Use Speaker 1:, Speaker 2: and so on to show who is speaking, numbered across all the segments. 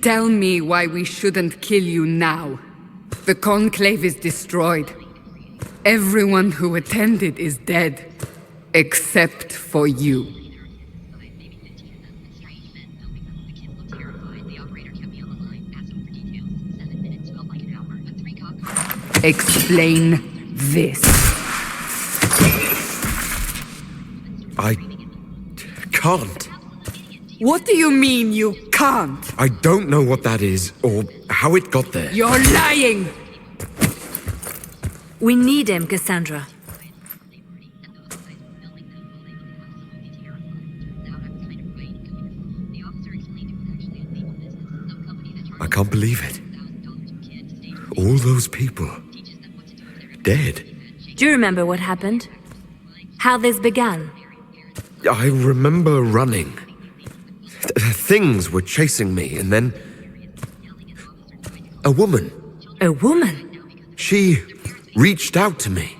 Speaker 1: Tell me why we shouldn't kill you now. The Conclave is destroyed. Everyone who attended is dead. Except for you. Explain this.
Speaker 2: I can't.
Speaker 1: What do you mean you can't?
Speaker 2: I don't know what that is, or how it got there.
Speaker 1: You're lying!
Speaker 3: We need him, Cassandra.
Speaker 2: I can't believe it. All those people. Dead.
Speaker 3: Do you remember what happened? How this began?
Speaker 2: I remember running. Things were chasing me, and then... a woman.
Speaker 3: A woman?
Speaker 2: She reached out to me.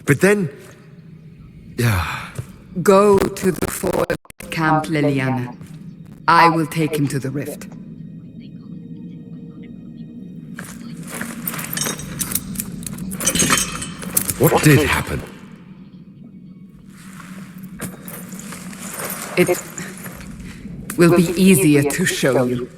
Speaker 2: But then...
Speaker 1: Go to the forward camp, Liliana. I will take him to the rift.
Speaker 2: What did happen?
Speaker 1: It will be easier to show you.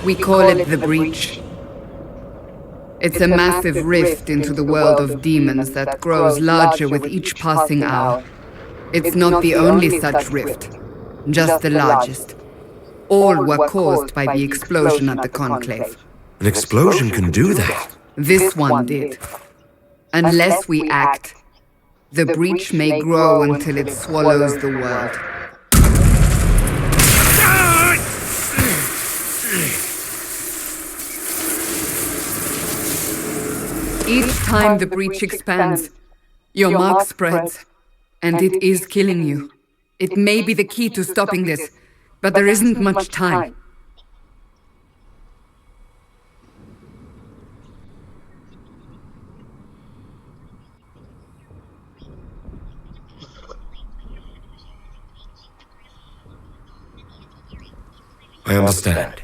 Speaker 1: We call it the Breach. It's a massive rift into the world of demons that grows larger with each passing hour. It's not the only such rift, just the largest. All were caused by the explosion at the Conclave.
Speaker 2: An explosion can do that.
Speaker 1: This one did. Unless we act, the Breach may grow until it swallows the world. Each time the Breach expands, your mark spreads, and it is killing you. It may be the key to stopping this, but there isn't much time.
Speaker 2: I understand.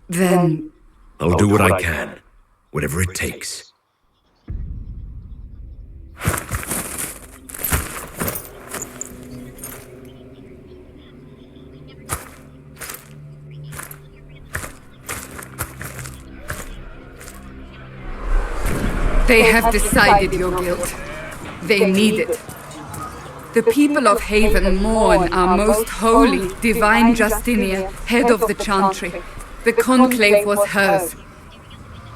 Speaker 1: Then...
Speaker 2: I'll do what I can, whatever it takes.
Speaker 1: They have decided your guilt. They need it. The people of Haven mourn our most holy, divine Justinia, head of the Chantry. The Conclave was hers.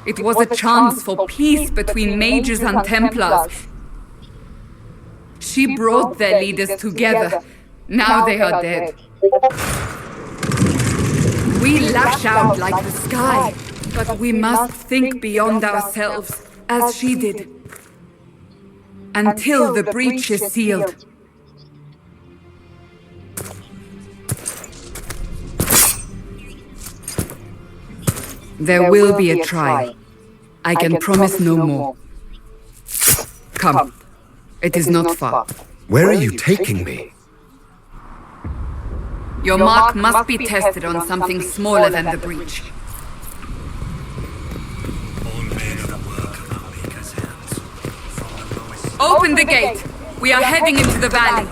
Speaker 1: It was a chance for peace between mages and Templars. She brought their leaders together. Now they are dead. We lash out like the sky, but we must think beyond ourselves, as she did. Until the breach is sealed. There will be a try. I can promise no more. Come. It is not far.
Speaker 2: Where are you taking me?
Speaker 1: Your mark must be tested on something smaller than the breach. Open the gate! We are heading into the valley.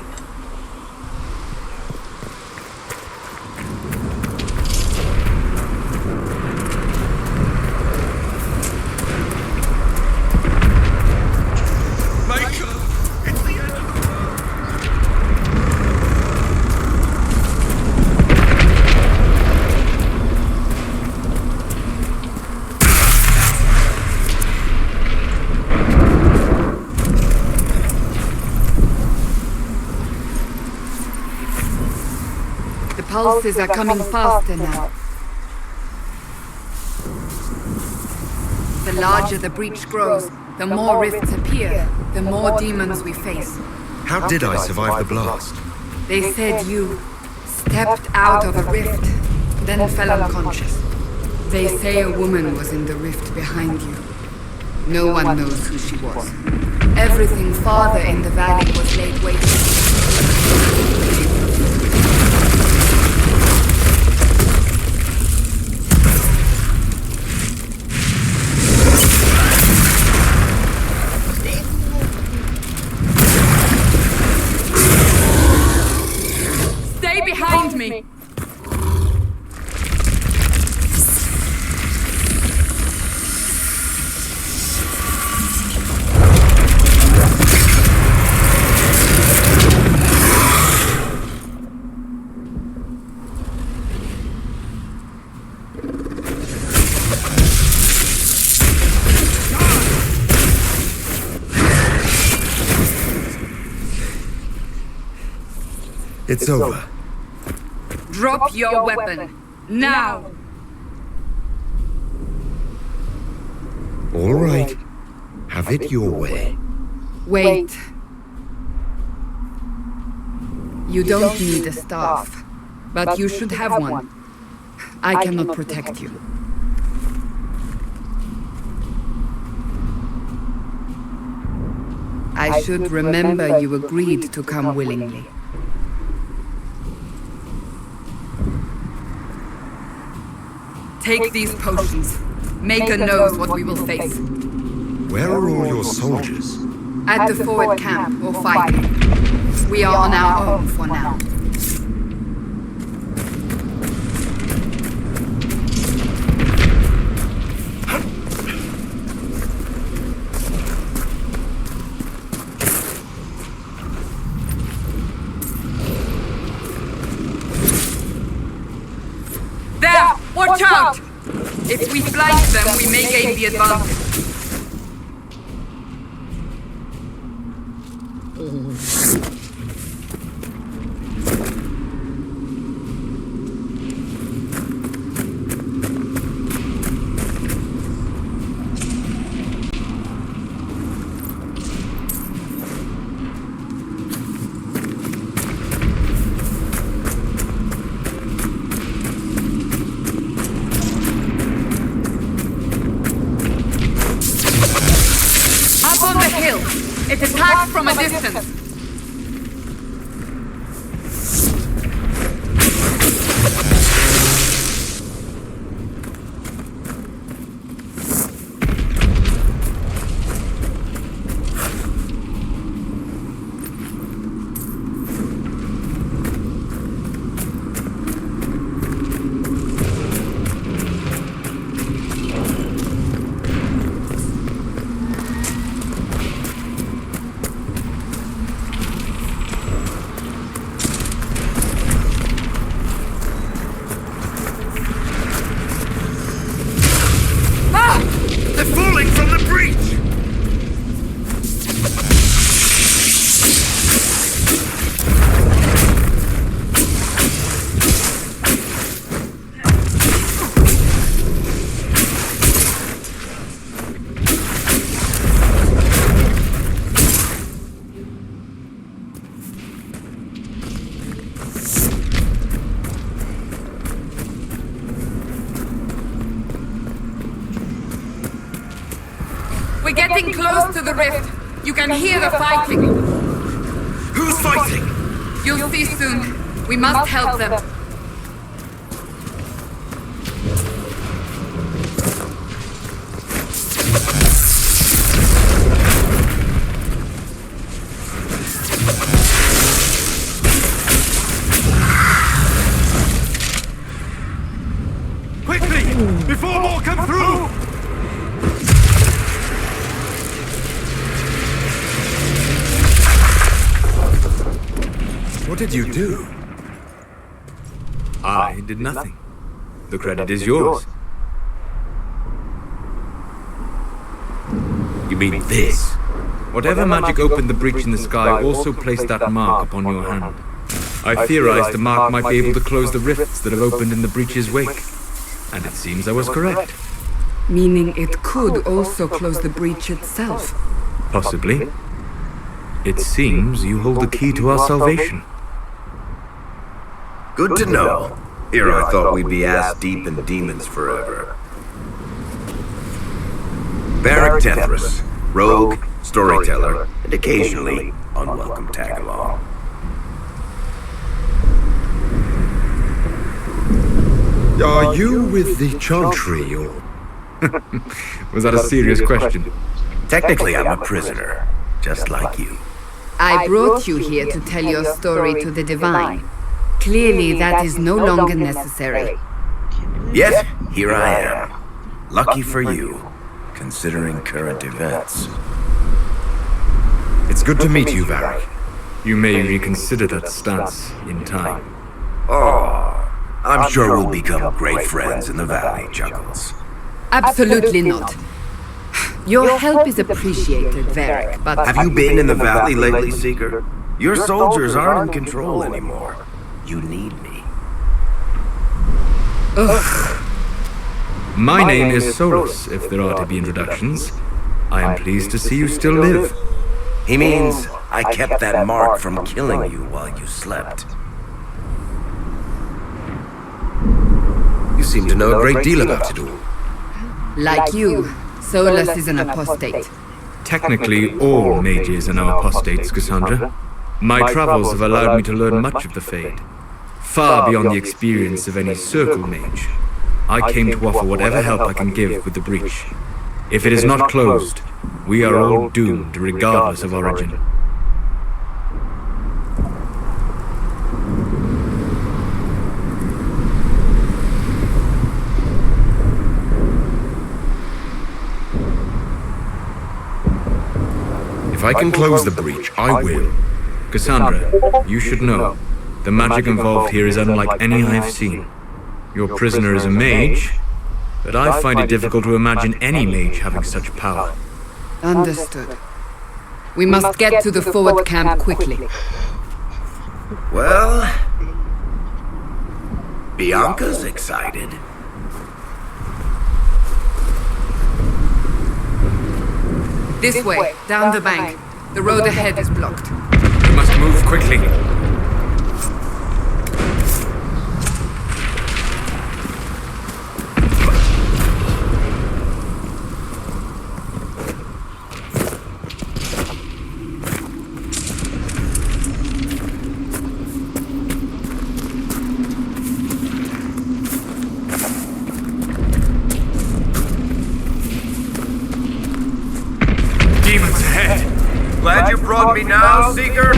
Speaker 1: The pulses are coming faster now. The larger the breach grows, The more rifts appear, the more demons we face.
Speaker 2: How did I survive the blast?
Speaker 1: They said you stepped out of a rift, then fell unconscious. They say a woman was in the rift behind you. No one knows who she was. Everything farther in the valley was laid waste. Stay behind me!
Speaker 2: It's over.
Speaker 1: Drop your weapon, now!
Speaker 2: All right. Have it your way.
Speaker 1: Wait. You don't need a staff, but you should have one. I cannot protect you. I should remember you agreed to come willingly. Take these potions. Maker knows what we will face.
Speaker 2: Where are all your soldiers?
Speaker 1: At the forward camp, or fighting. We are on our own for now. There! Watch out! If we flank them, we may gain the advantage. Up on the hill! It attacks from a distance!
Speaker 2: They're falling from the breach!
Speaker 1: We're getting close to the rift. You can hear the fighting.
Speaker 2: Who's fighting?
Speaker 1: You'll see soon. We must help them.
Speaker 2: Quickly! Before more come through! What did you do?
Speaker 4: I did nothing. The credit is yours. You mean this? Whatever magic opened the breach in the sky also placed that mark upon your hand. I theorized the mark might be able to close the rifts that have opened in the breach's wake. And it seems I was correct.
Speaker 1: Meaning it could also close the breach itself.
Speaker 4: Possibly. It seems you hold the key to our salvation.
Speaker 5: Good to know. Here I thought we'd be ass-deep in demons forever. Varric Tethras, rogue, storyteller, and occasionally unwelcome tag-along.
Speaker 2: Are you with the Chantry, or...
Speaker 4: Was that a serious question?
Speaker 5: Technically, I'm a prisoner, just like you.
Speaker 1: I brought you here to tell your story to the Divine. Clearly, that is no longer necessary.
Speaker 5: Yet, here I am. Lucky for you, considering current events.
Speaker 2: It's good to meet you, Varric.
Speaker 4: You may reconsider that stance in time.
Speaker 5: Oh, I'm sure we'll become great friends in the valley, Chuckles.
Speaker 1: Absolutely not. Your help is appreciated, Varric, but...
Speaker 5: Have you been in the valley lately, Seeker? Your soldiers aren't in control anymore. You need me.
Speaker 1: Ugh.
Speaker 4: My name is Solus, if there are to be introductions. I am pleased to see you still live.
Speaker 5: He means I kept that mark from killing you while you slept.
Speaker 2: You seem to know a great deal about it all.
Speaker 1: Like you, Solus is an apostate.
Speaker 4: Technically, all mages are now apostates, Cassandra. My travels have allowed me to learn much of the Fade. Far beyond the experience of any circle mage. I came to offer whatever help I can give with the breach. If it is not closed, we are all doomed regardless of origin.
Speaker 2: If I can close the breach, I will.
Speaker 4: Cassandra, you should know, the magic involved here is unlike any I have seen. Your prisoner is a mage, but I find it difficult to imagine any mage having such power.
Speaker 1: Understood. We must get to the forward camp quickly.
Speaker 5: Well, Bianca's excited.
Speaker 1: This way, down the bank. The road ahead is blocked.
Speaker 4: We must move quickly. Demons ahead!
Speaker 5: Glad you brought me now, Seeker?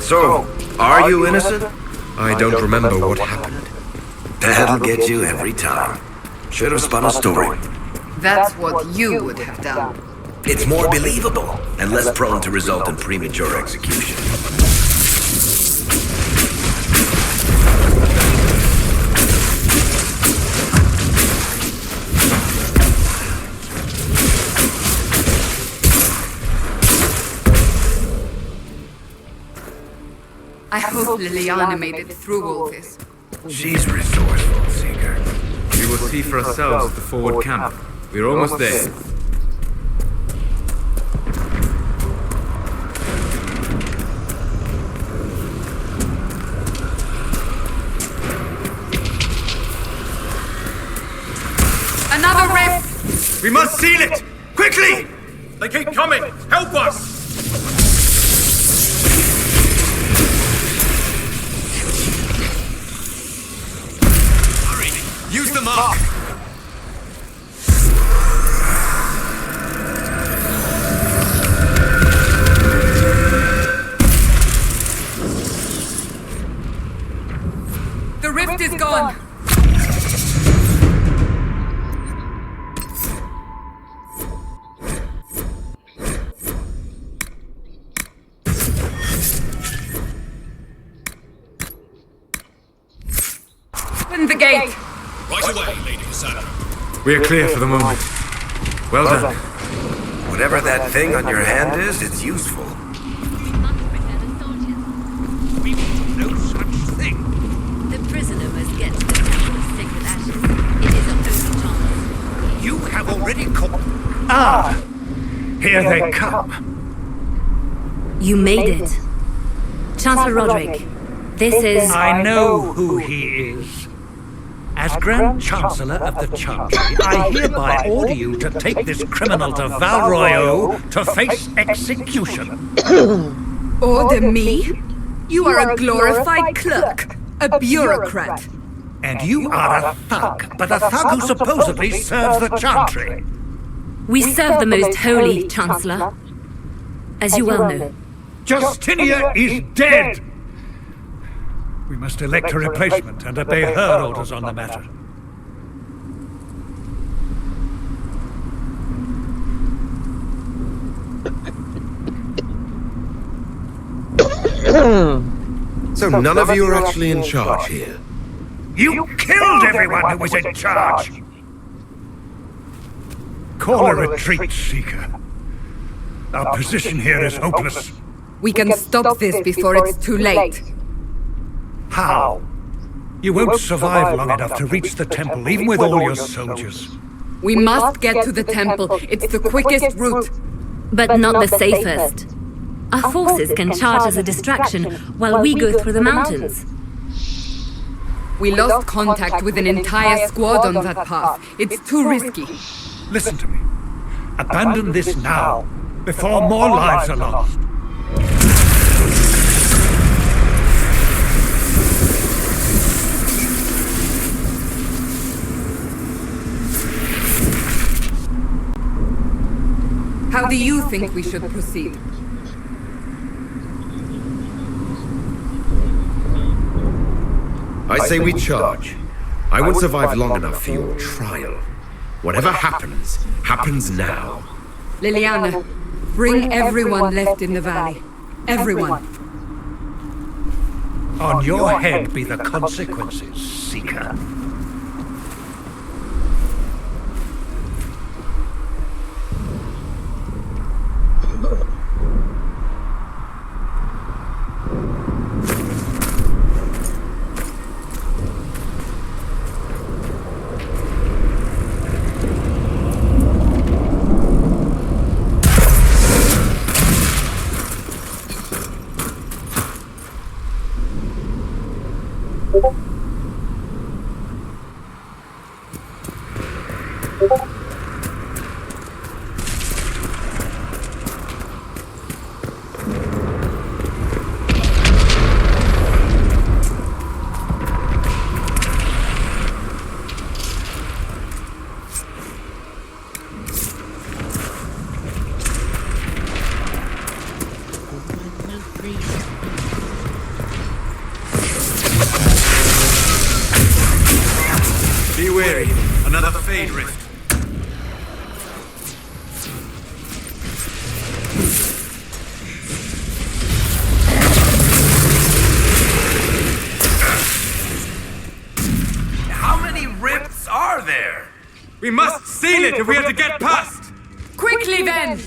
Speaker 5: So, are you innocent?
Speaker 2: I don't remember what happened.
Speaker 5: That'll get you every time. Should have spun a story.
Speaker 1: That's what you would have done.
Speaker 5: It's more believable and less prone to result in premature execution.
Speaker 1: I hope Liliana made it through all this.
Speaker 5: She's resourceful, Seeker.
Speaker 4: We will see for ourselves at the forward camp. We're almost there.
Speaker 1: Another rift!
Speaker 4: We must seal it! Quickly! They keep coming! Help us! Hurry! Use the mark!
Speaker 1: The rift is gone! Open the gate!
Speaker 6: Right away, Lady Cassandra.
Speaker 4: We are clear for the moment. Well done.
Speaker 5: Whatever that thing on your hand is, it's useful.
Speaker 6: We need no such thing.
Speaker 3: The prisoner must get to the temple of sacred ashes. It is a holy chance.
Speaker 6: You have already caught. Ah! Here they come.
Speaker 3: You made it. Chancellor Roderick, this is...
Speaker 6: I know who he is. As Grand Chancellor of the Chantry, I hereby order you to take this criminal to Val Royeaux to face execution.
Speaker 1: Order me? You are a glorified clerk, a bureaucrat.
Speaker 6: And you are a thug, but a thug who supposedly serves the Chantry.
Speaker 3: We serve the most holy, Chancellor. As you well know.
Speaker 6: Justinia is dead! We must elect a replacement and obey her orders on the matter.
Speaker 2: So none of you are actually in charge here.
Speaker 6: You killed everyone who was in charge! Call a retreat, Seeker. Our position here is hopeless.
Speaker 1: We can stop this before it's too late.
Speaker 6: How? You won't survive long enough to reach the temple, even with all your soldiers.
Speaker 1: We must get to the temple. It's the quickest route.
Speaker 3: But not the safest. Our forces can charge as a distraction while we go through the mountains.
Speaker 1: We lost contact with an entire squad on that path. It's too risky.
Speaker 6: Listen to me. Abandon this now, before more lives are lost.
Speaker 1: How do you think we should proceed?
Speaker 2: I say we charge. I won't survive long enough for your trial. Whatever happens, happens now.
Speaker 1: Liliana, bring everyone left in the valley. Everyone.
Speaker 6: On your head be the consequences, Seeker.
Speaker 4: wary. Another Fade rift.
Speaker 5: How many rifts are there?
Speaker 4: We must seal it if we are to get past!
Speaker 1: Quickly then!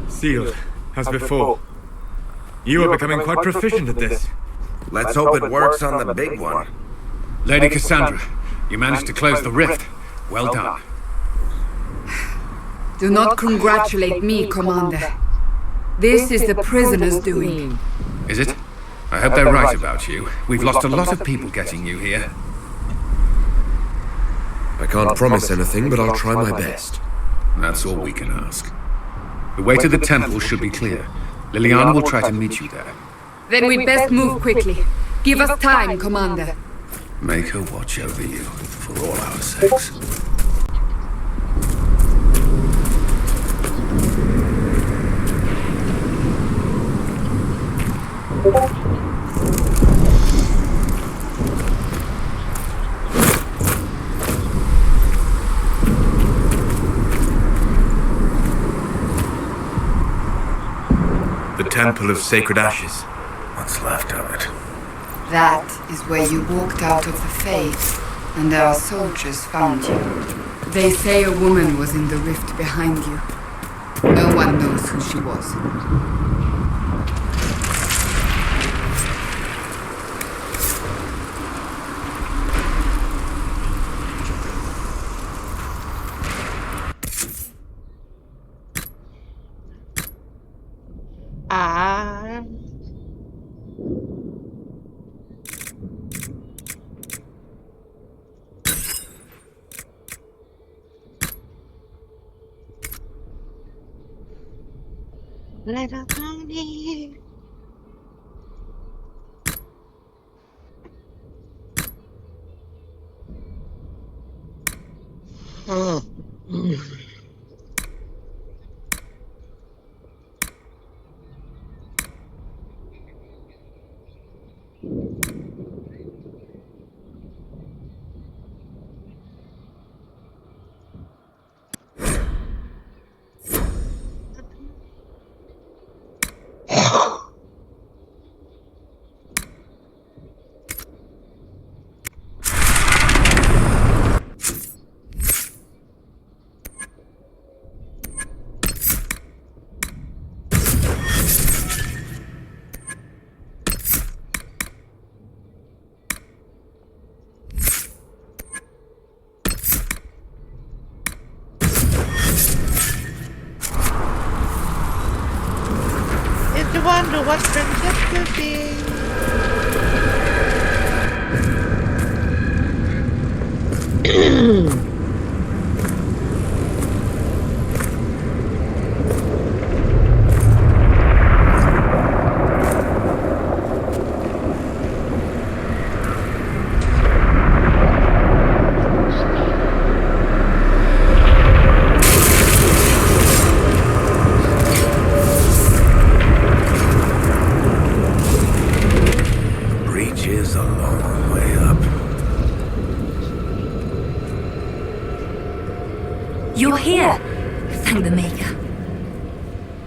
Speaker 4: Sealed, as before. You are becoming quite proficient at this.
Speaker 5: Let's hope it works on the big one.
Speaker 7: Lady Cassandra, you managed to close the rift. Well done.
Speaker 1: Do not congratulate me, Commander. This is the prisoner's doing.
Speaker 7: Is it? I hope they're right about you. We've lost a lot of people getting you here.
Speaker 2: I can't promise anything, but I'll try my best.
Speaker 7: That's all we can ask. The way to the temple should be clear. Liliana will try to meet you there.
Speaker 1: Then we'd best move quickly. Give us time, Commander.
Speaker 7: Make her watch over you, for all our sakes.
Speaker 4: The Temple of Sacred Ashes.
Speaker 5: What's left of it?
Speaker 1: That is where you walked out of the faith, and our soldiers found you. They say a woman was in the rift behind you. No one knows who she was.
Speaker 8: Little pony. I wonder what friendship could be.
Speaker 3: You're here! Thank the Maker.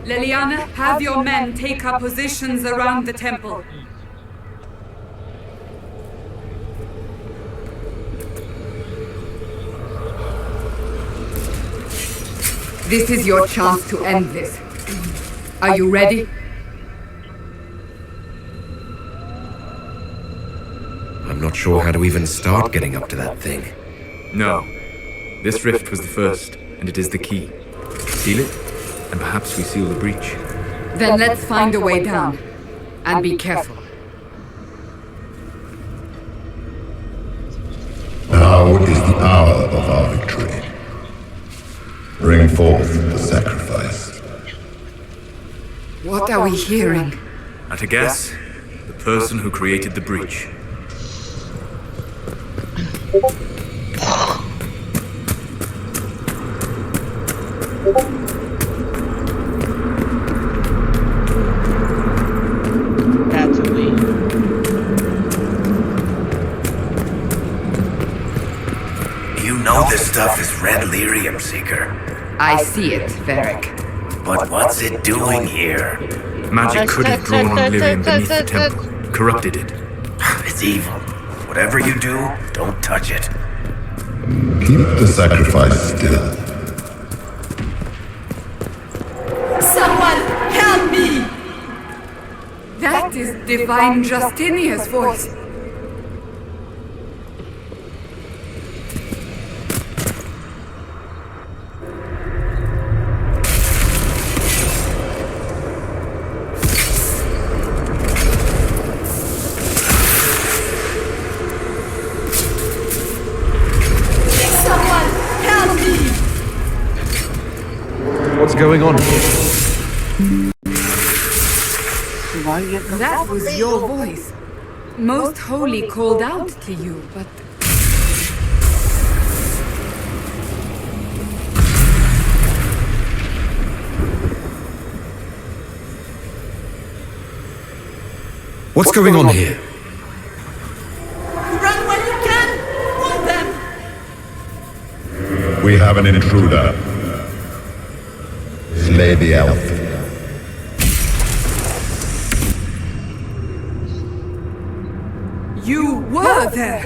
Speaker 1: Liliana, have your men take up positions around the temple. This is your chance to end this. Are you ready?
Speaker 2: I'm not sure how to even start getting up to that thing.
Speaker 4: No. This rift was the first, and it is the key. Seal it, and perhaps we seal the breach.
Speaker 1: Then let's find a way down. And be careful.
Speaker 9: Now is the hour of our victory. Bring forth the sacrifice.
Speaker 1: What are we hearing?
Speaker 4: At a guess, the person who created the breach.
Speaker 8: That's a lead.
Speaker 5: You know this stuff is red lyrium, Seeker.
Speaker 1: I see it, Varric.
Speaker 5: But what's it doing here?
Speaker 4: Magic could have drawn on lyrium beneath the temple, corrupted it.
Speaker 5: It's evil. Whatever you do, don't touch it.
Speaker 9: Keep the sacrifice still.
Speaker 1: Someone help me! That is Divine Justinia's voice.
Speaker 7: What's going on here?
Speaker 1: That was your voice. Most Holy called out to you, but...
Speaker 2: What's going on here?
Speaker 1: Run when you can! Hold them!
Speaker 9: We have an intruder. Slay the elf.
Speaker 1: You were there!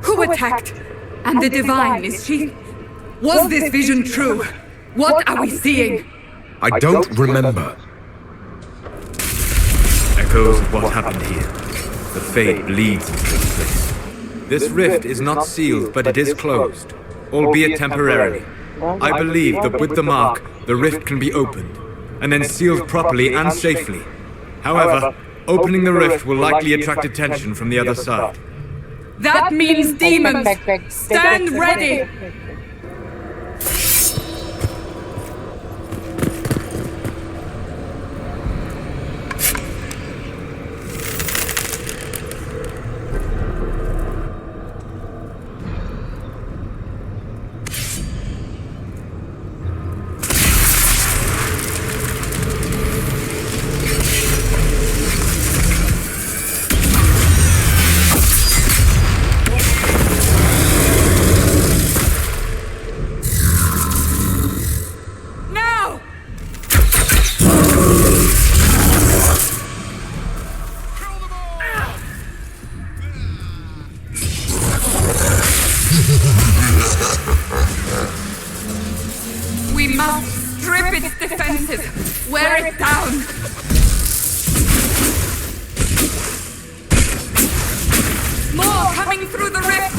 Speaker 1: Who attacked? And the Divine, is she... Was this vision true? What are we seeing?
Speaker 2: I don't remember.
Speaker 4: Echoes of what happened here. The fate bleeds into this place. This rift is not sealed, but it is closed, albeit temporarily. I believe that with the mark, the rift can be opened, and then sealed properly and safely. However, opening the rift will likely attract attention from the other side.
Speaker 1: That means demons! Stand ready! We must strip its defenses, wear it down. More coming through the rift.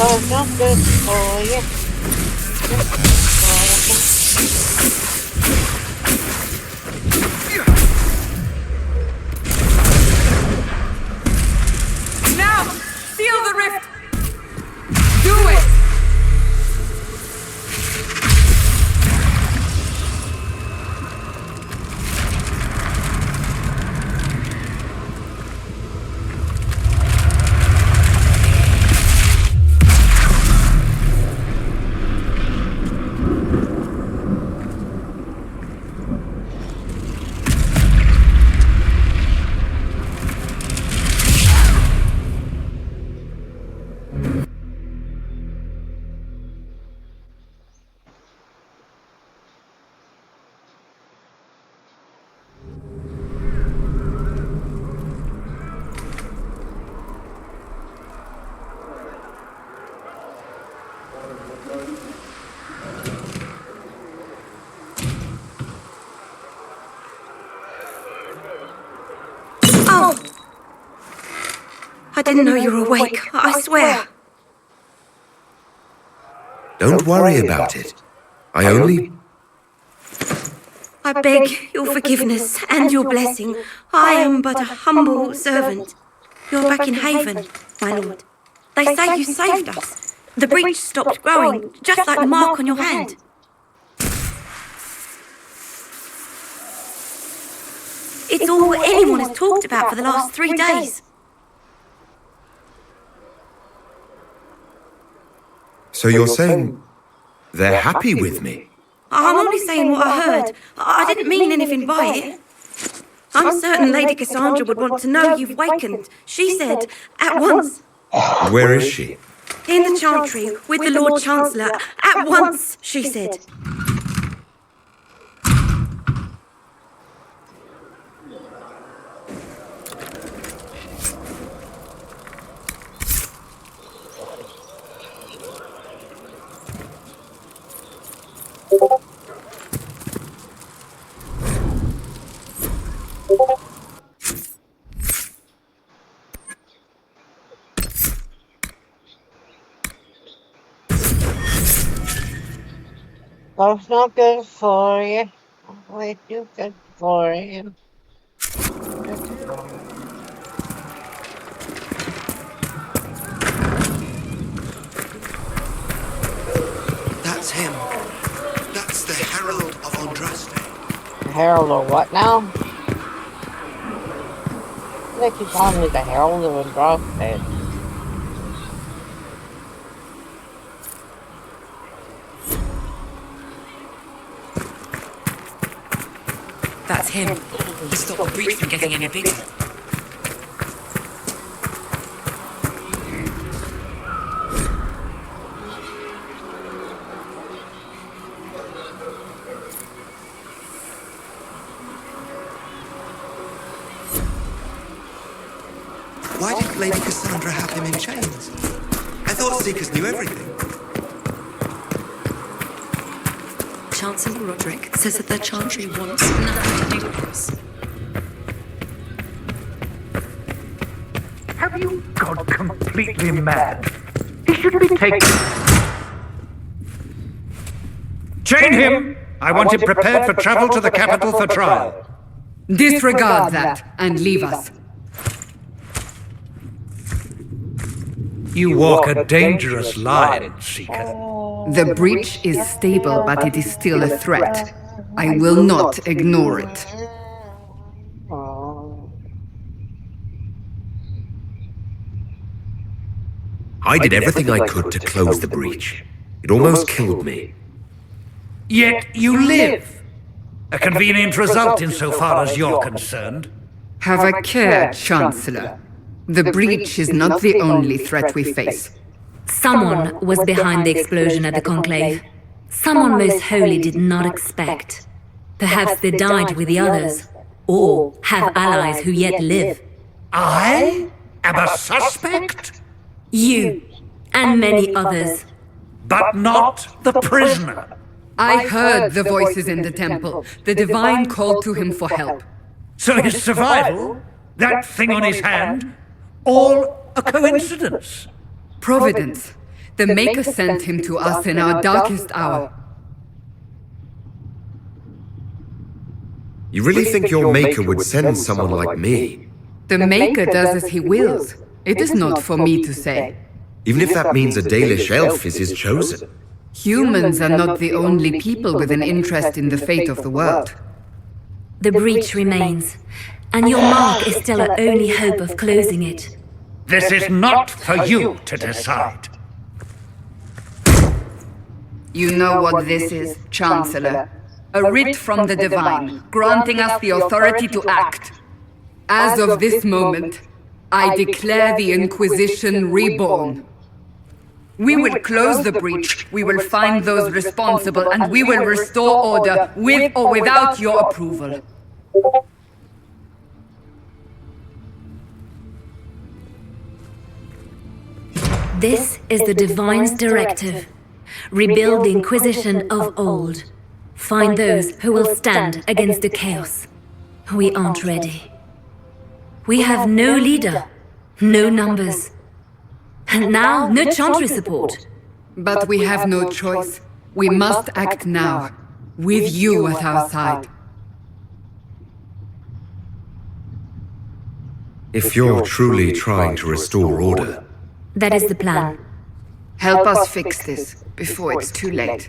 Speaker 8: Oh, not good. Oh, yeah.
Speaker 1: Now, seal the rift. Do it.
Speaker 10: Oh! I didn't know you were awake, I swear.
Speaker 2: Don't worry about it.
Speaker 10: I beg your forgiveness and your blessing. I am but a humble servant. You're back in Haven, my lord. They say you saved us. The breach stopped growing, just like the mark on your hand. It's all anyone has talked about for the last 3 days.
Speaker 2: So you're saying they're happy with me?
Speaker 10: I'm only saying what I heard. I didn't mean anything by it. I'm certain Lady Cassandra would want to know you've wakened. She said, at once.
Speaker 2: Where is she?
Speaker 10: In the Chantry, with the Lord Chancellor. At once, she said.
Speaker 8: That's not good for you. Way too good for you.
Speaker 11: That's him. That's the Herald of Andraste.
Speaker 8: Herald of what now? They keep calling me the Herald of Andraste.
Speaker 10: That's him. He stopped the breach from getting any bigger.
Speaker 11: Why did Lady Cassandra have him in chains? I thought Seekers knew everything.
Speaker 3: Chancellor Roderick says that the Chantry wants nothing to do with us.
Speaker 6: Have you gone completely mad? He should be taken. Chain him! I want him prepared for travel to the capital for trial.
Speaker 1: Disregard that and leave us.
Speaker 6: You walk a dangerous line, Seeker.
Speaker 1: The breach is stable, but it is still a threat. I will not ignore it.
Speaker 2: I did everything I could to close the breach. It almost killed me.
Speaker 6: Yet you live. A convenient result insofar as you're concerned.
Speaker 1: Have a care, Chancellor. The breach is not the only threat we face.
Speaker 3: Someone was behind the explosion at the Conclave. Someone most holy did not expect. Perhaps they died with the others, or have allies who yet live.
Speaker 6: I am a suspect?
Speaker 3: You, and many others.
Speaker 6: But not the prisoner.
Speaker 1: I heard the voices in the temple. The Divine called to him for help.
Speaker 6: So his survival, that thing on his hand, all a coincidence.
Speaker 1: Providence. The Maker sent him to us in our darkest hour.
Speaker 2: You really think your Maker would send someone like me?
Speaker 1: The Maker does as he wills. It is not for me to say.
Speaker 2: Even if that means a Dalish elf is his chosen.
Speaker 1: Humans are not the only people with an interest in the fate of the world.
Speaker 3: The breach remains, and your mark is still our only hope of closing it.
Speaker 6: This is not for you to decide.
Speaker 1: You know what this is, Chancellor. A writ from the Divine, granting us the authority to act. As of this moment, I declare the Inquisition reborn. We will close the breach, we will find those responsible, and we will restore order, with or without your approval.
Speaker 3: This is the Divine's directive. Rebuild the Inquisition of old. Find those who will stand against the chaos. We aren't ready. We have no leader, no numbers. And now, no Chantry support.
Speaker 1: But we have no choice. We must act now, with you at our side.
Speaker 2: If you're truly trying to restore order...
Speaker 3: That is the plan.
Speaker 1: Help us fix this, before it's too late.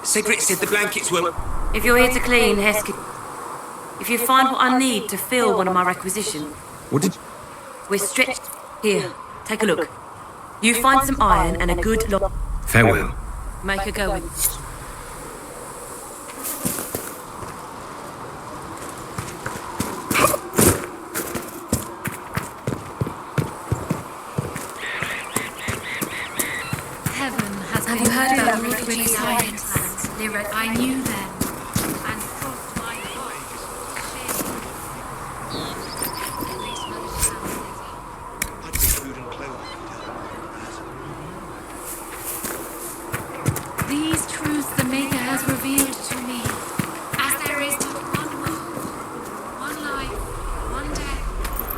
Speaker 12: Sigrid said the blankets were...
Speaker 10: If you're here to clean, Hesketh. If you find what I need to fill one of my requisitions.
Speaker 2: What did...
Speaker 10: We're stretched... Here, take a look. You find some iron and a good lot...
Speaker 2: Farewell.
Speaker 10: Make her go with...
Speaker 13: Have you heard about the refugee science? I knew them and thought my heart. These truths the Maker has revealed to me, as there is but one world, one life, one death,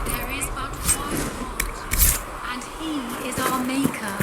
Speaker 13: there is but one God, and He is our Maker.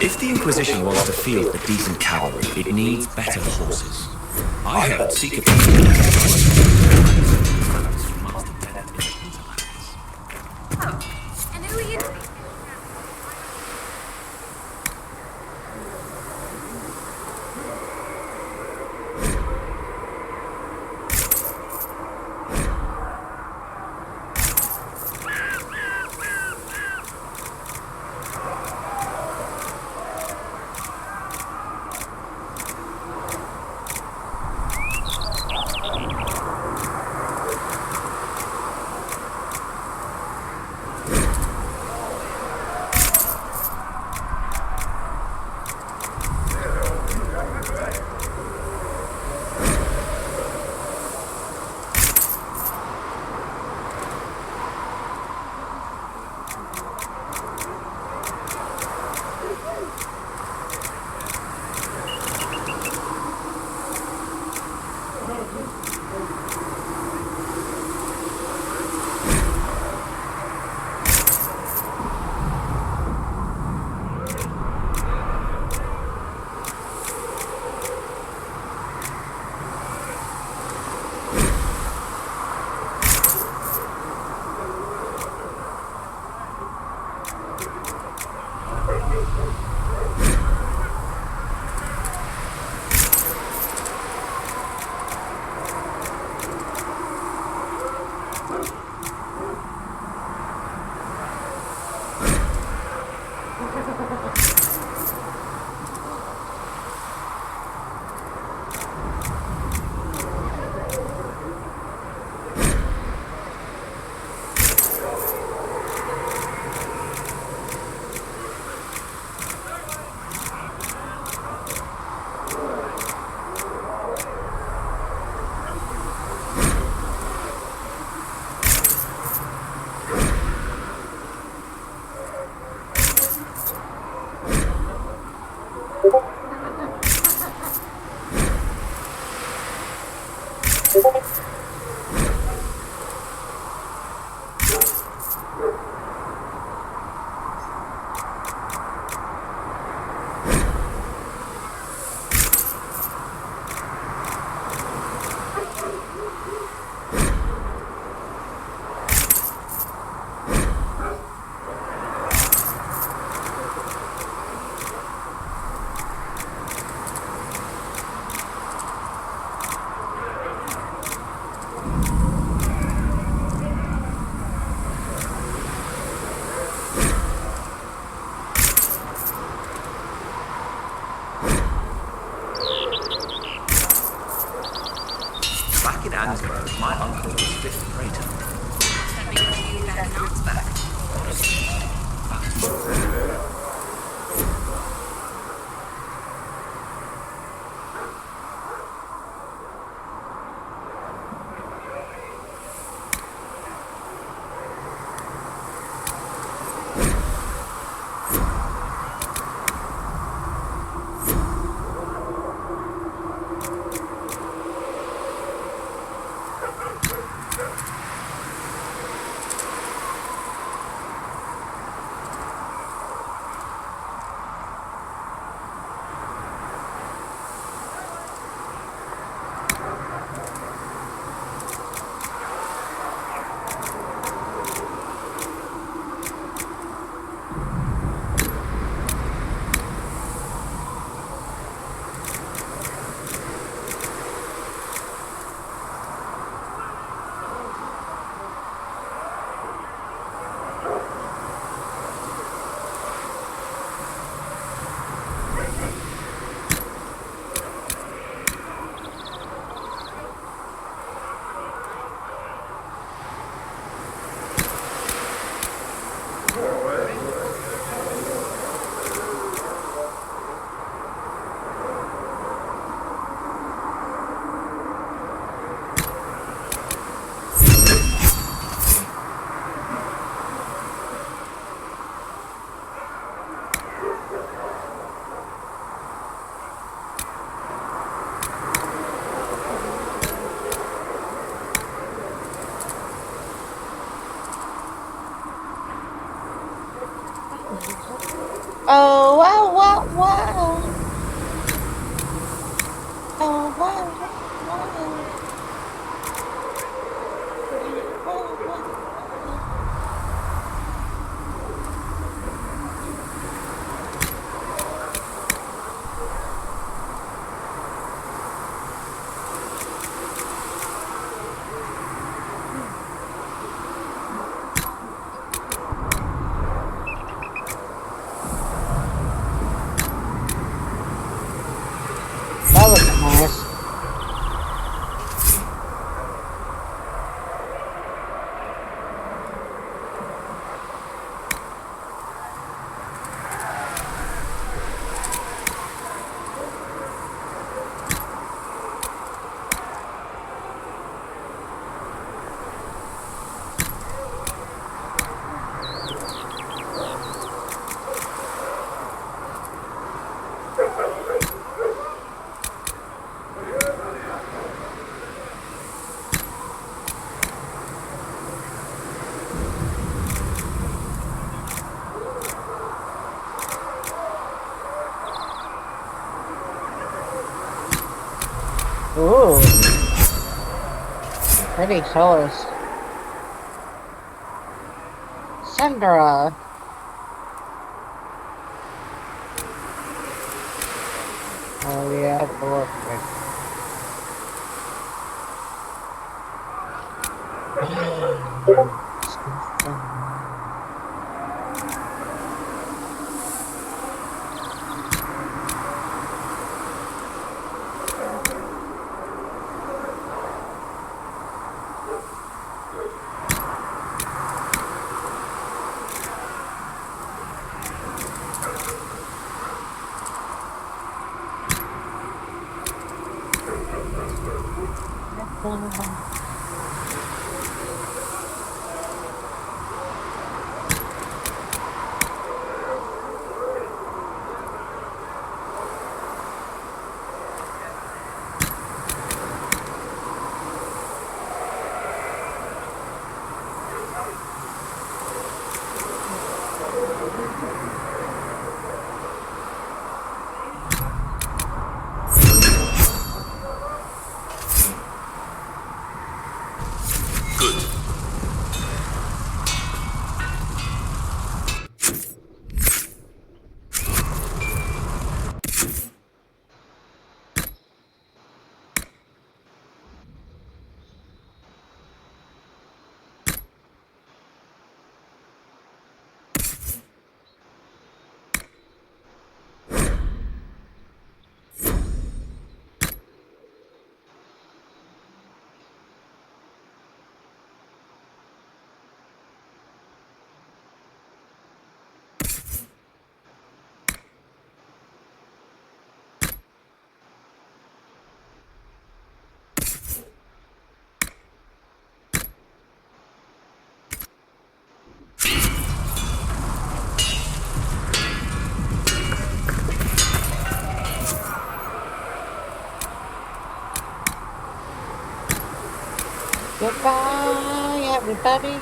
Speaker 5: If the Inquisition wants to field a decent cavalry, it needs better horses. I heard Seeker...
Speaker 13: And who are you?
Speaker 5: My uncle was fifth praetor.
Speaker 10: That makes you that nuts back.
Speaker 8: Oh, wow, wow, wow. Oh, wow, wow. That was nice. Ooh. Pretty colors. Sandra. Oh yeah, perfect. Goodbye, everybody.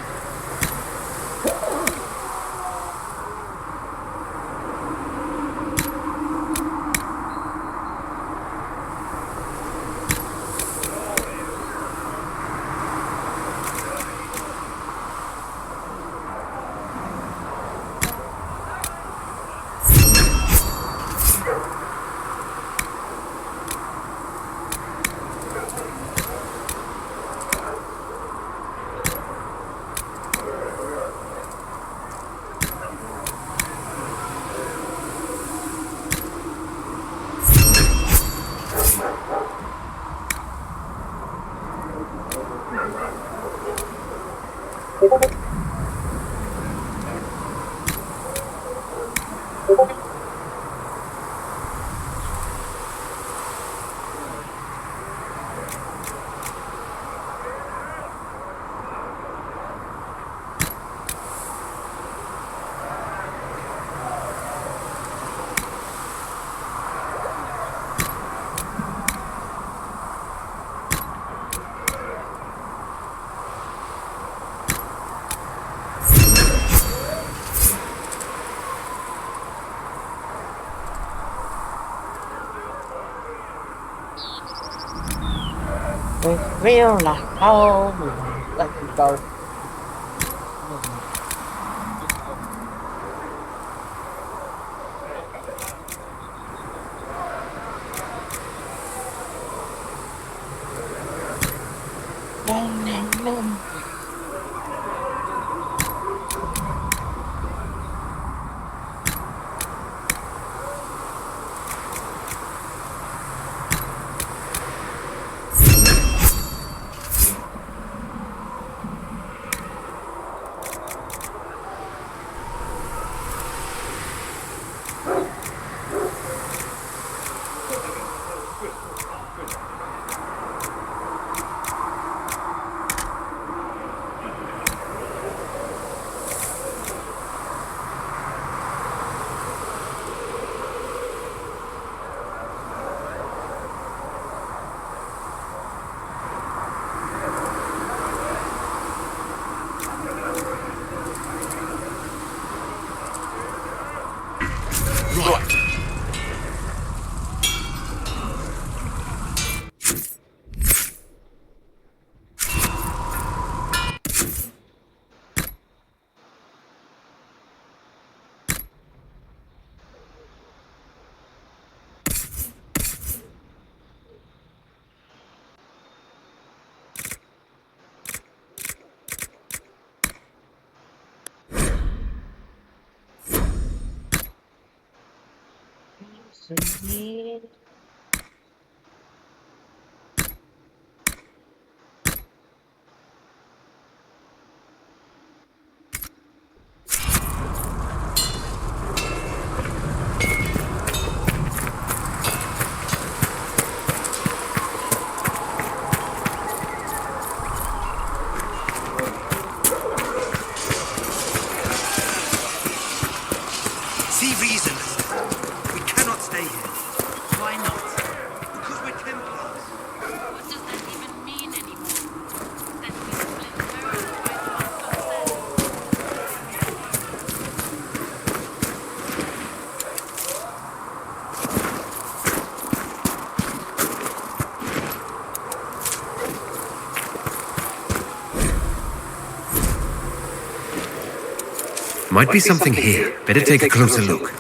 Speaker 8: We feel like home. Let me go. Sweet.
Speaker 11: See reason. We cannot stay here.
Speaker 12: Why not?
Speaker 11: Because we're Templars.
Speaker 13: What does that even mean anymore? That we split thirds by consent?
Speaker 2: Might be something here. Better take a closer look.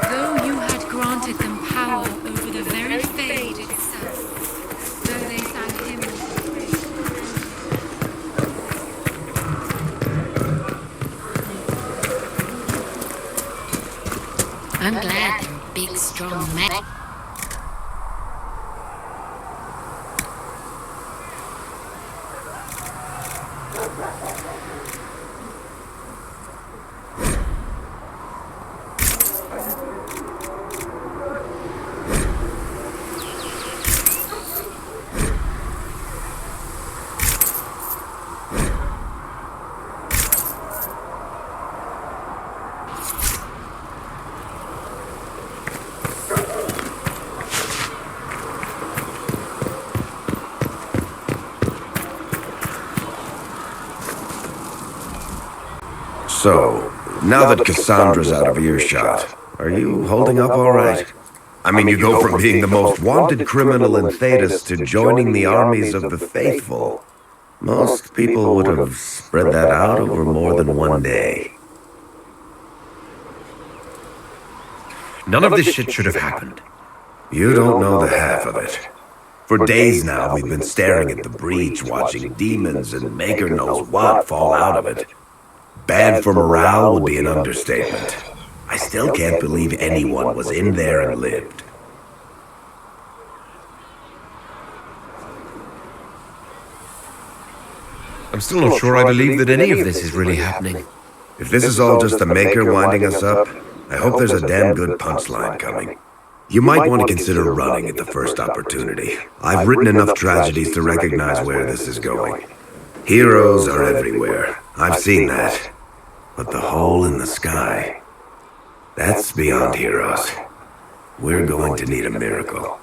Speaker 13: Though you had granted them power over the very fade itself, though they sang hymns of praise.
Speaker 3: I'm glad them big, strong men.
Speaker 5: So, now that Cassandra's out of earshot, are you holding up all right? I mean, you go from being the most wanted criminal in Thedas to joining the armies of the faithful. Most people would have spread that out over more than one day.
Speaker 2: None of this shit should have happened.
Speaker 5: You don't know the half of it. For days now, we've been staring at the breach, watching demons and maker knows what fall out of it. Bad for morale would be an understatement. I still can't believe anyone was in there and lived.
Speaker 2: I'm still not sure I believe that any of this is really happening.
Speaker 5: If this is all just the maker winding us up, I hope there's a damn good punchline coming. You might want to consider running at the first opportunity. I've written enough tragedies to recognize where this is going. Heroes are everywhere. I've seen that. But the hole in the sky, that's beyond heroes. We're going to need a miracle.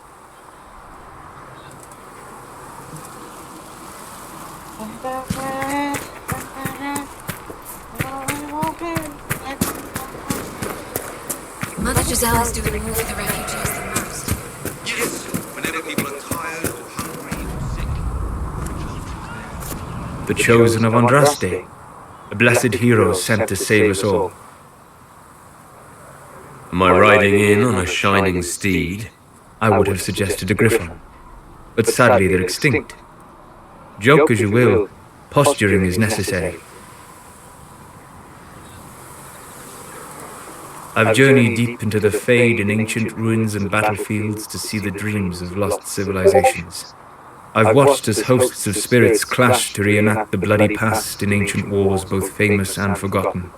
Speaker 3: Mother Giselle is doing more for the refugees than most.
Speaker 11: Yes, whenever people are tired or hungry or sick.
Speaker 4: The chosen of Andraste, a blessed hero sent to save us all.
Speaker 2: Am I riding in on a shining steed?
Speaker 4: I would have suggested a griffon, but sadly they're extinct. Joke as you will, posturing is necessary. I've journeyed deep into the Fade in ancient ruins and battlefields to see the dreams of lost civilizations. I've watched as hosts of spirits clash to reenact the bloody past in ancient wars both famous and forgotten.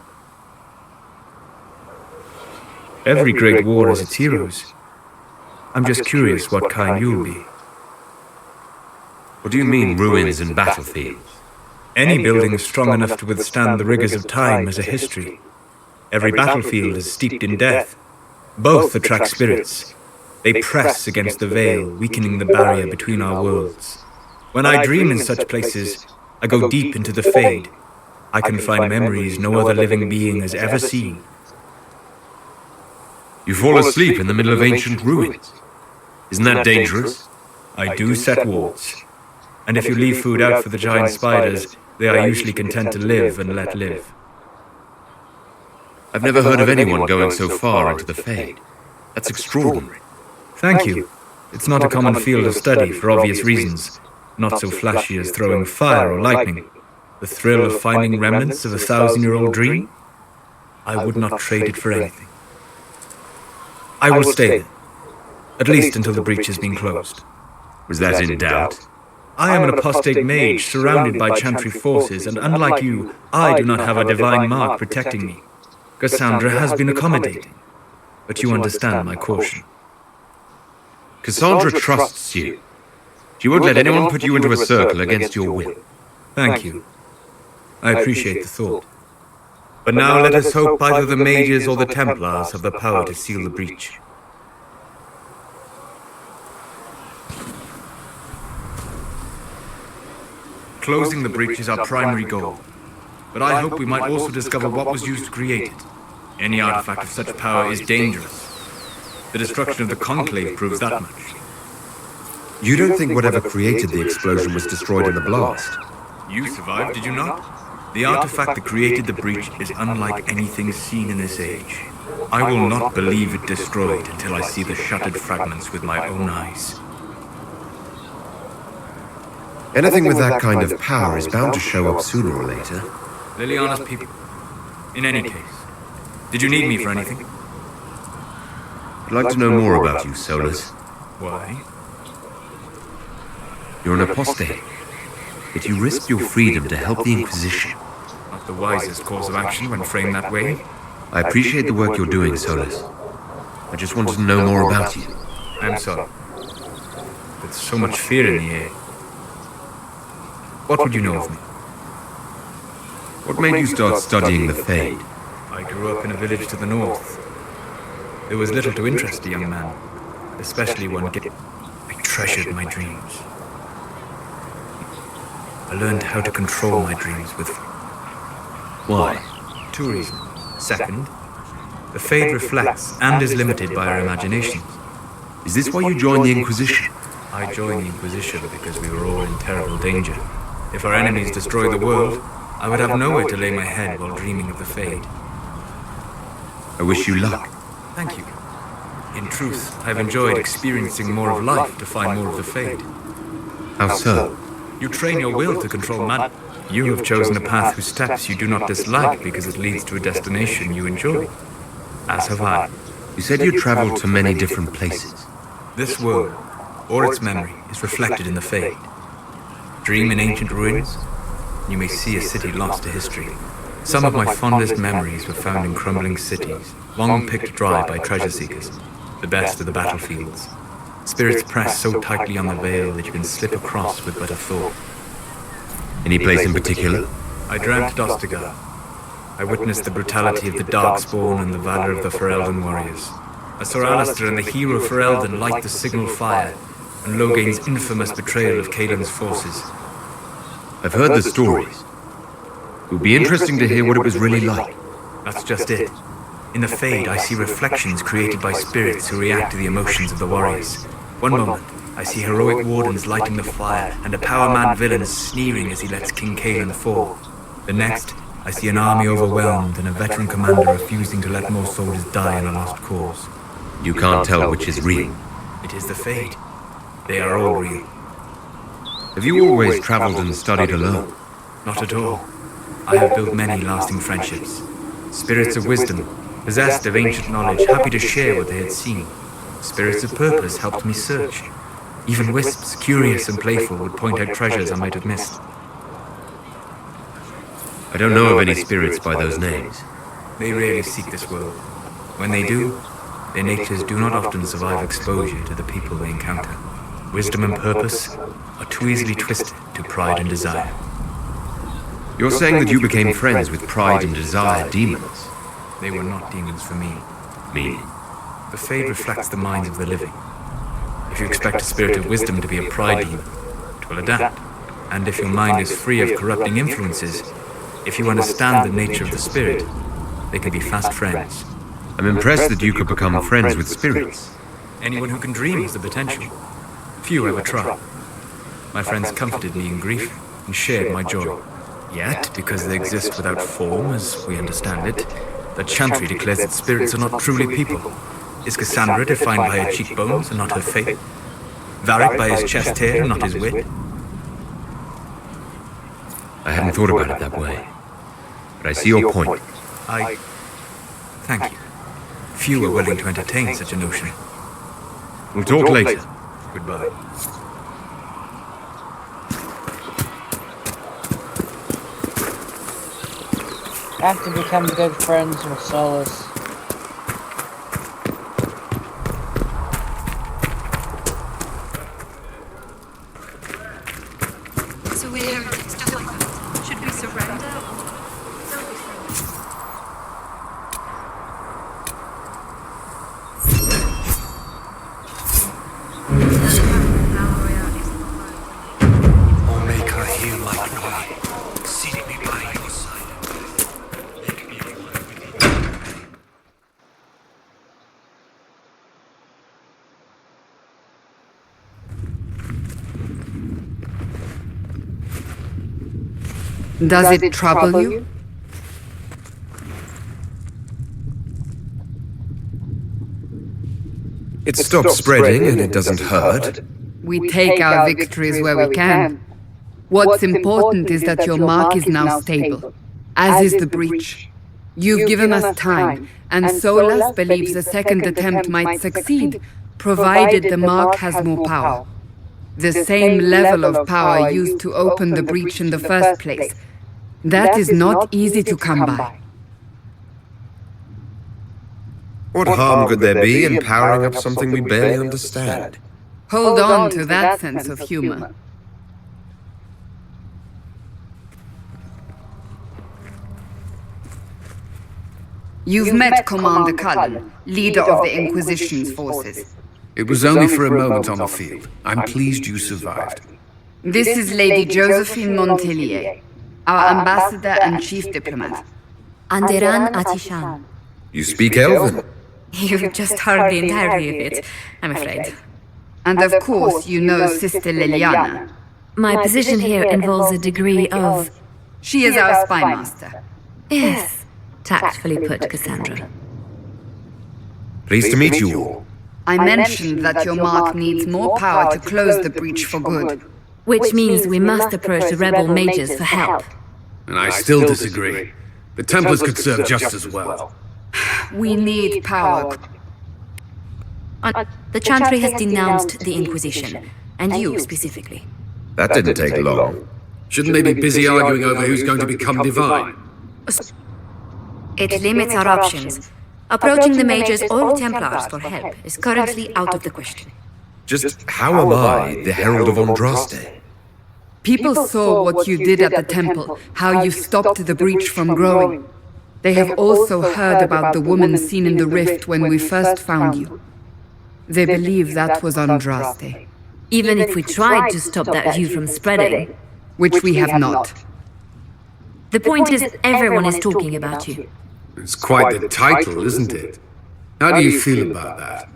Speaker 4: Every great war has its heroes. I'm just curious what kind you'll be.
Speaker 2: What do you mean, ruins and battlefields?
Speaker 4: Any building strong enough to withstand the rigors of time has a history. Every battlefield is steeped in death. Both attract spirits. They press against the veil, weakening the barrier between our worlds. When I dream in such places, I go deep into the Fade. I can find memories no other living being has ever seen.
Speaker 2: You fall asleep in the middle of ancient ruins. Isn't that dangerous?
Speaker 4: I do set wards. And if you leave food out for the giant spiders, they are usually content to live and let live.
Speaker 2: I've never heard of anyone going so far into the Fade. That's extraordinary.
Speaker 4: Thank you. It's not a common field of study for obvious reasons. Not so flashy as throwing fire or lightning. The thrill of finding remnants of a 1,000-year-old dream? I would not trade it for anything. I will stay there. At least until the breach has been closed.
Speaker 2: Was that in doubt?
Speaker 4: I am an apostate mage surrounded by chantry forces, and unlike you, I do not have a divine mark protecting me. Cassandra has been accommodating, but you understand my caution.
Speaker 2: Cassandra trusts you. She won't let anyone put you into a circle against your will.
Speaker 4: Thank you. I appreciate the thought. But now let us hope either the mages or the Templars have the power to seal the breach. Closing the breach is our primary goal, but I hope we might also discover what was used to create it. Any artifact of such power is dangerous. The destruction of the Conclave proves that much.
Speaker 5: You don't think whatever created the explosion was destroyed in the blast?
Speaker 4: You survived, did you not? The artifact that created the breach is unlike anything seen in this age. I will not believe it destroyed until I see the shattered fragments with my own eyes.
Speaker 5: Anything with that kind of power is bound to show up sooner or later.
Speaker 4: Liliana's people. In any case, did you need me for anything?
Speaker 2: I'd like to know more about you, Solus.
Speaker 4: Why?
Speaker 2: You're an apostate, yet you risked your freedom to help the Inquisition.
Speaker 4: Not the wisest course of action when framed that way.
Speaker 2: I appreciate the work you're doing, Solus. I just wanted to know more about you.
Speaker 4: I'm sorry. There's so much fear in the air. What would you know of me?
Speaker 2: What made you start studying the Fade?
Speaker 4: I grew up in a village to the north. There was little to interest a young man, especially one getting... I treasured my dreams. I learned how to control my dreams with...
Speaker 2: Why?
Speaker 4: 2 reasons. Second, the Fade reflects and is limited by our imaginations.
Speaker 2: Is this why you joined the Inquisition?
Speaker 4: I joined the Inquisition because we were all in terrible danger. If our enemies destroyed the world, I would have nowhere to lay my head while dreaming of the Fade.
Speaker 2: I wish you luck.
Speaker 4: Thank you. In truth, I've enjoyed experiencing more of life to find more of the Fade.
Speaker 2: How so?
Speaker 4: You train your will to control magic. You have chosen a path whose steps you do not dislike because it leads to a destination you enjoy. As have I.
Speaker 2: You said you traveled to many different places.
Speaker 4: This world, or its memory, is reflected in the Fade. Dream in ancient ruins, you may see a city lost to history. Some of my fondest memories were found in crumbling cities, long picked dry by treasure seekers, the best of the battlefields. Spirits press so tightly on the veil that you can slip across with but a thought.
Speaker 2: Any place in particular?
Speaker 4: I dreamt Dostigar. I witnessed the brutality of the Darkspawn and the valor of the Ferelden warriors. I saw Alistair and the hero Ferelden light the signal fire, and Logain's infamous betrayal of Caelan's forces.
Speaker 2: I've heard the stories. It would be interesting to hear what it was really like.
Speaker 4: That's just it. In the Fade, I see reflections created by spirits who react to the emotions of the warriors. One moment, I see heroic wardens lighting the fire, and a power-mad villain sneering as he lets King Kaelan fall. The next, I see an army overwhelmed and a veteran commander refusing to let more soldiers die in a lost cause.
Speaker 2: You can't tell which is real.
Speaker 4: It is the Fade. They are all real.
Speaker 2: Have you always traveled and studied alone?
Speaker 4: Not at all. I have built many lasting friendships. Spirits of wisdom, possessed of ancient knowledge, happy to share what they had seen. Spirits of purpose helped me search. Even wisps, curious and playful, would point out treasures I might have missed.
Speaker 2: I don't know of any spirits by those names.
Speaker 4: They rarely seek this world. When they do, their natures do not often survive exposure to the people they encounter. Wisdom and purpose are too easily twisted to pride and desire.
Speaker 2: You're saying that you became friends with pride and desire demons?
Speaker 4: They were not demons for me.
Speaker 2: Me?
Speaker 4: The Fade reflects the minds of the living. If you expect a spirit of wisdom to be a pride demon, it will adapt. And if your mind is free of corrupting influences, if you understand the nature of the spirit, they can be fast friends.
Speaker 2: I'm impressed that you could become friends with spirits.
Speaker 4: Anyone who can dream has the potential. Few ever try. My friends comforted me in grief and shared my joy. Yet, because they exist without form, as we understand it, the Chantry declares that spirits are not truly people. Is Cassandra defined by her cheekbones and not her faith? Varric by his chest hair and not his wit?
Speaker 2: I hadn't thought about it that way. But I see your point.
Speaker 4: Thank you. Few are willing to entertain such a notion.
Speaker 2: We'll talk later.
Speaker 4: Goodbye.
Speaker 8: I have to become good friends with Solus.
Speaker 13: So we're heretics, just like that. Should we surrender or don't we
Speaker 11: O Maker, hear my cry. Seat me by your side. Make me one with you.
Speaker 1: Does it trouble you?
Speaker 2: It stops spreading and it doesn't hurt.
Speaker 1: We take our victories where we can. What's important is that your mark is now stable, as is the breach. You've given us time, and Solus believes a second attempt might succeed, provided the mark has more power. The same level of power used to open the breach in the first place. That is not easy to come by.
Speaker 2: What harm could there be in powering up something we barely understand?
Speaker 1: Hold on to that sense of humor. You've met Commander Cullen, leader of the Inquisition's forces.
Speaker 7: It was only for a moment on the field. I'm pleased you survived.
Speaker 1: This is Lady Josephine Montelier, our ambassador and chief diplomat.
Speaker 3: Anderan Atishan.
Speaker 2: You speak Elven?
Speaker 3: You've just heard the entirety of it, I'm afraid.
Speaker 1: And of course you know Sister Liliana.
Speaker 3: My position here involves a degree of...
Speaker 1: She is our spy master.
Speaker 3: Yes, tactfully put, Cassandra.
Speaker 2: Pleased to meet you all.
Speaker 1: I mentioned that your mark needs more power to close the breach for good.
Speaker 3: Which means we must approach the rebel mages for help.
Speaker 7: And I still disagree. The Templars could serve just as well.
Speaker 1: We need power.
Speaker 3: The Chantry has denounced the Inquisition, and you specifically.
Speaker 2: That didn't take long.
Speaker 7: Shouldn't they be busy arguing over who's going to become divine?
Speaker 3: It limits our options. Approaching the mages or Templars for help is currently out of the question.
Speaker 2: Just how am I the Herald of Andraste?
Speaker 1: People saw what you did at the temple, how you stopped the breach from growing. They have also heard about the woman seen in the rift when we first found you. They believe that was Andraste.
Speaker 3: Even if we tried to stop that view from spreading...
Speaker 1: Which we have not.
Speaker 3: The point is, everyone is talking about you.
Speaker 7: It's quite the title, isn't it? How do you feel about that?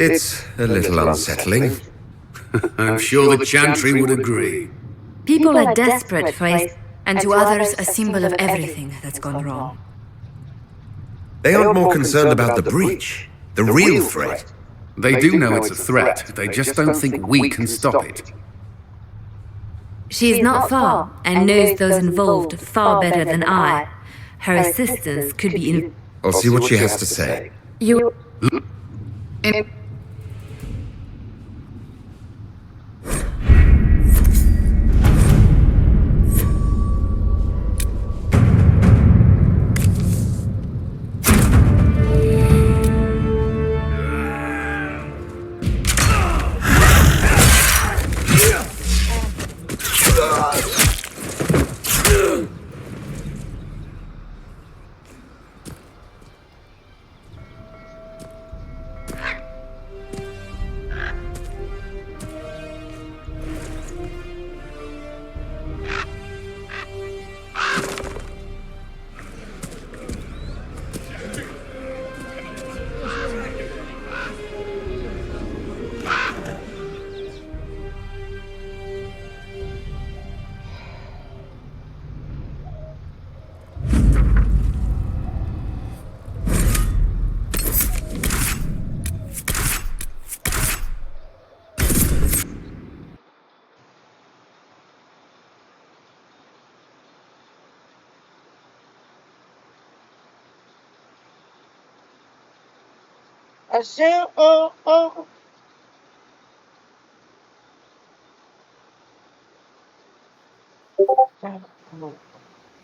Speaker 2: It's a little unsettling.
Speaker 7: I'm sure the Chantry would agree.
Speaker 3: People are desperate for us, and to others a symbol of everything that's gone wrong.
Speaker 2: They aren't more concerned about the breach, the real threat.
Speaker 7: They do know it's a threat, they just don't think we can stop it.
Speaker 3: She is not far, and knows those involved far better than I. Her assistance could be
Speaker 2: I'll see what she has to say.
Speaker 3: You...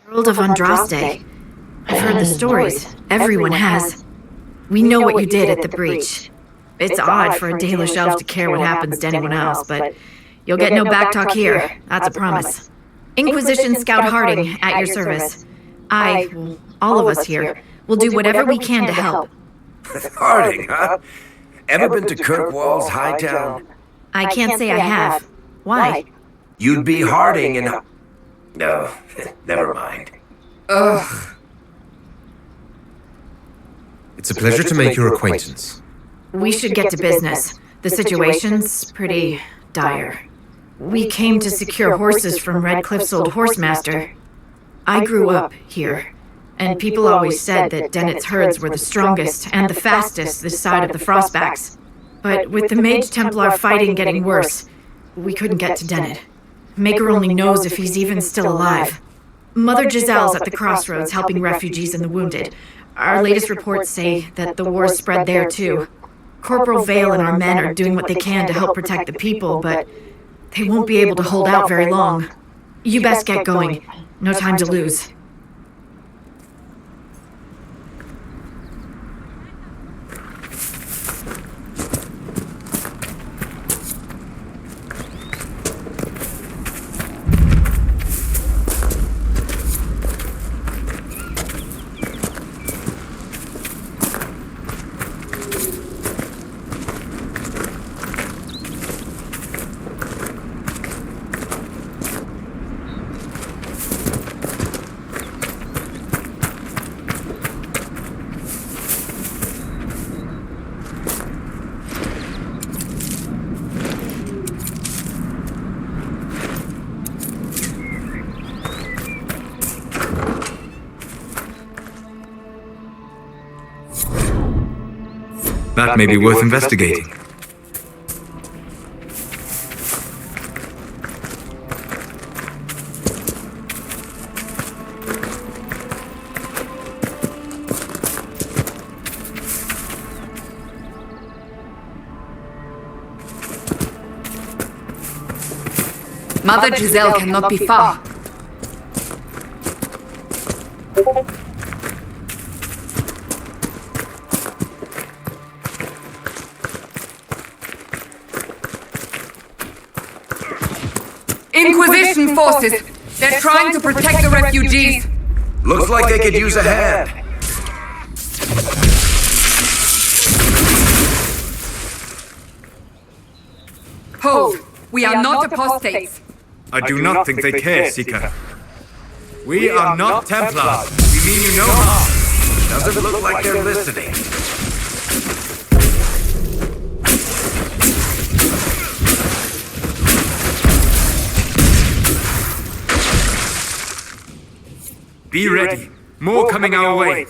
Speaker 3: Herald of Andraste. I've heard the stories. Everyone has. We know what you did at the breach. It's odd for a Dalish elf to care what happens to anyone else, but you'll get no backtalk here. That's a promise. Inquisition Scout Harding, at your service. All of us here, will do whatever we can to help.
Speaker 5: Harding, huh? Ever been to Kirkwall's Hightown?
Speaker 3: I can't say I have. Why?
Speaker 5: You'd be Harding and... No, never mind.
Speaker 2: Ugh. It's a pleasure to make your acquaintance.
Speaker 3: We should get to business. The situation's pretty dire. We came to secure horses from Redcliffe's old horsemaster. I grew up here, and people always said that Dennett's herds were the strongest and the fastest this side of the Frostbacks. But with the Mage Templar fighting getting worse, we couldn't get to Dennett. Maker only knows if he's even still alive. Mother Giselle's at the crossroads helping refugees and the wounded. Our latest reports say that the war's spread there too. Corporal Vale and our men are doing what they can to help protect the people, but they won't be able to hold out very long. You best get going. No time to lose.
Speaker 4: That may be worth investigating.
Speaker 1: Mother Giselle cannot be far. Inquisition forces! They're trying to protect the refugees!
Speaker 5: Looks like they could use a hand.
Speaker 1: Hold! We are not apostates!
Speaker 4: I do not think they care, Seeker. We are not Templars. We mean you no harm.
Speaker 5: Doesn't look like they're listening.
Speaker 4: Be ready. More coming our way.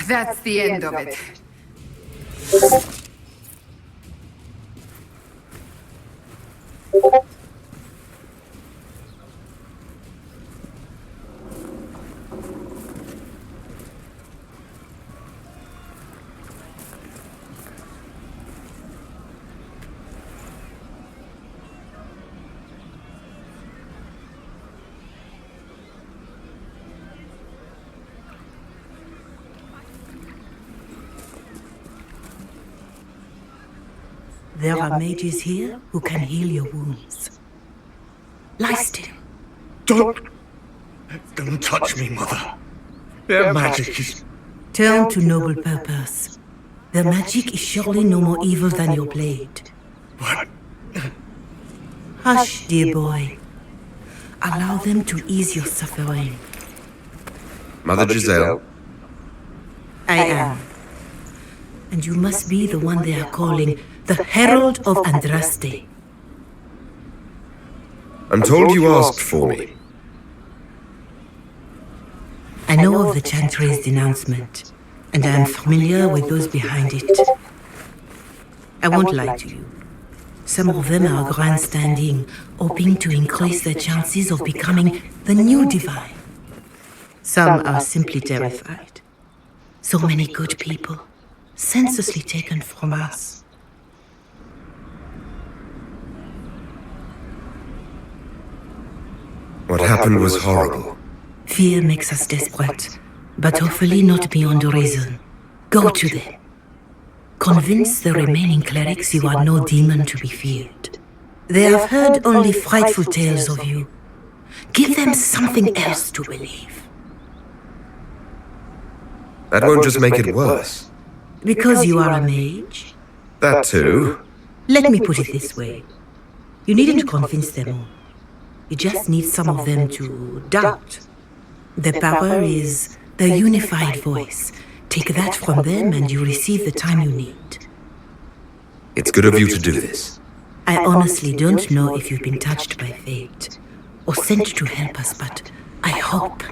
Speaker 1: That's the end of it.
Speaker 14: There are mages here who can heal your wounds. Lie still.
Speaker 11: Don't touch me, Mother. Their magic is...
Speaker 14: Turn to noble purpose. Their magic is surely no more evil than your blade.
Speaker 11: What?
Speaker 14: Hush, dear boy. Allow them to ease your suffering.
Speaker 5: Mother Giselle?
Speaker 14: I am. And you must be the one they are calling the Herald of Andraste.
Speaker 5: I'm told you asked for me.
Speaker 14: I know of the Chantry's denouncement, and I am familiar with those behind it. I won't lie to you. Some of them are grandstanding, hoping to increase their chances of becoming the new divine. Some are simply terrified. So many good people, senselessly taken from us.
Speaker 5: What happened was horrible.
Speaker 14: Fear makes us desperate, but hopefully not beyond reason. Go to them. Convince the remaining clerics you are no demon to be feared. They have heard only frightful tales of you. Give them something else to believe.
Speaker 5: That won't just make it worse.
Speaker 14: Because you are a mage?
Speaker 5: That too.
Speaker 14: Let me put it this way. You needn't convince them all. You just need some of them to doubt. Their power is their unified voice. Take that from them and you receive the time you need.
Speaker 5: It's good of you to do this.
Speaker 14: I honestly don't know if you've been touched by fate or sent to help us, but I hope.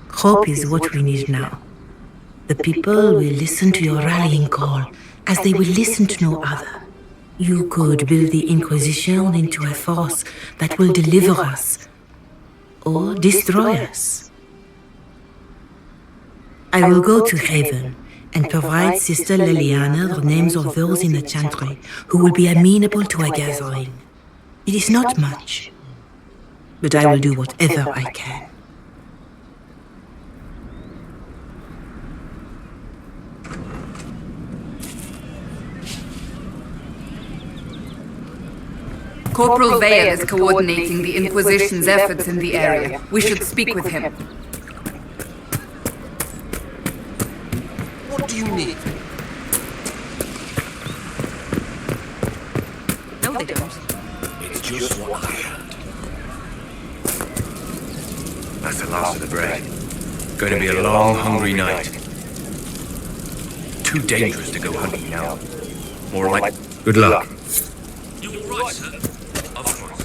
Speaker 14: Hope is what we need now. The people will listen to your rallying call as they will listen to no other. You could build the Inquisition into a force that will deliver us or destroy us. I will go to Haven and provide Sister Liliana the names of those in the Chantry who will be amenable to a gathering. It is not much, but I will do whatever I can.
Speaker 1: Corporal Vale is coordinating the Inquisition's efforts in the area. We should speak with him.
Speaker 12: What do you need?
Speaker 3: No, they don't.
Speaker 11: It's just what I had.
Speaker 5: That's the last of the bread.
Speaker 12: Going to be a long, hungry night. Too dangerous to go hunting now. More like...
Speaker 5: Good luck.
Speaker 12: You all right, sir? Of course.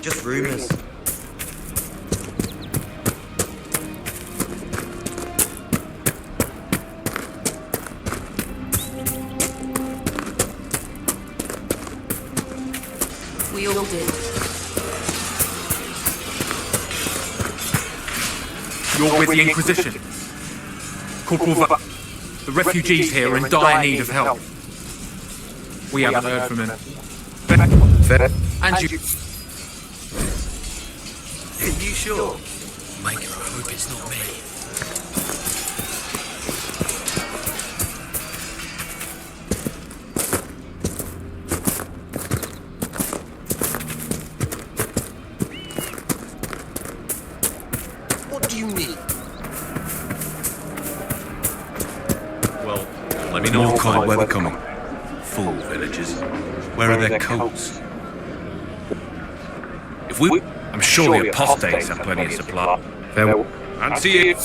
Speaker 12: Just rumors.
Speaker 3: We all did.
Speaker 4: You're with the Inquisition. Corporal The refugees here are in dire need of help. We haven't heard from him. And you...
Speaker 12: Are you sure? Maker, I hope it's not me.
Speaker 7: more cold weather coming. Fool villagers. Where are their coats? If we... I'm sure the apostates have plenty of supply.
Speaker 2: Farewell.
Speaker 7: And see you.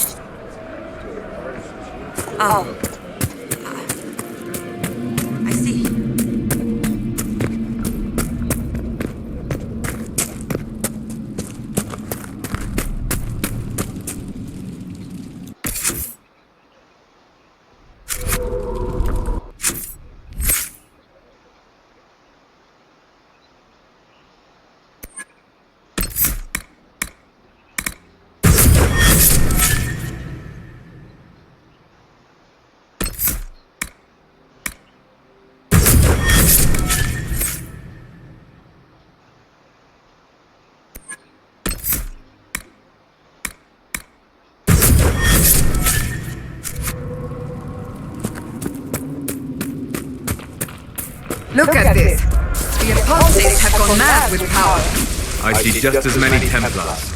Speaker 10: Oh. I see.
Speaker 1: Look at this! The apostates have gone mad with power.
Speaker 4: I see just as many Templars.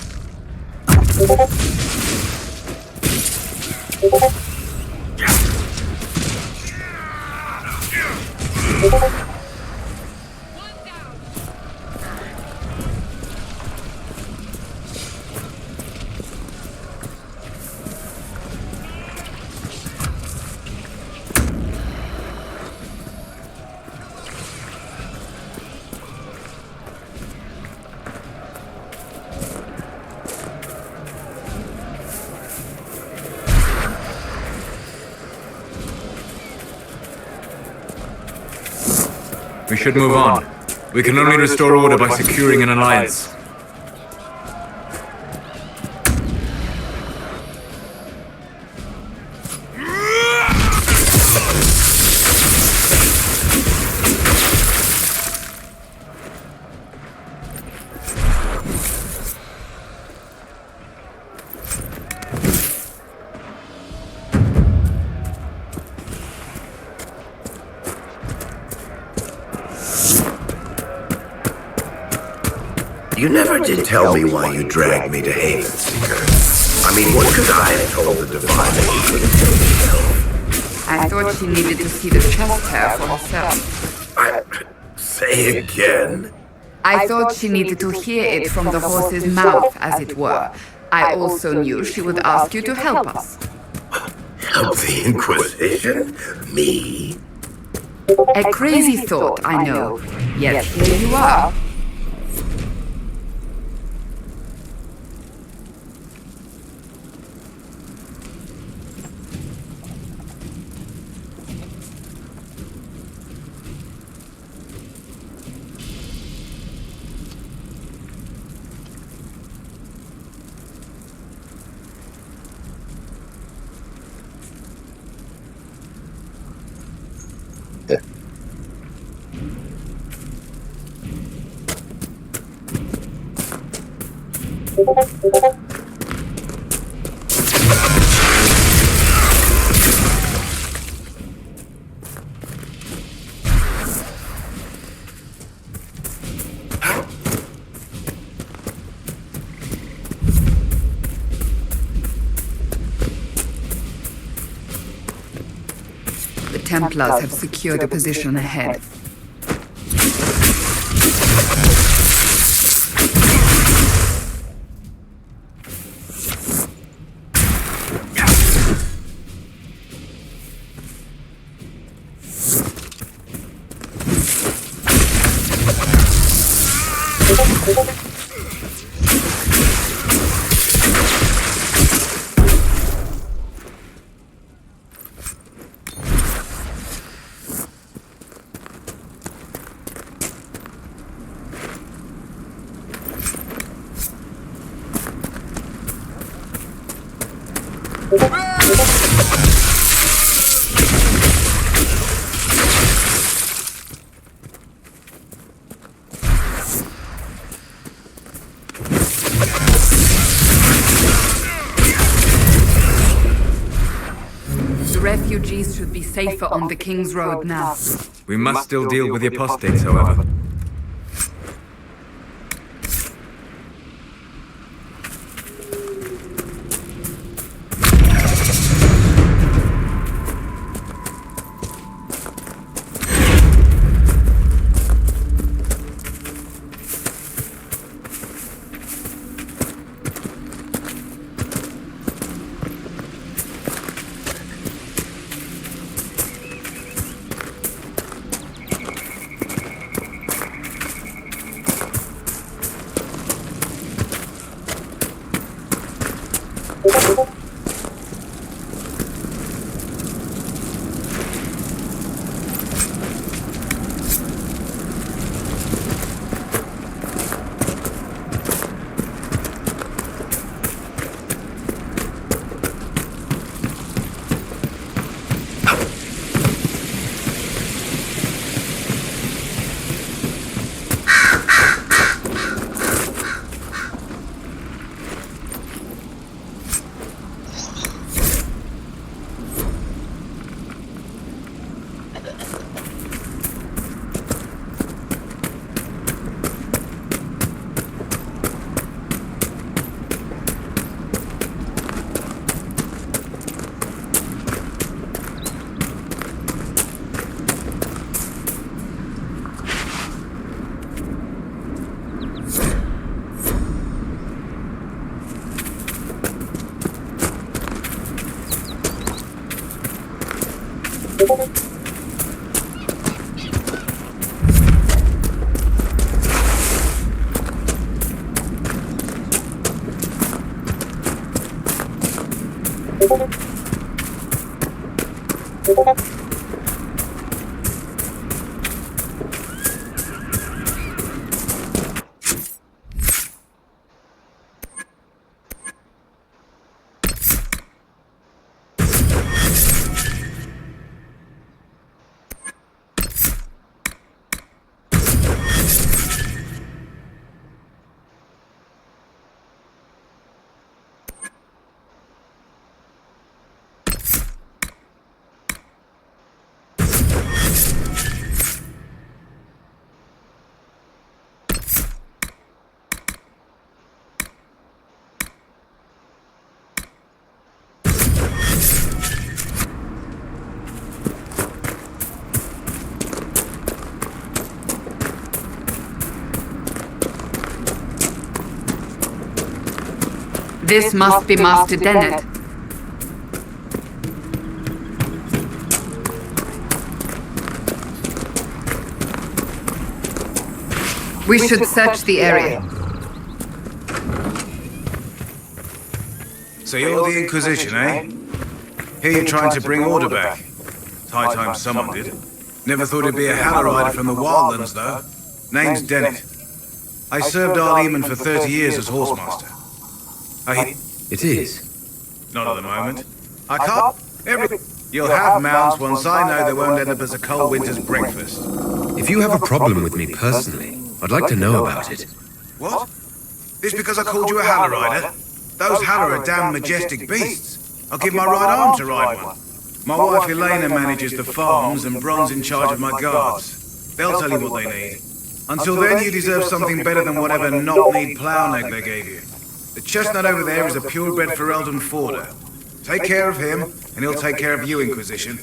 Speaker 4: We should move on. We can only restore order by securing an alliance.
Speaker 5: You never did tell me why you dragged me to Haven, Seeker. I mean, what could I have told the Divine that you couldn't tell yourself?
Speaker 1: I thought she needed to see the chest hair for herself.
Speaker 5: Say again?
Speaker 1: I thought she needed to hear it from the horse's mouth, as it were. I also knew she would ask you to help us.
Speaker 5: Help the Inquisition? Me?
Speaker 1: A crazy thought, I know. Yet here you are. The Templars have secured a position ahead. The refugees should be safer on the King's Road now.
Speaker 4: We must still deal with the apostates, however.
Speaker 1: This must be Master Dennett. We should search the area.
Speaker 7: So you're the Inquisition, eh? Here you're trying to bring order back. It's high time someone did. Never thought it'd be a Halloриder from the Wildlands, though. Name's Dennett. I served Arleman for 30 years as horsemaster.
Speaker 2: It is.
Speaker 7: Not at the moment. I can't. You'll have mounts once I know they won't end up as a cold winter's breakfast.
Speaker 2: If you have a problem with me personally, I'd like to know about it.
Speaker 7: What? This because I called you a Halloриder? Those Hallar are damn majestic beasts. I'll give my right arm to ride one. My wife Elena manages the farms and Bron's in charge of my guards. They'll tell you what they need. Until then, you deserve something better than whatever knock-kneed plough neck they gave you. The chestnut over there is a purebred Ferelden Forder. Take care of him, and he'll take care of you, Inquisition.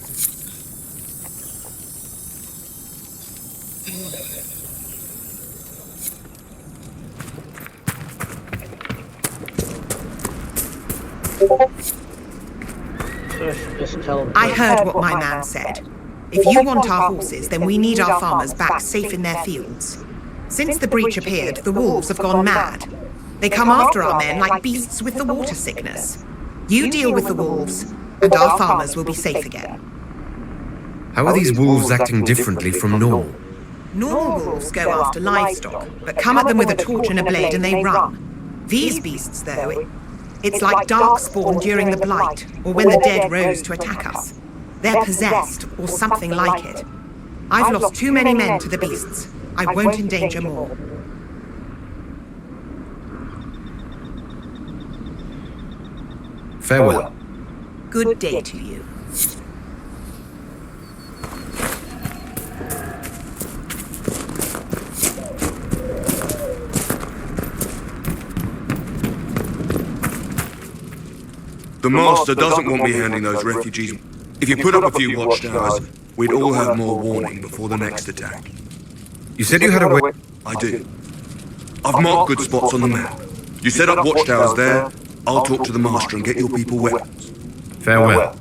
Speaker 15: I heard what my man said. If you want our horses, then we need our farmers back safe in their fields. Since the breach appeared, the wolves have gone mad. They come after our men like beasts with the water sickness. You deal with the wolves, and our farmers will be safe again.
Speaker 2: How are these wolves acting differently from normal?
Speaker 15: Normal wolves go after livestock, but come at them with a torch and a blade and they run. These beasts, though, it's like darkspawn during the Blight, or when the dead rose to attack us. They're possessed, or something like it. I've lost too many men to the beasts. I won't endanger more.
Speaker 2: Farewell.
Speaker 15: Good day to you.
Speaker 16: The Master doesn't want me handing those refugees. If you put up a few watchtowers, we'd all have more warning before the next attack.
Speaker 2: You said you had a way...
Speaker 16: I did. I've marked good spots on the map. You set up watchtowers there, I'll talk to the Master and get your people weapons.
Speaker 2: Farewell.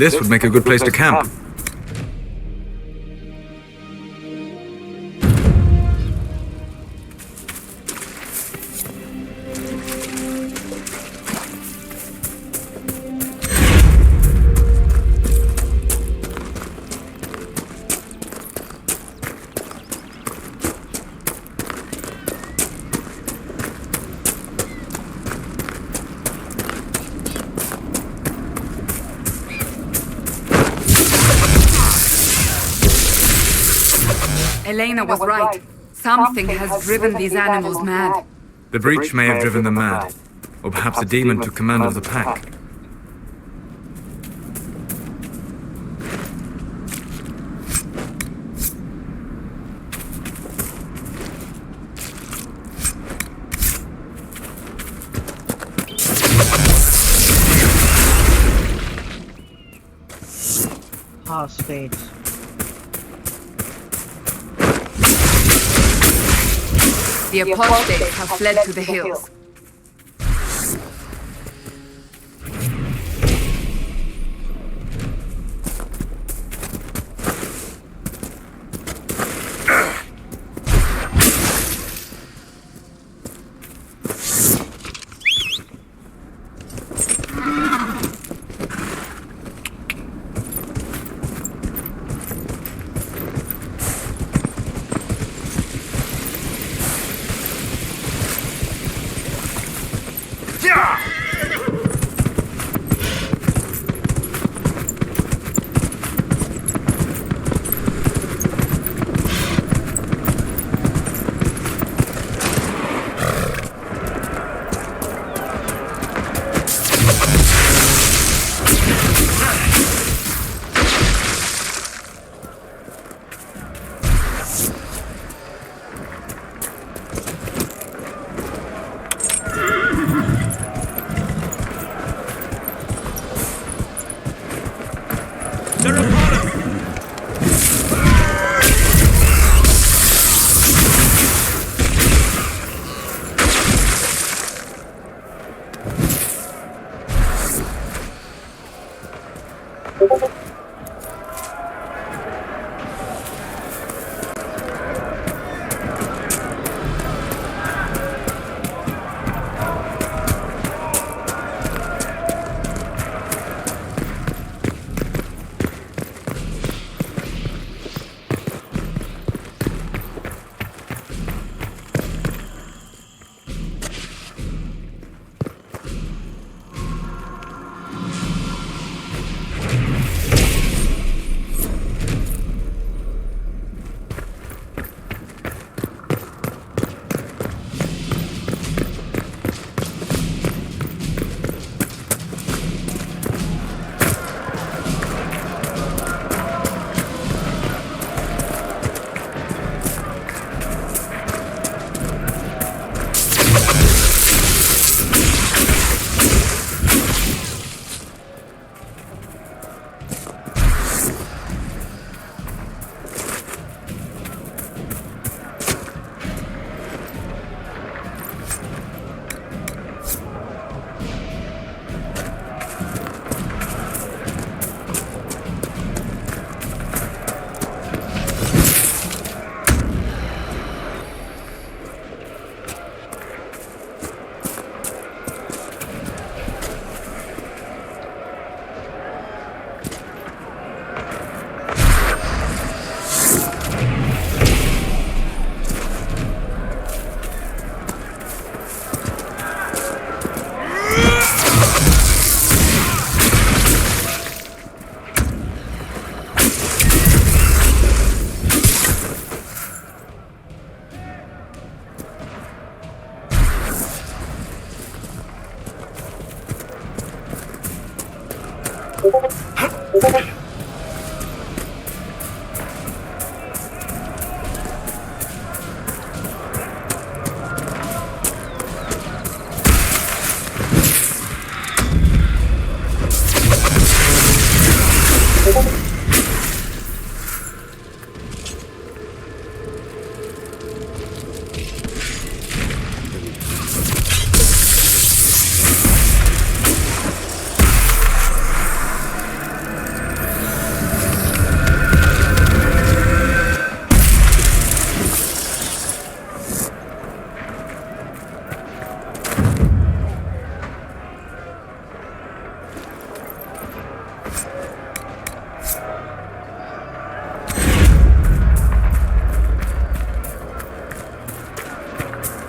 Speaker 4: This would make a good place to camp.
Speaker 1: Elena was right. Something has driven these animals mad.
Speaker 4: The breach may have driven them mad. Or perhaps a demon took command of the pack.
Speaker 8: Hostage.
Speaker 1: The apostates have fled to the hills.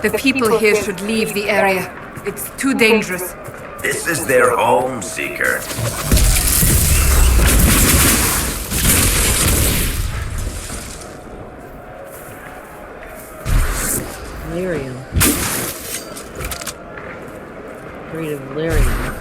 Speaker 1: The people here should leave the area. It's too dangerous.
Speaker 5: This is their home, Seeker.
Speaker 8: Lyrium. Breed of Lyrium.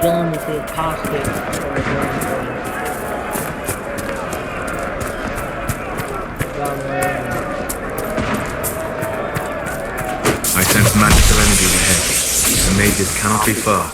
Speaker 8: Dealing with the apostates or
Speaker 4: I sense magical energy ahead. The mages cannot be far.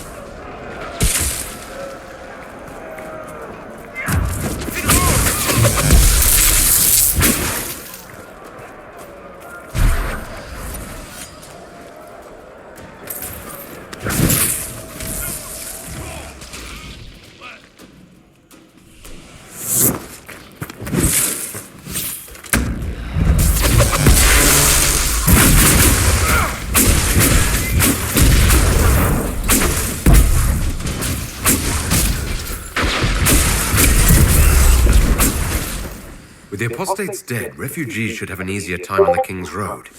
Speaker 2: With the apostates dead, refugees should have an easier time on the King's Road.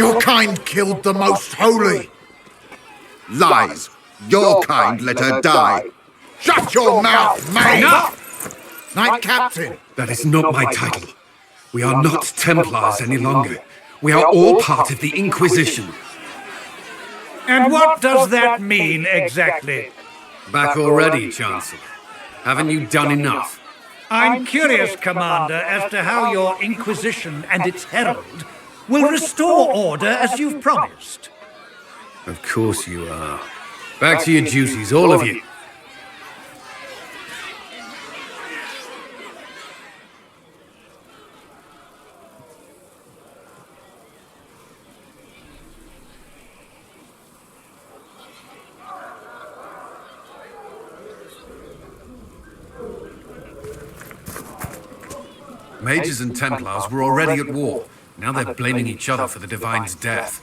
Speaker 7: Your kind killed the most holy.
Speaker 16: Lies. Your kind let her die.
Speaker 7: Shut your mouth, mate!
Speaker 2: Enough!
Speaker 7: Knight Captain!
Speaker 2: That is not my title. We are not Templars any longer. We are all part of the Inquisition.
Speaker 6: And what does that mean, exactly?
Speaker 2: Back already, Chancellor. Haven't you done enough?
Speaker 6: I'm curious, Commander, as to how your Inquisition and its herald will restore order as you've promised.
Speaker 2: Of course you are. Back to your duties, all of you. Mages and Templars were already at war.
Speaker 11: Now they're blaming each other for the Divine's death.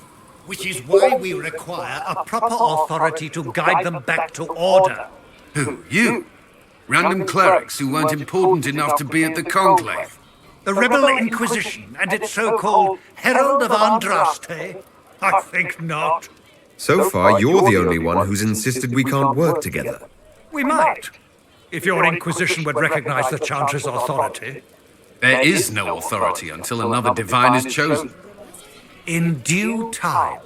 Speaker 6: Which is why we require a proper authority to guide them back to order.
Speaker 11: Who? You? Random clerics who weren't important enough to be at the conclave?
Speaker 6: The Rebel Inquisition and its so-called Herald of Andraste? I think not.
Speaker 2: So far, you're the only one who's insisted we can't work together.
Speaker 6: We might, if your Inquisition would recognize the Chantry's authority.
Speaker 11: There is no authority until another Divine is chosen.
Speaker 6: In due time,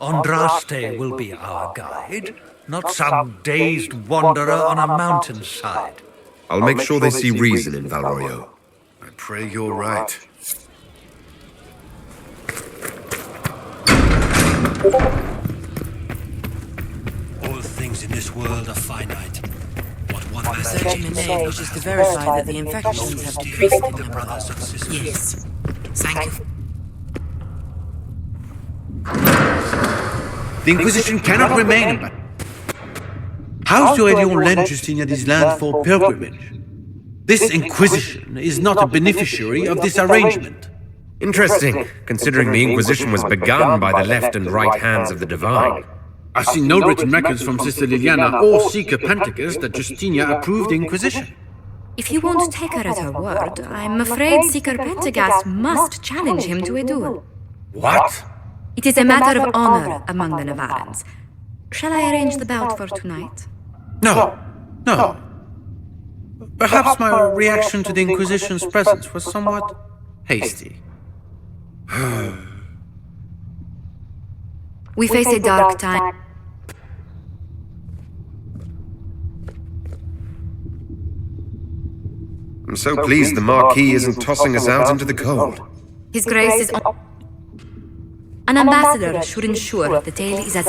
Speaker 6: Andraste will be our guide, not some dazed wanderer on a mountainside.
Speaker 2: I'll make sure they see reason in Valroyo.
Speaker 11: I pray you're right.
Speaker 12: All things in this world are finite. What one man
Speaker 14: Surgeon Minet wishes to verify that the infections have decreased in the brothers and sisters. Yes. Thank you.
Speaker 17: The Inquisition cannot remain, but how Aurelion lend Justinia this land for pilgrimage? This Inquisition is not a beneficiary of this arrangement.
Speaker 2: Interesting, considering the Inquisition was begun by the left and right hands of the Divine.
Speaker 17: I see no written records from Sister Liliana or Seeker Pentecost that Justinia approved the Inquisition.
Speaker 3: If you won't take her at her word, I'm afraid Seeker Pentecost must challenge him to a duel.
Speaker 17: What?
Speaker 3: It is a matter of honor among the Navarans. Shall I arrange the bout for tonight?
Speaker 17: No. Perhaps my reaction to the Inquisition's presence was somewhat hasty.
Speaker 3: We face a dark time.
Speaker 2: I'm so pleased the Marquis isn't tossing us out into the cold.
Speaker 3: His Grace is on. An ambassador should ensure the tale is as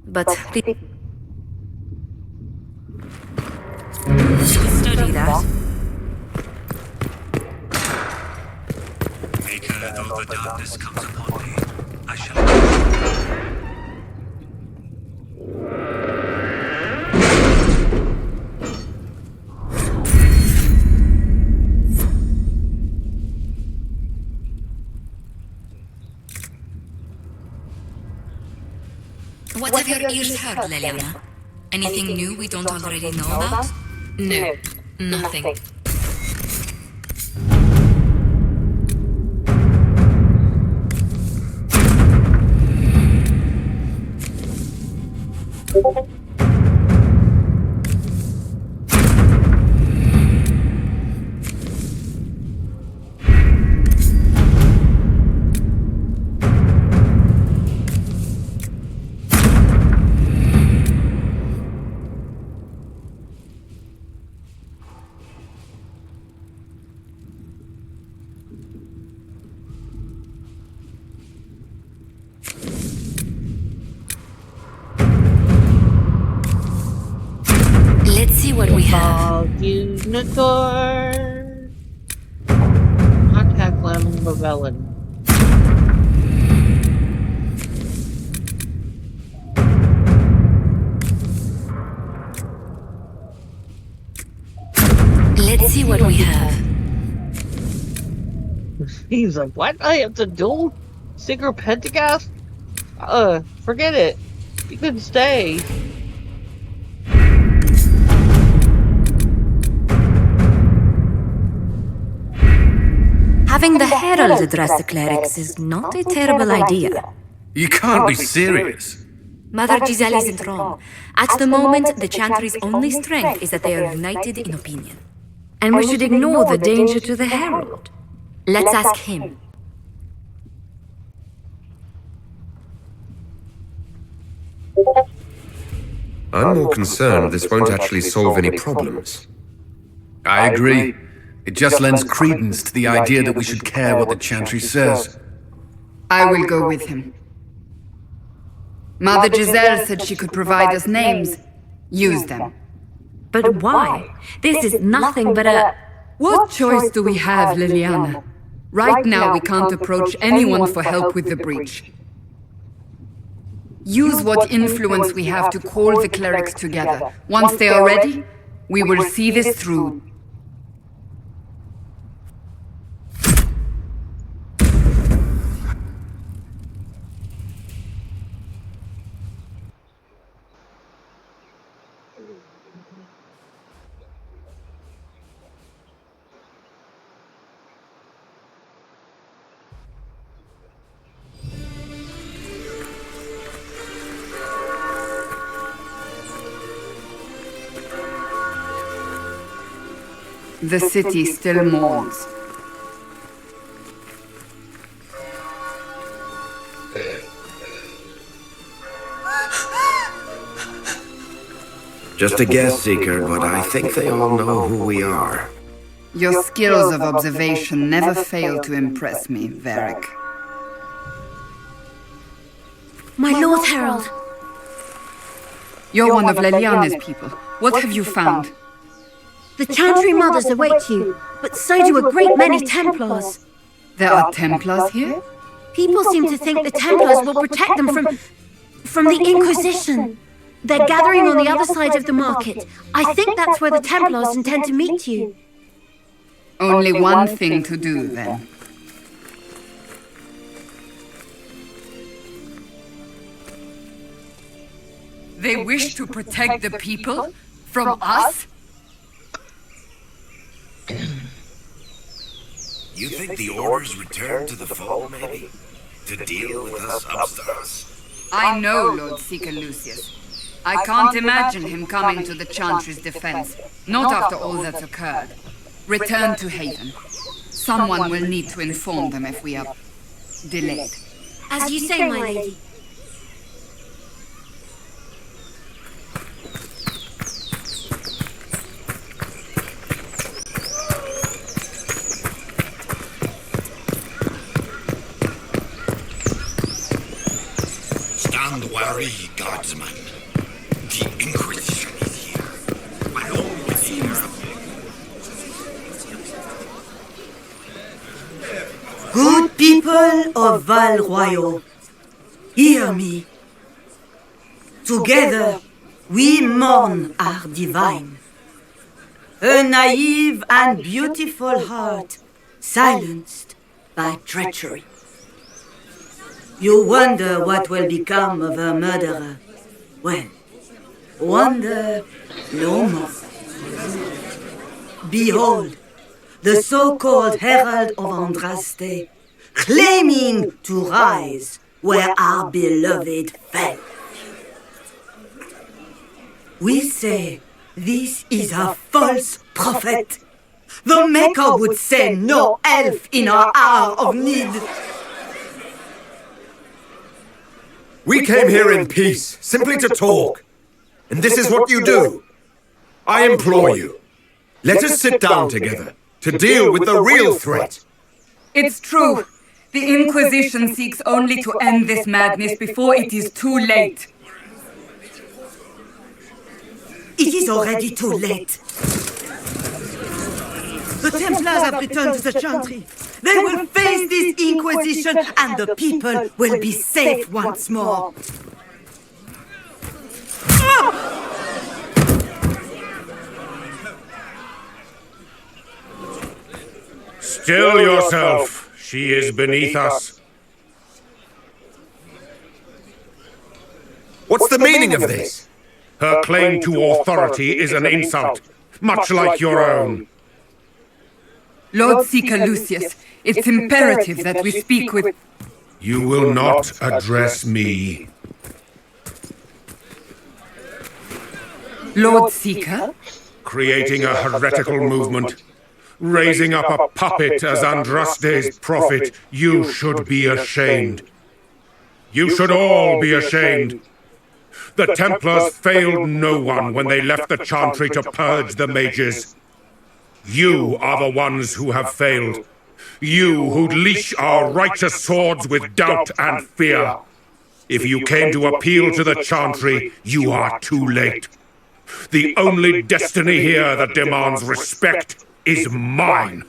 Speaker 3: But please. Study that.
Speaker 12: Maker, though the darkness comes upon me, I shall.
Speaker 3: What have your ears heard, Leliana? Anything new we don't already know about? No, nothing. Let's see what we have.
Speaker 8: Unicorn. Contact Lemon Mavellan.
Speaker 3: Let's see what we have.
Speaker 8: He's like, what? I have to duel Seeker Pentecost? Forget it. You can stay.
Speaker 3: Having the Herald address the clerics is not a terrible idea.
Speaker 11: You can't be serious.
Speaker 3: Mother Giselle isn't wrong. At the moment, the Chantry's only strength is that they are united in opinion. And we should ignore the danger to the Herald. Let's ask him.
Speaker 2: I'm more concerned this won't actually solve any problems.
Speaker 11: I agree. It just lends credence to the idea that we should care what the Chantry says.
Speaker 1: I will go with him. Mother Giselle said she could provide us names. Use them.
Speaker 3: But why? This is nothing but a...
Speaker 1: What choice do we have, Liliana? Right now we can't approach anyone for help with the breach. Use what influence we have to call the clerics together. Once they are ready, we will see this through. The city still mourns.
Speaker 5: Just a guess, Seeker, but I think they all know who we are.
Speaker 1: Your skills of observation never fail to impress me, Varric.
Speaker 10: My Lord Herald.
Speaker 1: You're one of Leliana's people. What have you found?
Speaker 10: The Chantry Mothers await you, but so do a great many Templars.
Speaker 1: There are Templars here?
Speaker 10: People seem to think the Templars will protect them from the Inquisition. They're gathering on the other side of the market. I think that's where the Templars intend to meet you.
Speaker 1: Only one thing to do, then. They wish to protect the people from us?
Speaker 5: You think the Order's returned to the Fold, maybe? To deal with us upstarts?
Speaker 1: I know Lord Seeker Lucius. I can't imagine him coming to the Chantry's defense, not after all that's occurred. Return to Haven. Someone will need to inform them if we are delayed.
Speaker 10: As you say, my lady.
Speaker 2: Stand wary, guardsman. The Inquisition is here. My lord is here.
Speaker 14: Good people of Val Royal, hear me. Together, we mourn our divine. A naive and beautiful heart, silenced by treachery. You wonder what will become of her murderer. Well, wonder no more. Behold, the so-called Herald of Andraste, claiming to rise where our beloved fell. We say this is a false prophet. The Maker would send no elf in our hour of need.
Speaker 2: We came here in peace, simply to talk. And this is what you do. I implore you, let us sit down together to deal with the real threat.
Speaker 1: It's true. The Inquisition seeks only to end this madness before it is too late.
Speaker 14: It is already too late. The Templars have returned to the Chantry. They will face this Inquisition and the people will be safe once more.
Speaker 16: Still yourself. She is beneath us.
Speaker 2: What's the meaning of this?
Speaker 16: Her claim to authority is an insult, much like your own.
Speaker 1: Lord Seeker Lucius, it's imperative that we speak with...
Speaker 16: You will not address me.
Speaker 1: Lord Seeker?
Speaker 16: Creating a heretical movement, raising up a puppet as Andraste's prophet, you should be ashamed. You should all be ashamed. The Templars failed no one when they left the Chantry to purge the mages. You are the ones who have failed. You who leash our righteous swords with doubt and fear. If you came to appeal to the Chantry, you are too late. The only destiny here that demands respect is mine.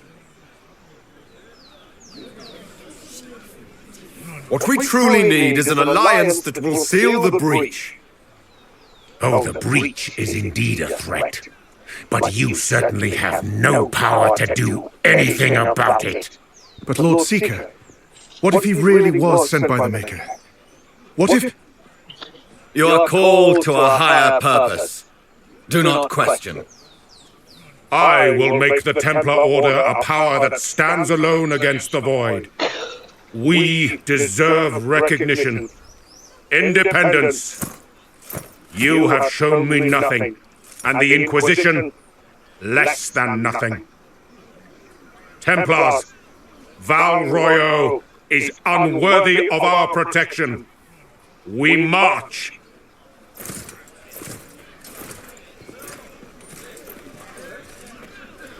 Speaker 2: What we truly need is an alliance that will seal the breach.
Speaker 16: Oh, the breach is indeed a threat. But you certainly have no power to do anything about it.
Speaker 18: But Lord Seeker, what if he really was sent by the Maker? What if...
Speaker 2: You are called to a higher purpose. Do not question.
Speaker 16: I will make the Templar Order a power that stands alone against the Void. We deserve recognition. Independence. You have shown me nothing, and the Inquisition less than nothing. Templars, Val Royo is unworthy of our protection. We march.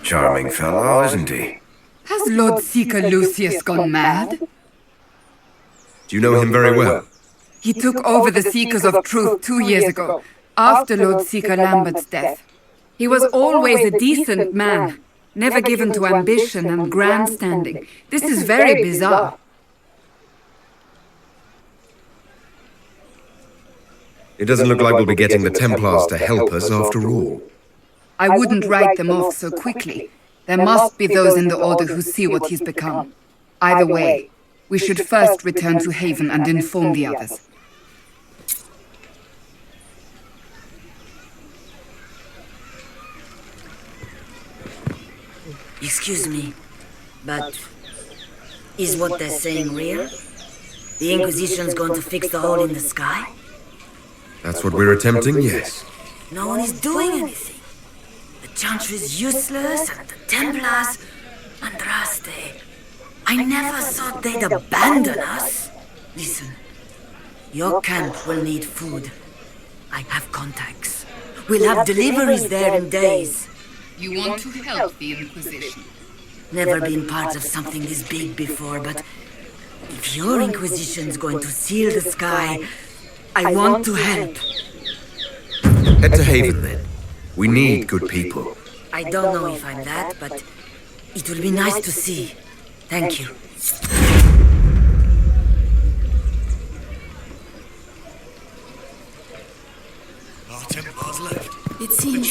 Speaker 5: Charming fellow, isn't he?
Speaker 1: Has Lord Seeker Lucius gone mad?
Speaker 2: Do you know him very well?
Speaker 1: He took over the Seekers of Truth 2 years ago, after Lord Seeker Lambert's death. He was always a decent man, never given to ambition and grandstanding. This is very bizarre.
Speaker 2: It doesn't look like we'll be getting the Templars to help us after all.
Speaker 1: I wouldn't write them off so quickly. There must be those in the Order who see what he's become. Either way, we should first return to Haven and inform the others.
Speaker 19: Excuse me, but is what they're saying real? The Inquisition's going to fix the hole in the sky?
Speaker 2: That's what we're attempting, yes.
Speaker 19: No one is doing anything. The Chantry is useless, and the Templars... Andraste. I never thought they'd abandon us. Listen, your camp will need food. I have contacts. We'll have deliveries there in days.
Speaker 1: You want to help the Inquisition?
Speaker 19: Never been part of something this big before, but if your Inquisition's going to seal the sky, I want to help.
Speaker 2: Head to Haven, then. We need good people.
Speaker 19: I don't know if I'm that, but it will be nice to see. Thank you.
Speaker 11: Our Templars left.
Speaker 19: It seems...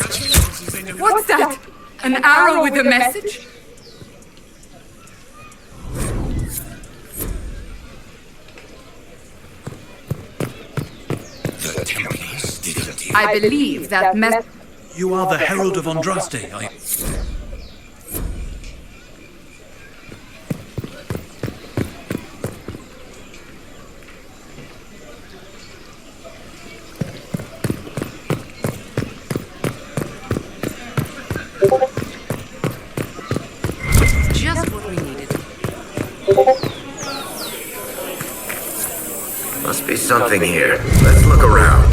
Speaker 1: What's that? An arrow with a message?
Speaker 11: The Templars didn't.
Speaker 1: I believe that
Speaker 17: You are the Herald of Andraste, are you?
Speaker 1: Just what we needed.
Speaker 5: Must be something here. Let's look around.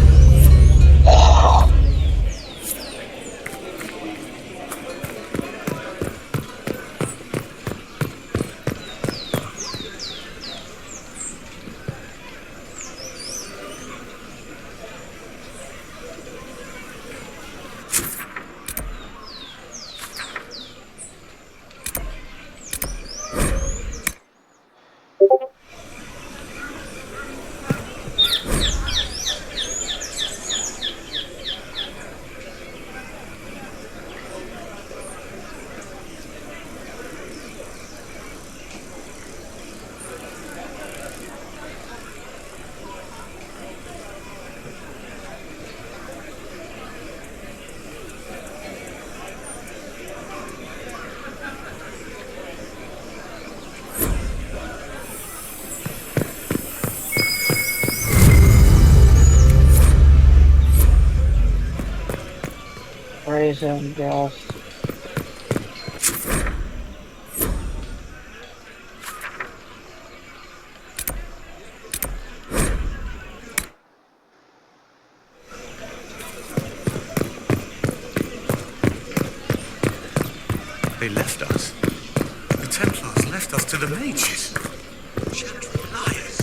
Speaker 8: Praise him, girls.
Speaker 11: They left us. The Templars left us to the mages. Chantry liars.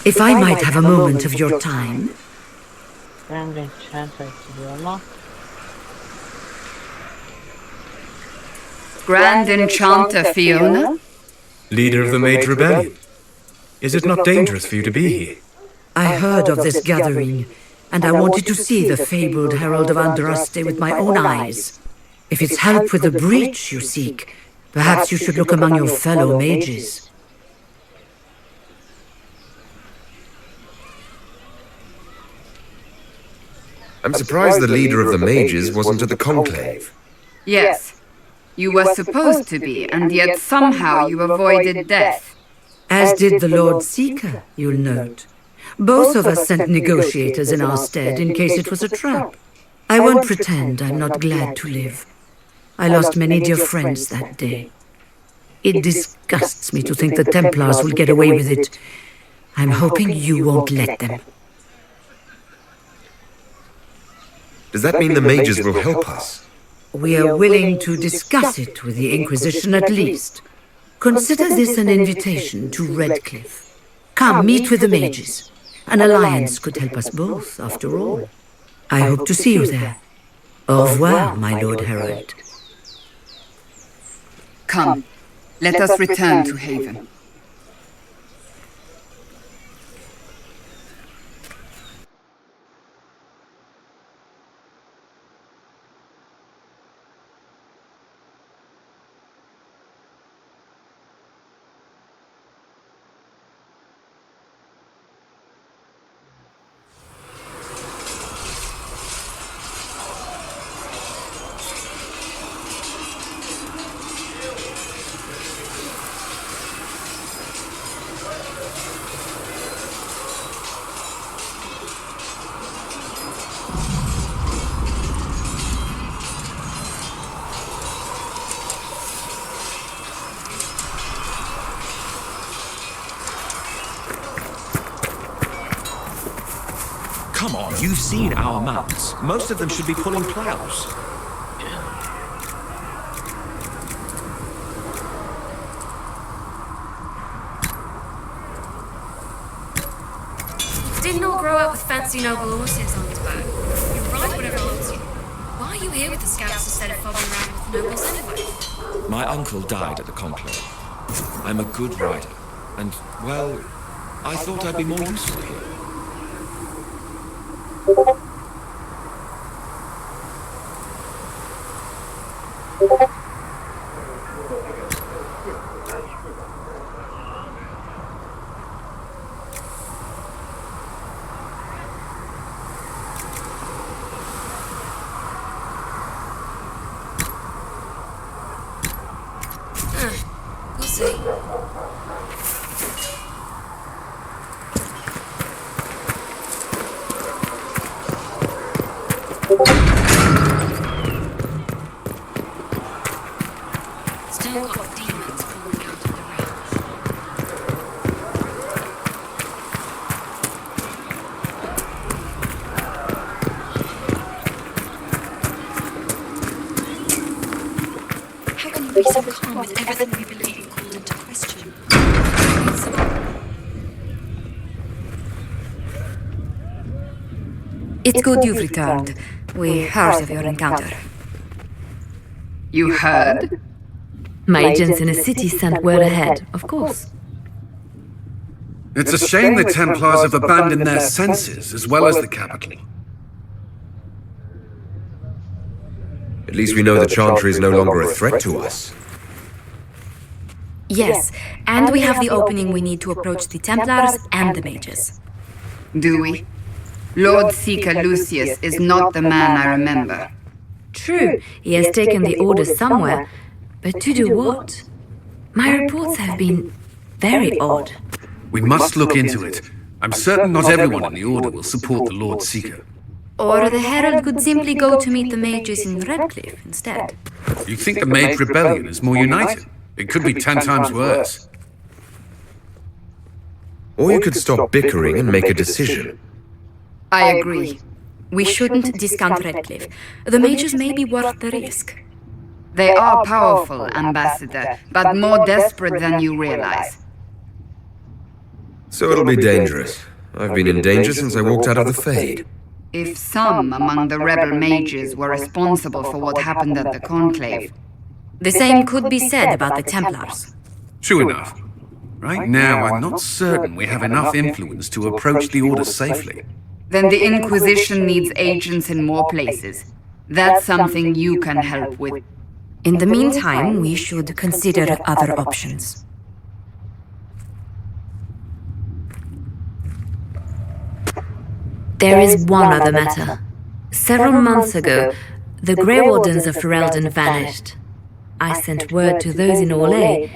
Speaker 19: If I might have a moment of your time.
Speaker 8: Grand Enchanter Fiona.
Speaker 1: Grand Enchanter Fiona?
Speaker 4: Leader of the Mage Rebellion. Is it not dangerous for you to be here?
Speaker 19: I heard of this gathering, and I wanted to see the fabled Herald of Andraste with my own eyes. If it's help with the breach you seek, perhaps you should look among your fellow mages.
Speaker 2: I'm surprised the leader of the mages wasn't at the conclave.
Speaker 1: Yes. You were supposed to be, and yet somehow you avoided death.
Speaker 19: As did the Lord Seeker, you'll note. Both of us sent negotiators in our stead in case it was a trap. I won't pretend I'm not glad to live. I lost many dear friends that day. It disgusts me to think the Templars will get away with it. I'm hoping you won't let them.
Speaker 2: Does that mean the mages will help us?
Speaker 19: We are willing to discuss it with the Inquisition at least. Consider this an invitation to Redcliffe. Come, meet with the mages. An alliance could help us both, after all. I hope to see you there. Au revoir, my Lord Herald.
Speaker 1: Come, let us return to Haven.
Speaker 11: Come on, you've seen our maps. Most of them should be pulling plows.
Speaker 3: Didn't all grow up with fancy noble horses on his back. You ride whatever floats you. Why are you here with the scouts instead of fobbing around with nobles anyway?
Speaker 11: My uncle died at the conclave. I'm a good rider, and, well, I thought I'd be more useful here.
Speaker 3: We'll see. Still got demons pouring out of the range.
Speaker 10: How can you be so calm with everything we believe called into question?
Speaker 1: It's good you've returned. We heard of your encounter. You heard?
Speaker 3: My agents in a city sent word ahead, of course.
Speaker 18: It's a shame the Templars have abandoned their senses as well as the capital.
Speaker 2: At least we know the Chantry is no longer a threat to us.
Speaker 3: Yes, and we have the opening we need to approach the Templars and the mages.
Speaker 1: Do we? Lord Seeker Lucius is not the man I remember.
Speaker 3: True, he has taken the orders somewhere, but to do what? My reports have been very odd.
Speaker 18: We must look into it. I'm certain not everyone in the Order will support the Lord Seeker.
Speaker 3: Or the Herald could simply go to meet the mages in Redcliffe instead.
Speaker 18: You think the Mage Rebellion is more united? It could be 10 times worse.
Speaker 2: Or you could stop bickering and make a decision.
Speaker 3: I agree. We shouldn't discount Redcliffe. The mages may be worth the risk.
Speaker 1: They are powerful, Ambassador, but more desperate than you realize.
Speaker 2: So it'll be dangerous. I've been in danger since I walked out of the Fade.
Speaker 1: If some among the rebel mages were responsible for what happened at the Conclave,
Speaker 3: The same could be said about the Templars.
Speaker 18: True enough. Right now, I'm not certain we have enough influence to approach the Order safely.
Speaker 1: then the Inquisition needs agents in more places. That's something you can help with.
Speaker 10: In the meantime, we should consider other options.
Speaker 3: There is one other matter. Several months ago, the Grey Wardens of Ferelden vanished. I sent word to those in Orlais,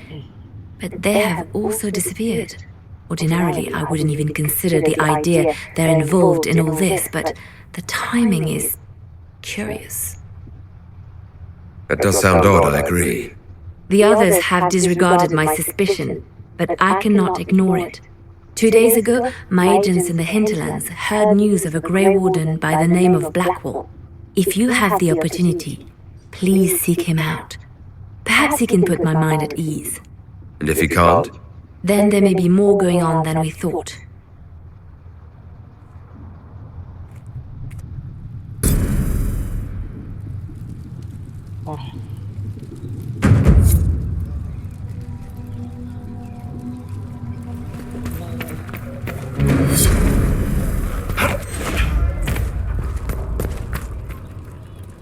Speaker 3: but they have also disappeared. Ordinarily, I wouldn't even consider the idea they're involved in all this, but the timing is curious.
Speaker 2: That does sound odd, I agree.
Speaker 3: The others have disregarded my suspicion, but I cannot ignore it. 2 days ago, my agents in the hinterlands heard news of a Grey Warden by the name of Blackwall. If you have the opportunity, please seek him out. Perhaps he can put my mind at ease.
Speaker 2: And if he can't?
Speaker 3: Then there may be more going on than we thought.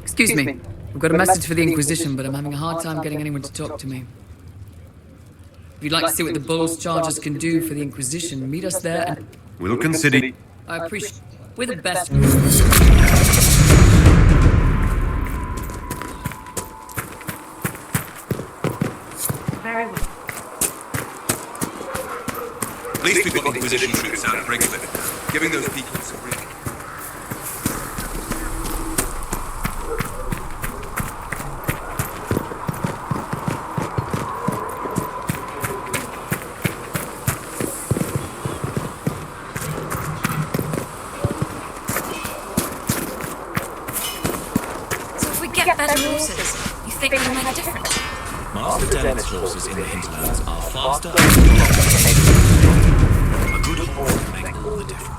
Speaker 20: Excuse me. We've got a message for the Inquisition, but I'm having a hard time getting anyone to talk to me. If you'd like to see what the Bull's charges can do for the Inquisition, meet us there and...
Speaker 18: We'll consider...
Speaker 20: I appreciate... We're the best...
Speaker 13: Very well.
Speaker 2: At least we've got Inquisition troops out at Brixton, giving those people some real...
Speaker 3: You think it'll make a difference?
Speaker 11: Master Dennett's horses in the hinterlands are faster and stronger. A good horse will make all the difference.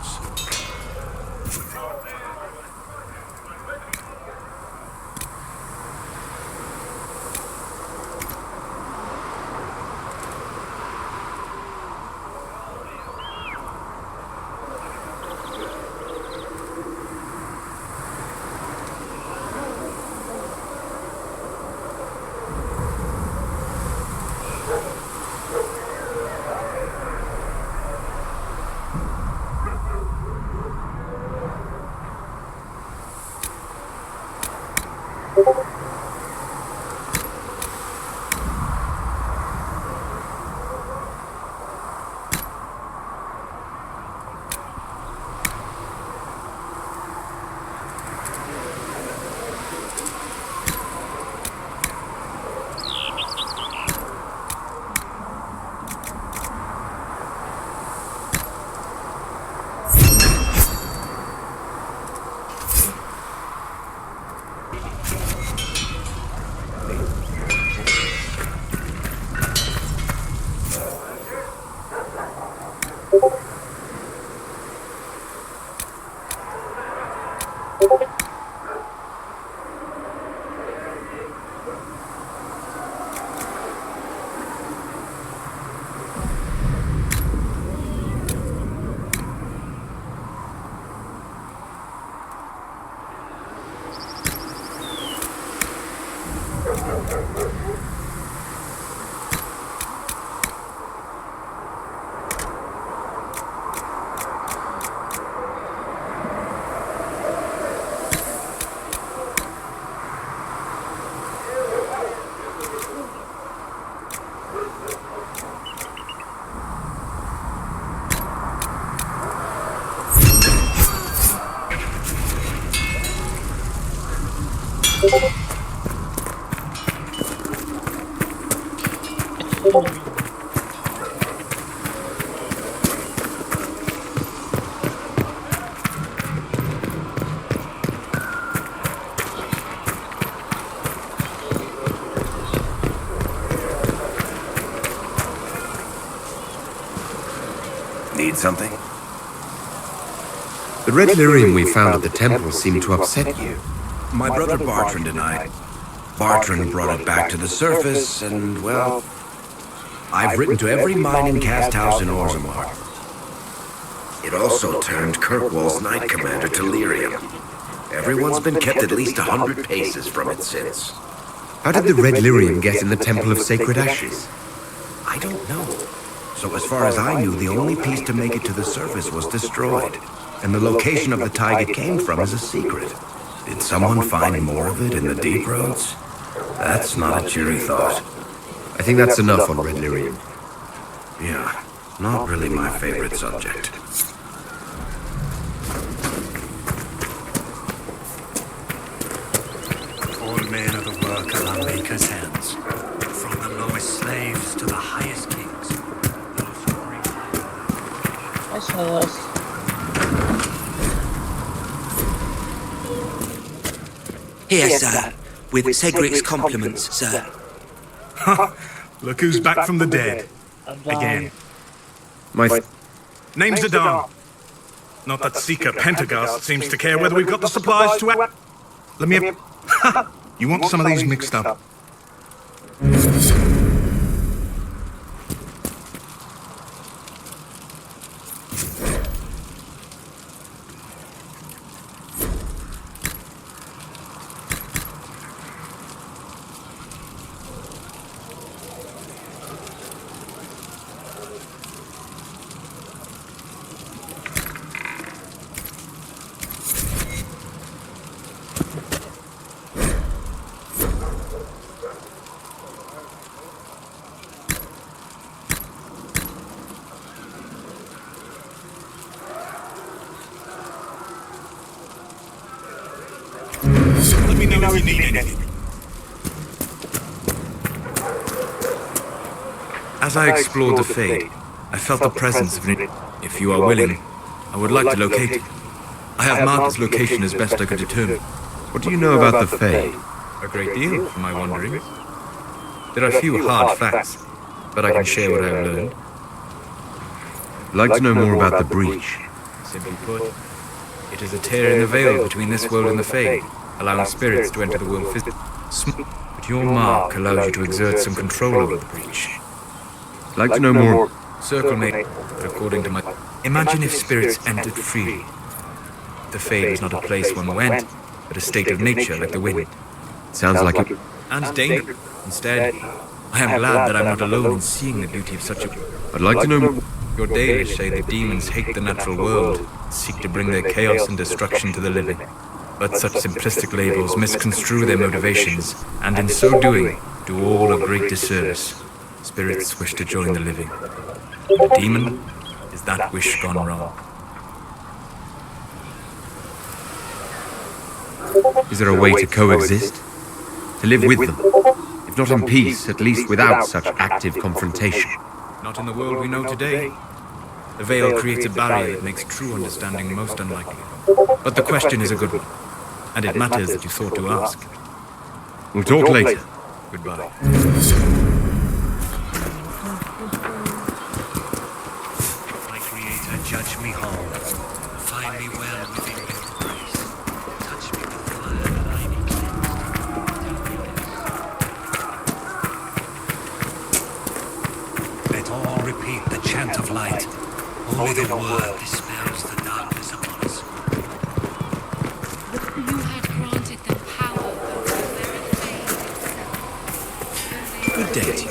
Speaker 5: Need something?
Speaker 21: The red lyrium we found at the temple seemed to upset you.
Speaker 5: My brother Bartrand and I. Bartrand brought it back to the surface, and, well, I've written to every mining cast house in Orzammar. It also turned Kirkwall's Knight Commander to lyrium. Everyone's been kept at least 100 paces from it since.
Speaker 21: How did the red lyrium get in the Temple of Sacred Ashes?
Speaker 5: I don't know. So as far as I knew, the only piece to make it to the surface was destroyed. And the location of the tide it came from is a secret. Did someone find more of it in the deep roads? That's not a cheery thought.
Speaker 21: I think that's enough on red lyrium.
Speaker 5: Yeah, not really my favorite subject.
Speaker 12: All men of the work are our Maker's hands. From the lowest slaves to the highest kings.
Speaker 8: I saw this.
Speaker 11: Here, sir, with Cedric's compliments, sir.
Speaker 16: Look who's back from the dead. Again. Name's Adam. Not that Seeker Pentagast seems to care whether we've got the supplies to act. Let me have... You want some of these mixed up? Let me know if you need anything.
Speaker 4: As I explored the Fade, I felt the presence of an... If you are willing, I would like to locate it. I have marked its location as best I could determine.
Speaker 21: What do you know about the Fade?
Speaker 4: A great deal, for my wandering. There are a few hard facts, but I can share what I have learned.
Speaker 21: I'd like to know more about the breach.
Speaker 4: Simply put, it is a tear in the veil between this world and the Fade, allowing spirits to enter the world physically. But your mark allows you to exert some control over the breach.
Speaker 21: I'd like to know more.
Speaker 4: Circle made, but according to my... Imagine if spirits entered freely. The Fade was not a place one went, but a state of nature like the wind.
Speaker 21: Sounds like it.
Speaker 4: And danger. Instead, I am glad that I'm not alone in seeing the beauty of such a...
Speaker 21: I'd like to know more.
Speaker 4: Your Dalish say the demons hate the natural world, seek to bring their chaos and destruction to the living. But such simplistic labels misconstrue their motivations, and in so doing, do all a great disservice. Spirits wish to join the living. The demon is that wish gone wrong.
Speaker 21: Is there a way to coexist? To live with them? If not in peace, at least without such active confrontation.
Speaker 4: Not in the world we know today. The veil creates a barrier that makes true understanding most unlikely. But the question is a good one, and it matters that you thought to ask.
Speaker 21: We'll talk later.
Speaker 4: Goodbye.
Speaker 12: My Creator, judge me whole. Find me well within your grace. Touch me with fire that I be cleansed. Let all repeat the chant of light. Only the word dispels the darkness upon us.
Speaker 13: You had granted them power over the very Fade itself.
Speaker 21: Good day to you.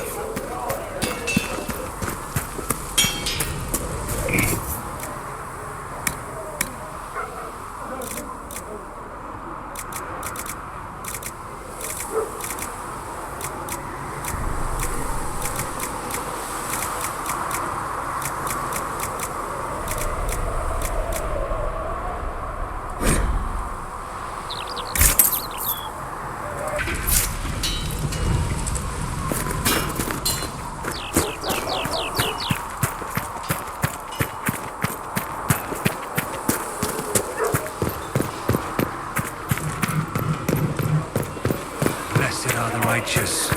Speaker 12: Blessed are the righteous,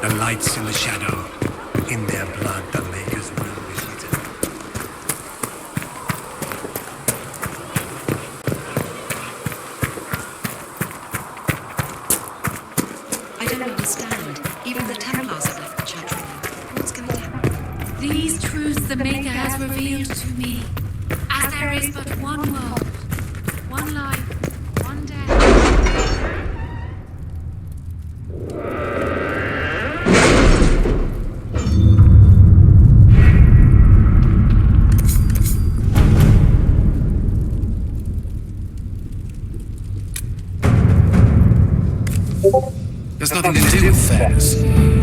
Speaker 12: the lights in the shadow. In their blood the Maker's will is written.
Speaker 13: is but one world, one life, one death.
Speaker 18: There's nothing to do with fairness.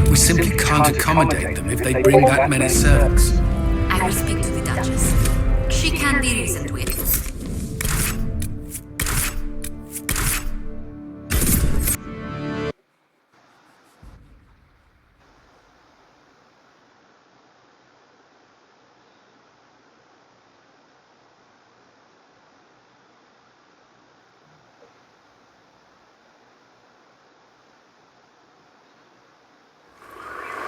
Speaker 18: We simply can't accommodate them if they bring that many servants.
Speaker 3: I will speak to the Duchess. She can be reasoned with.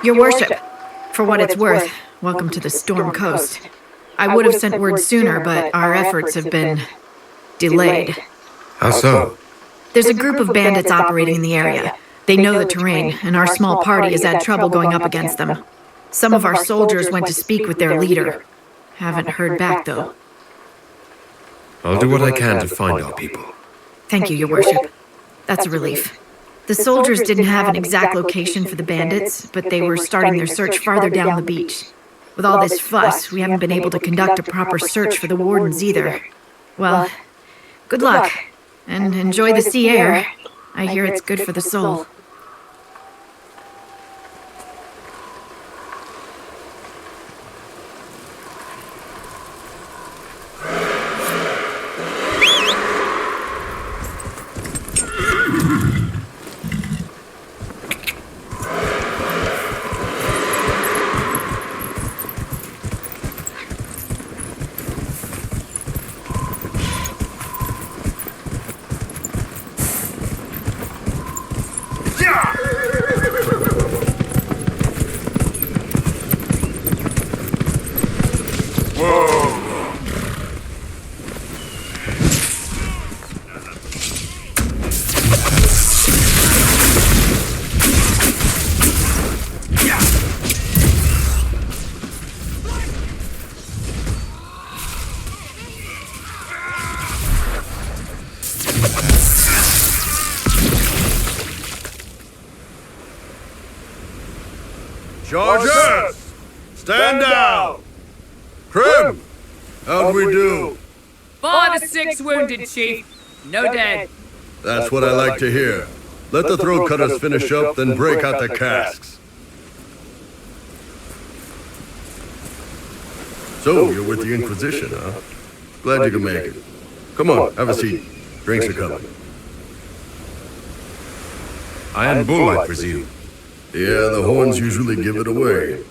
Speaker 9: Your worship, for what it's worth, welcome to the Storm Coast. I would have sent word sooner, but our efforts have been delayed.
Speaker 5: How so?
Speaker 9: There's a group of bandits operating in the area. They know the terrain, and our small party has had trouble going up against them. Some of our soldiers went to speak with their leader. Haven't heard back, though.
Speaker 21: I'll do what I can to find our people.
Speaker 9: Thank you, Your Worship. That's a relief. The soldiers didn't have an exact location for the bandits, but they were starting their search farther down the beach. With all this fuss, we haven't been able to conduct a proper search for the wardens either. Well, good luck, and enjoy the sea air. I hear it's good for the soul.
Speaker 2: Chargers! Stand down! Krim! How'd we do?
Speaker 20: 5 or 6 wounded, Chief. No dead.
Speaker 2: That's what I like to hear. Let the throat cutters finish up, then break out the casks. So, you're with the Inquisition, huh? Glad you can make it. Come on, have a seat. Drinks are coming.
Speaker 21: Iron Bull, I presume.
Speaker 2: Yeah, the horns usually give it away.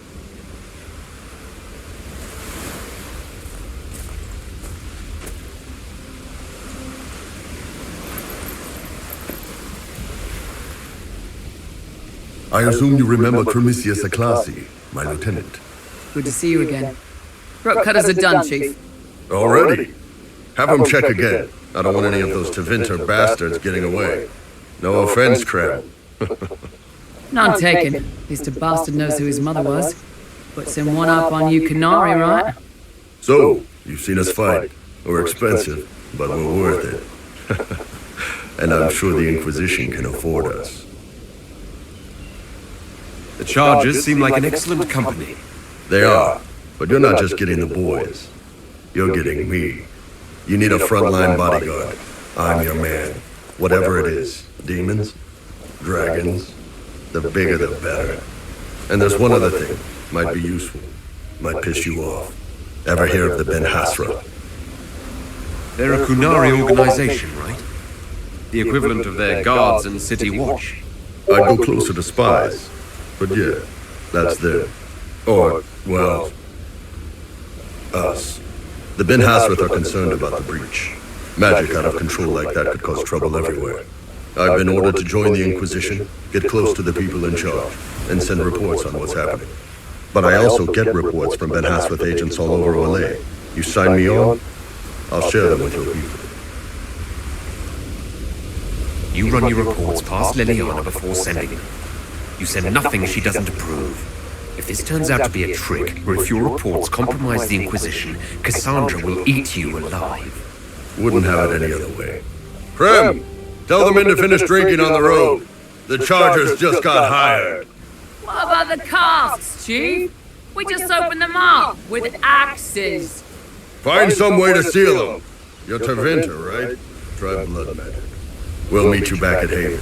Speaker 2: I assume you remember Cremisius Aclassi, my lieutenant.
Speaker 20: Good to see you again. Throat cutters are done, Chief.
Speaker 2: Already? Have him check again. I don't want any of those Tevinter bastards getting away. No offense, Krem.
Speaker 20: None taken. At least a bastard knows who his mother was. Puts him one up on you Canary, right?
Speaker 2: So, you've seen us fight. We're expensive, but we're worth it. And I'm sure the Inquisition can afford us.
Speaker 21: The Chargers seem like an excellent company.
Speaker 2: They are, but you're not just getting the boys. You're getting me. You need a frontline bodyguard. I'm your man. Whatever it is. Demons? Dragons? The bigger the better. And there's one other thing. Might be useful. Might piss you off. Ever hear of the Ben Hasra?
Speaker 21: They're a Kunari organization, right? The equivalent of their guards and city watch.
Speaker 2: I'd go closer to spies. But yeah, that's them. Or, well, us. The Ben Hasrath are concerned about the breach. Magic out of control like that could cause trouble everywhere. I've been ordered to join the Inquisition, get close to the people in charge, and send reports on what's happening. But I also get reports from Ben Hasrath agents all over Olay. You sign me on, I'll share them with your people.
Speaker 21: You run your reports past Liliana before sending them. You send nothing she doesn't approve. If this turns out to be a trick, or if your reports compromise the Inquisition, Cassandra will eat you alive.
Speaker 2: Wouldn't have it any other way. Prem, tell the men to finish drinking on the road. The chargers just got hired.
Speaker 15: What about the casks, Chief? We just opened them up with axes.
Speaker 2: Find some way to seal them. You're Taventa, right? Try blood magic. We'll meet you back at Haven.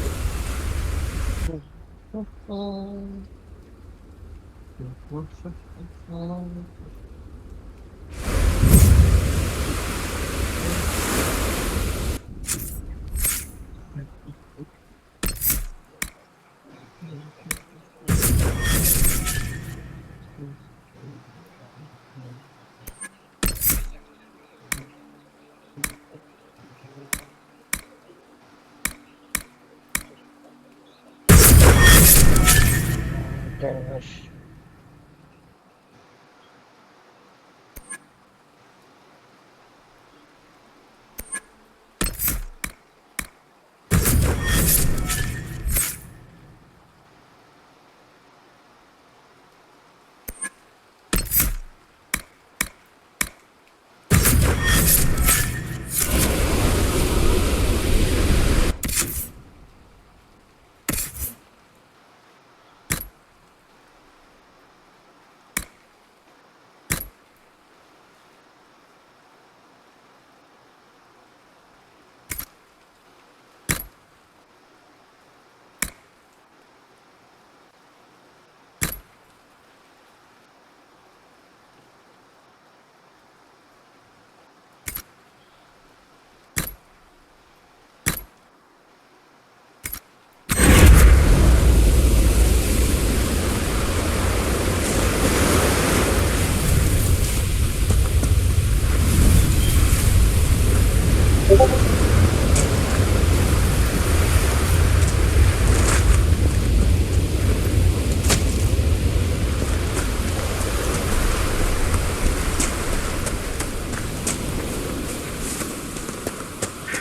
Speaker 8: Gosh.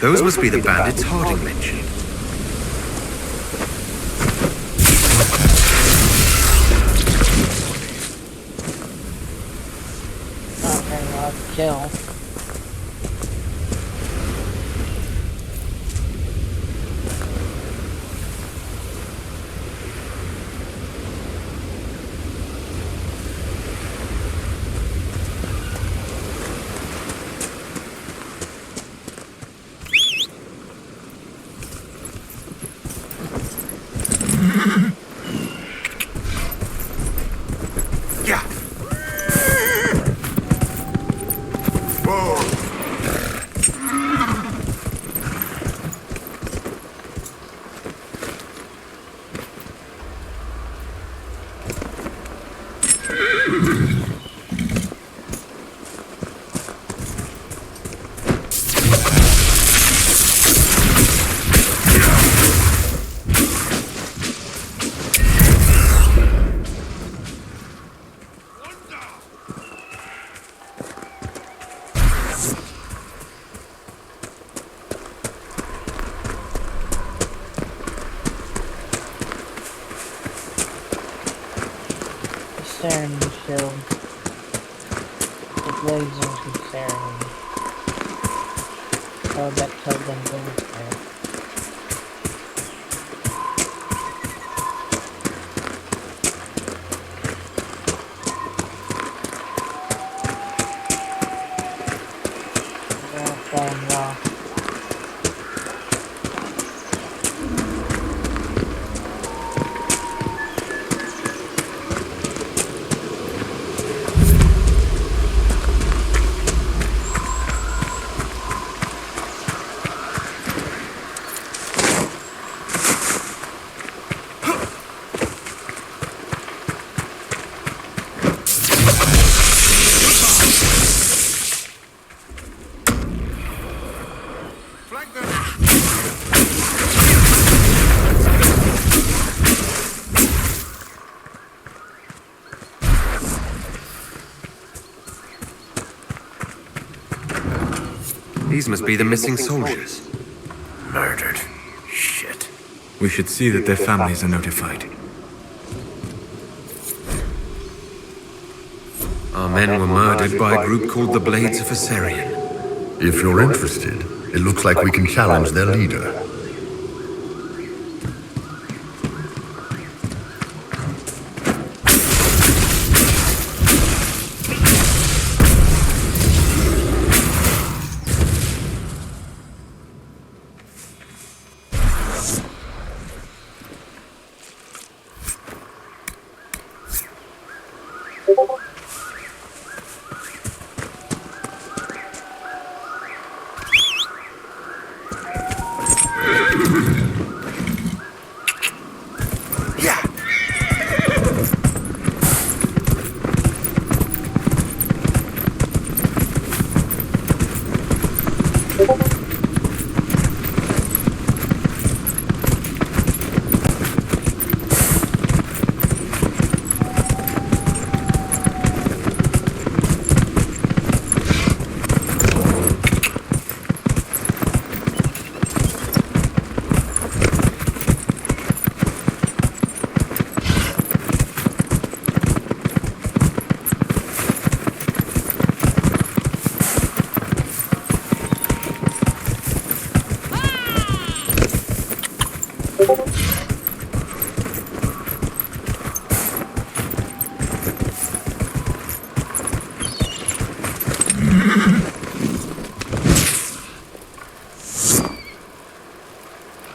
Speaker 21: Those must be the bandits Harding mentioned.
Speaker 8: Kill. Concern shield. The blazing concern. Oh, that killed them both there.
Speaker 21: These must be the missing soldiers.
Speaker 5: Murdered. Shit.
Speaker 4: We should see that their families are notified.
Speaker 21: men were murdered by a group called the Blades of Assyrian.
Speaker 5: If you're interested, it looks like we can challenge their leader.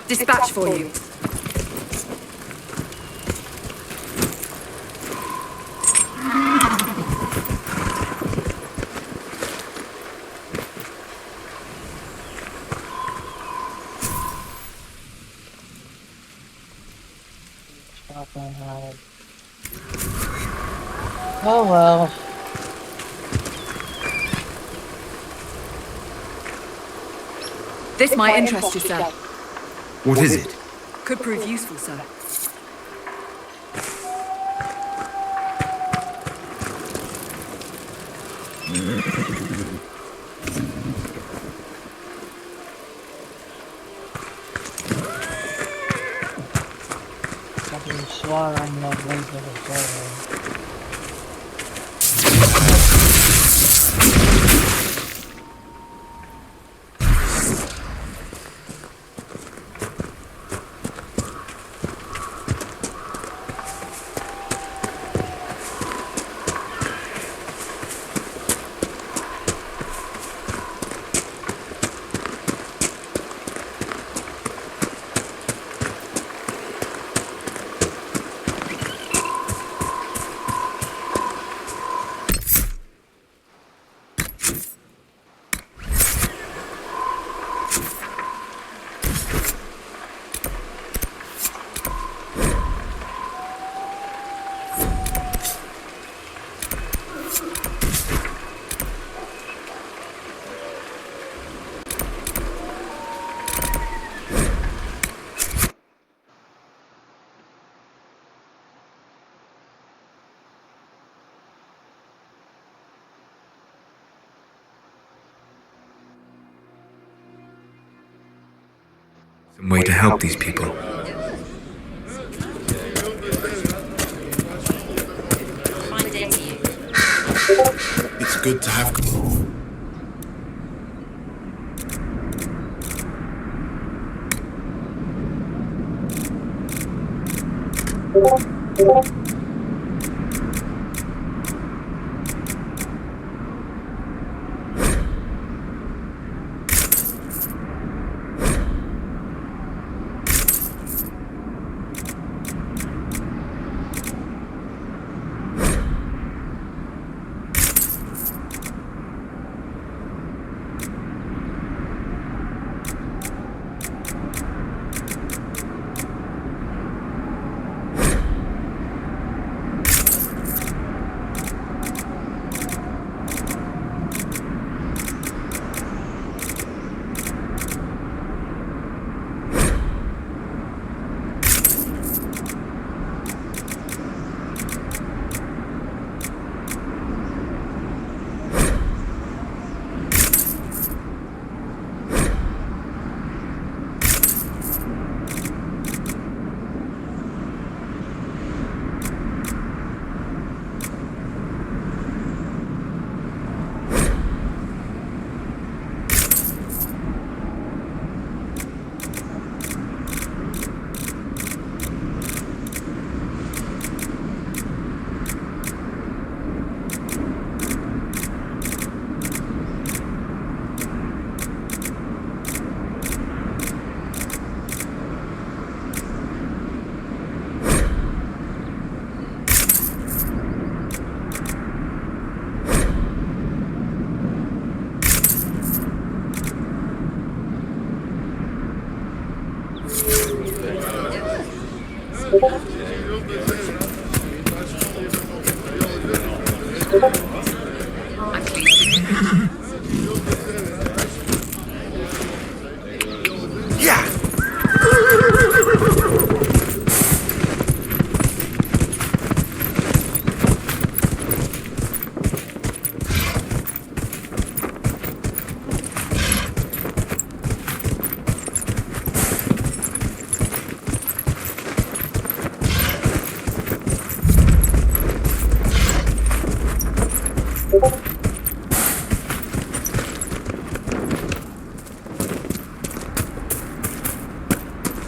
Speaker 1: Dispatch for you.
Speaker 8: Oh well.
Speaker 1: This might interest you, sir.
Speaker 21: What is it?
Speaker 1: Could prove useful, sir.
Speaker 21: Some way to help these people.
Speaker 11: It's good to have...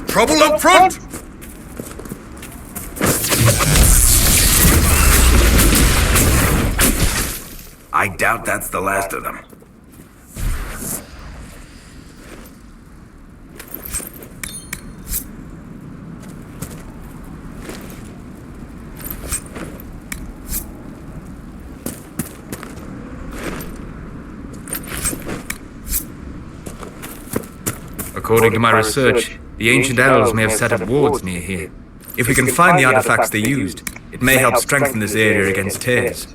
Speaker 2: Trouble up front!
Speaker 5: I doubt that's the last of them.
Speaker 4: According to my research, the ancient elves may have set up wards near here. If we can find the artifacts they used, it may help strengthen this area against tears.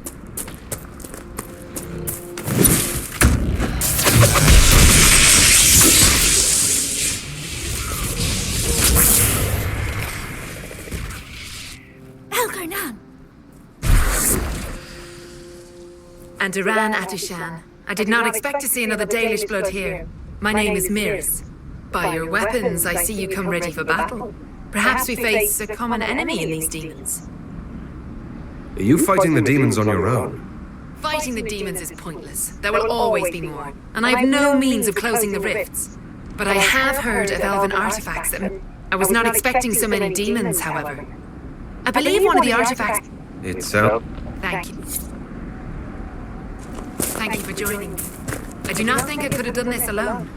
Speaker 9: And Duran Atushan. I did not expect to see another Dalish blood here. My name is Mirs. By your weapons, I see you come ready for battle. Perhaps we face a common enemy in these demons.
Speaker 5: Are you fighting the demons on your own?
Speaker 9: Fighting the demons is pointless. There will always be more, and I have no means of closing the rifts. But I have heard of elven artifacts that... I was not expecting so many demons, however. I believe one of the artifacts...
Speaker 5: It's
Speaker 9: Thank you. Thank you for joining me. I do not think I could have done this alone.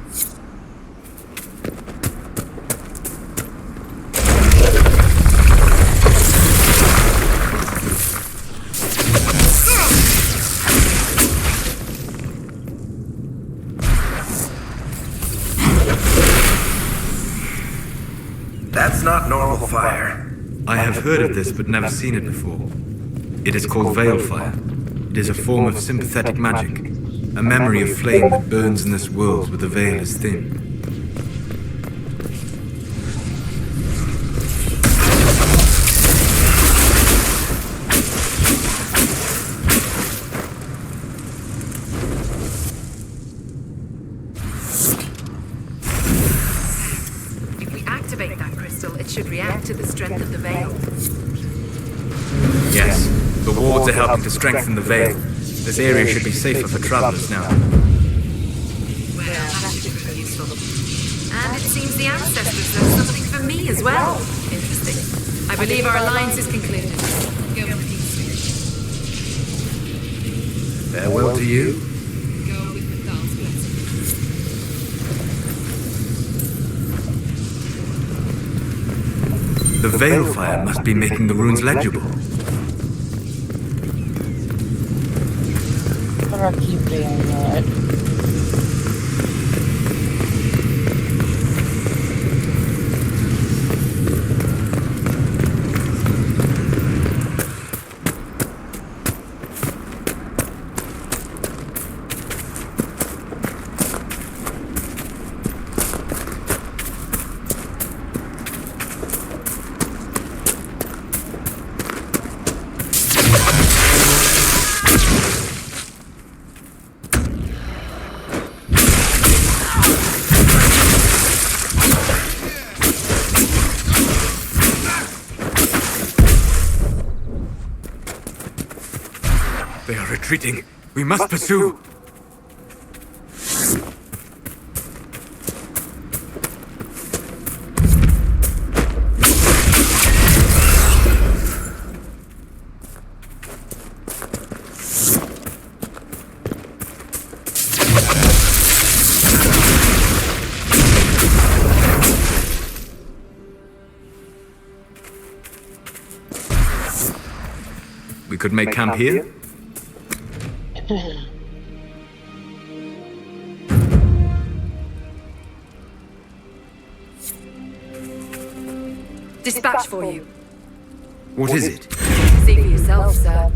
Speaker 5: That's not normal fire.
Speaker 4: I have heard of this but never seen it before. It is called Veil Fire. It is a form of sympathetic magic, a memory of flame that burns in this world where the veil is thin.
Speaker 9: If we activate that crystal, it should react to the strength of the veil.
Speaker 4: Yes, the wards are helping to strengthen the veil. This area should be safer for travelers now.
Speaker 9: Well, that should be useful. And it seems the ancestors have something for me as well. Interesting. I believe our alliance is concluded. Go with peace.
Speaker 5: Farewell to you.
Speaker 9: Go with the God's blessing.
Speaker 4: The Veil Fire must be making the runes legible.
Speaker 8: I keep doing that.
Speaker 4: They are retreating. We must pursue. We could make camp here.
Speaker 9: Dispatch for you.
Speaker 21: What is it?
Speaker 20: See for yourself, sir.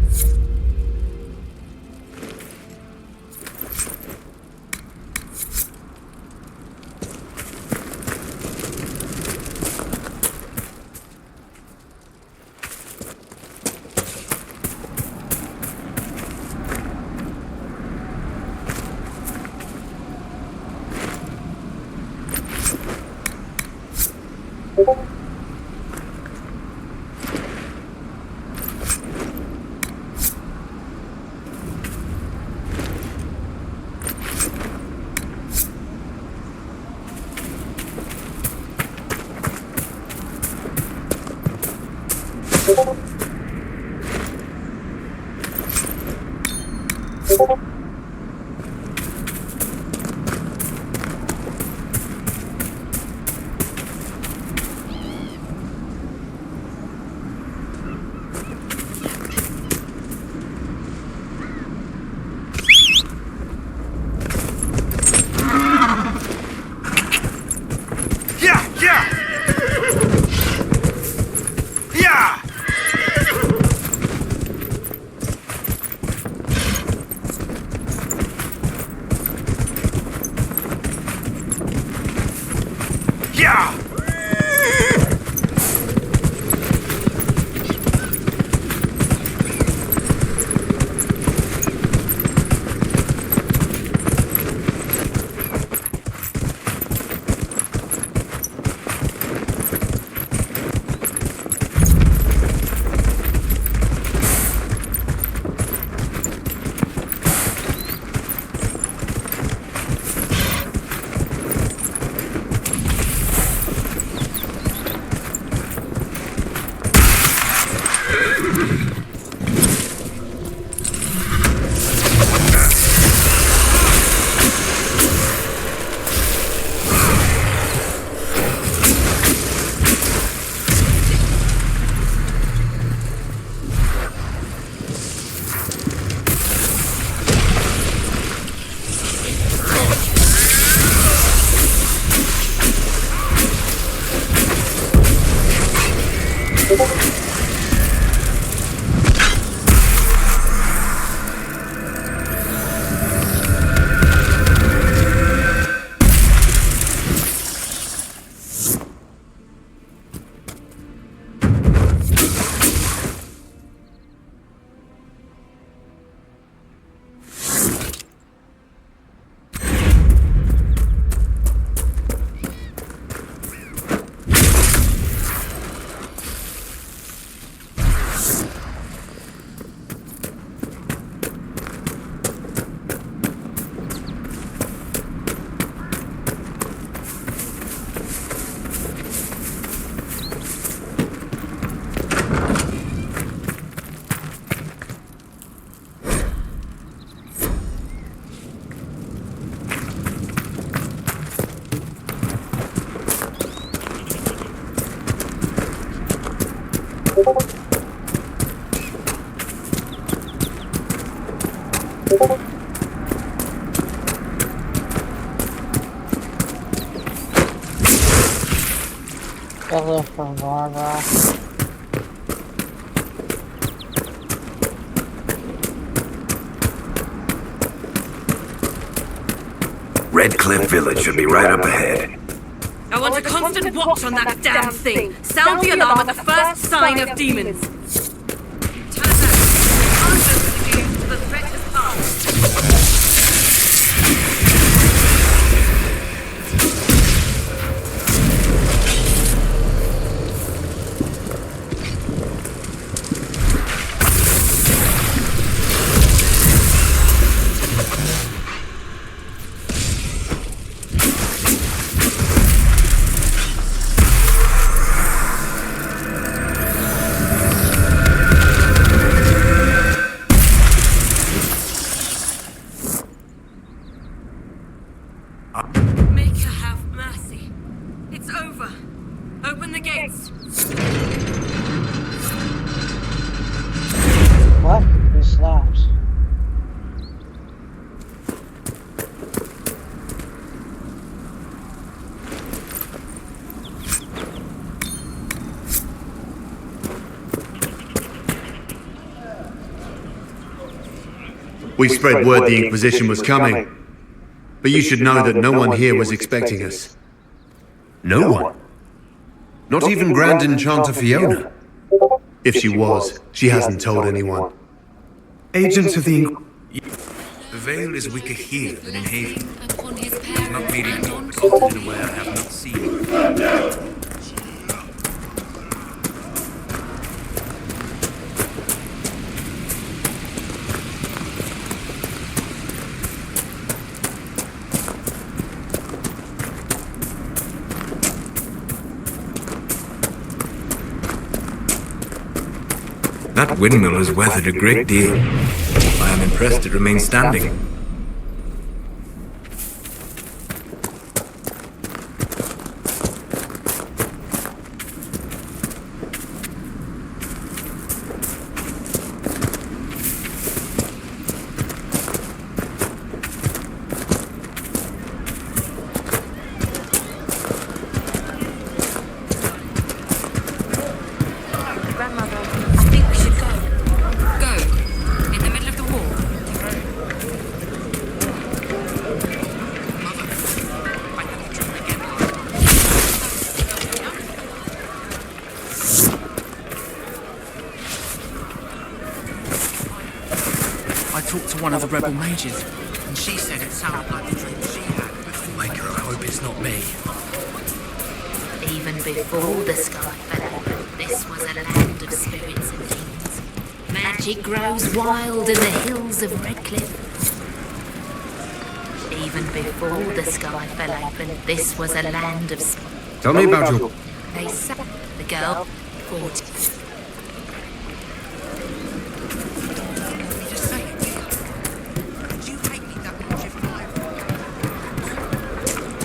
Speaker 5: Red Cliff Village should be right up ahead.
Speaker 10: I want a constant watch on that damn thing. Sound the alarm at the first sign of demons. Tell us that. Answers to you till the threat has passed.
Speaker 5: We spread word the Inquisition was coming. But you should know that no one here was expecting us. No one? Not even Grand Enchanter Fiona? If she was, she hasn't told anyone. Agents of the
Speaker 4: The Veil is weaker here than in Haven. Not meaning consulted aware, I have not seen. That windmill has weathered a great deal. I am impressed it remains standing.
Speaker 11: One of the rebel mages, and she said it sounded like the dream she had before. I hope it's not me.
Speaker 3: Even before the sky fell open, this was a land of spirits and demons. Magic grows wild in the hills of Redcliffe. Even before the sky fell open, this was a land of spirits.
Speaker 5: Tell me about your...
Speaker 3: They said the girl fought.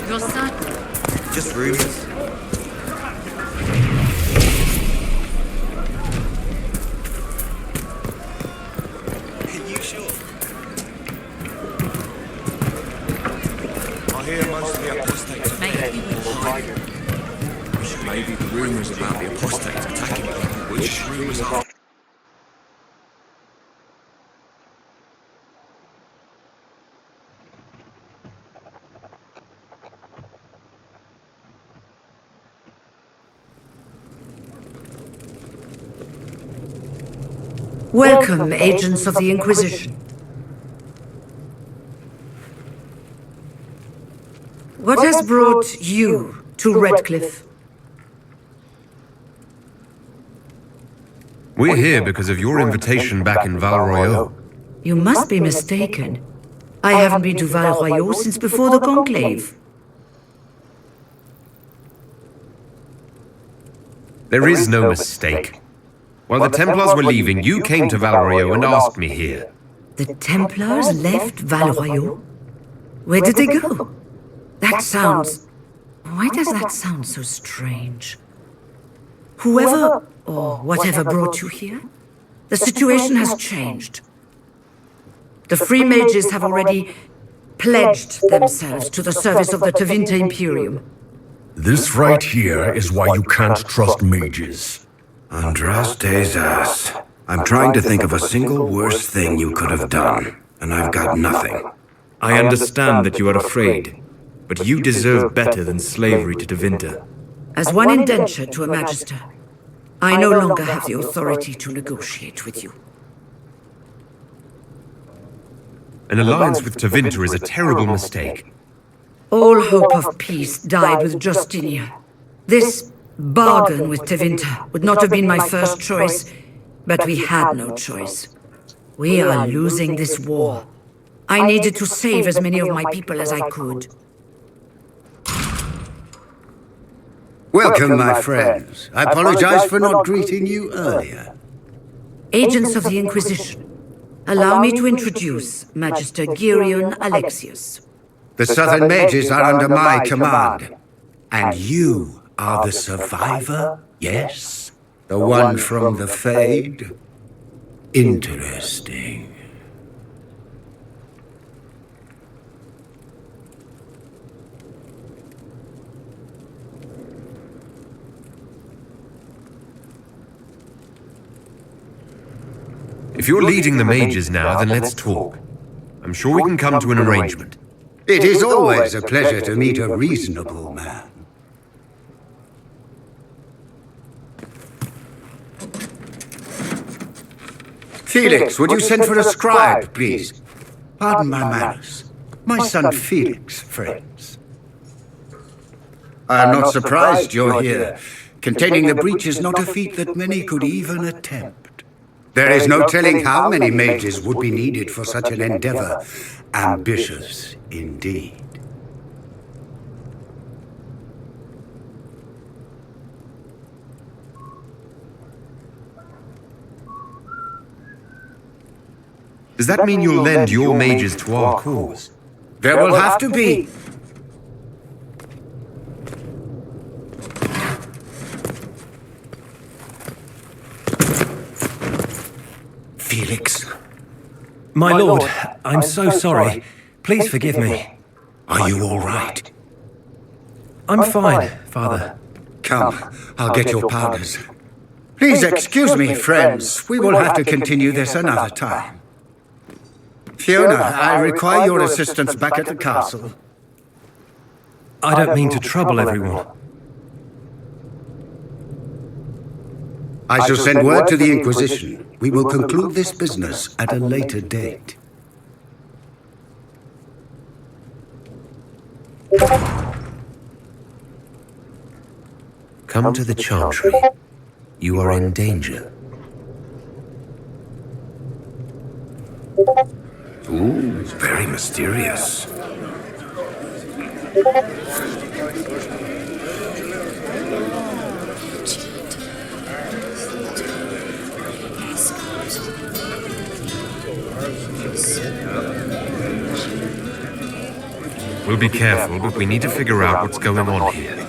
Speaker 3: Your son?
Speaker 5: Just rumors.
Speaker 11: Are you sure? I hear most of the apostates are dead or hiding. Maybe the rumors about the apostates attacking people, which rumors are...
Speaker 7: Welcome, agents of the Inquisition. What has brought you to Redcliffe?
Speaker 21: We're here because of your invitation back in Val Royeaux.
Speaker 7: You must be mistaken. I haven't been to Val Royeaux since before the Conclave.
Speaker 21: There is no mistake. While the Templars were leaving, you came to Val Royeaux and asked me here.
Speaker 7: The Templars left Val Royeaux? Where did they go? That sounds... Why does that sound so strange? Whoever or whatever brought you here, the situation has changed. The Free Mages have already pledged themselves to the service of the Tevinter Imperium.
Speaker 2: This right here is why you can't trust mages.
Speaker 5: Andraste's ass. I'm trying to think of a single worse thing you could have done, and I've got nothing.
Speaker 4: I understand that you are afraid, but you deserve better than slavery to Tevinter.
Speaker 7: As one indentured to a magister, I no longer have the authority to negotiate with you.
Speaker 21: An alliance with Tevinter is a terrible mistake.
Speaker 7: All hope of peace died with Justinia. This bargain with Tevinter would not have been my first choice, but we had no choice. We are losing this war. I needed to save as many of my people as I could.
Speaker 5: Welcome, my friends. I apologize for not greeting you earlier.
Speaker 7: Agents of the Inquisition, allow me to introduce Magister Girion Alexius.
Speaker 5: The Southern Mages are under my command. And you are the survivor, yes? The one from the Fade? Interesting.
Speaker 21: If you're leading the mages now, then let's talk. I'm sure we can come to an arrangement.
Speaker 6: It is always a pleasure to meet a reasonable man. Felix, would you send for a scribe, please? Pardon my manners. My son Felix, friends. I'm not surprised you're here. Containing the breach is not a feat that many could even attempt. There is no telling how many mages would be needed for such an endeavor. Ambitious, indeed.
Speaker 21: Does that mean you'll lend your mages to our cause?
Speaker 6: There will have to be. Felix.
Speaker 22: My lord, I'm so sorry. Please forgive me.
Speaker 6: Are you all right?
Speaker 22: I'm fine, Father.
Speaker 6: Come, I'll get your powders. Please excuse me, friends. We will have to continue this another time. Fiona, I require your assistance back at the castle.
Speaker 22: I don't mean to trouble everyone.
Speaker 6: I shall send word to the Inquisition. We will conclude this business at a later date.
Speaker 21: Come to the Chantry. You are in danger.
Speaker 6: Ooh, very mysterious.
Speaker 21: We'll be careful, but we need to figure out what's going on here.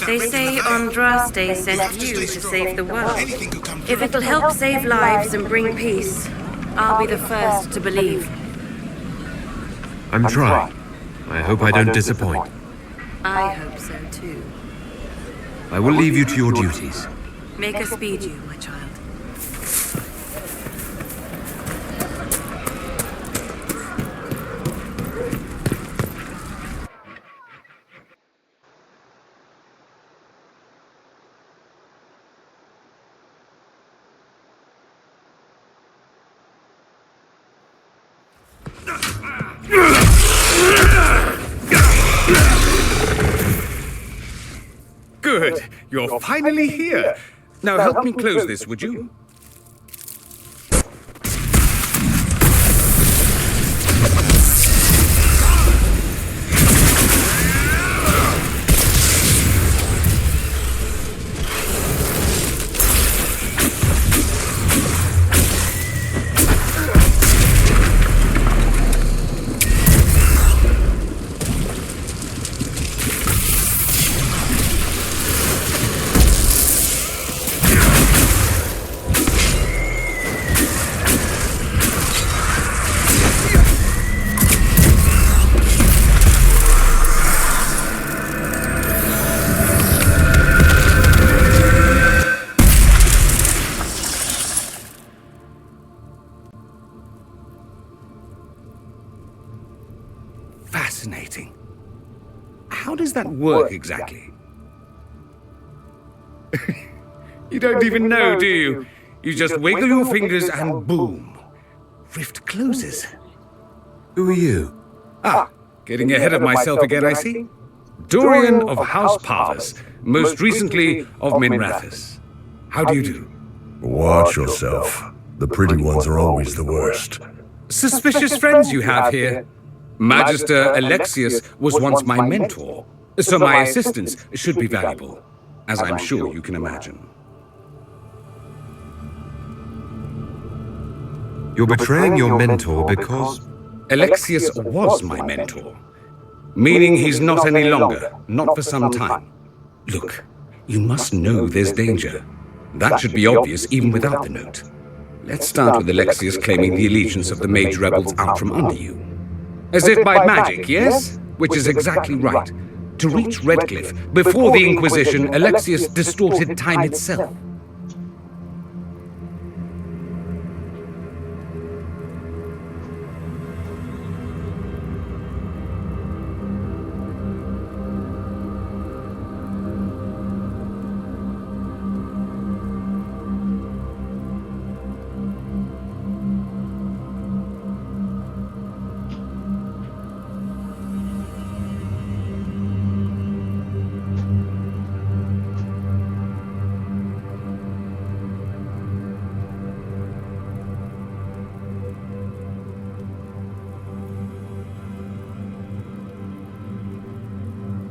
Speaker 10: They say Andraste sent you to save the world. If it'll help save lives and bring peace, I'll be the first to believe.
Speaker 21: I'm trying. I hope I don't disappoint.
Speaker 10: I hope so too.
Speaker 21: I will leave you to your duties.
Speaker 10: Make us speed you, my child.
Speaker 23: Good. You're finally here. Now help me close this, would you? that work exactly? You don't even know, do you? You just wiggle your fingers and boom. Rift closes.
Speaker 21: Who are you?
Speaker 23: Ah, getting ahead of myself again, I see. Dorian of House Parvus, most recently of Minrathous. How do you do?
Speaker 2: Watch yourself. The pretty ones are always the worst.
Speaker 23: Suspicious friends you have here. Magister Alexius was once my mentor, so my assistance should be valuable, as I'm sure you can imagine.
Speaker 21: You're betraying your mentor because...
Speaker 23: Alexius was my mentor, meaning he's not any longer, not for some time. Look, you must know there's danger. That should be obvious even without the note. Let's start with Alexius claiming the allegiance of the mage rebels out from under you. As if by magic, yes? Which is exactly right. To reach Redcliffe, before the Inquisition, Alexius distorted time itself.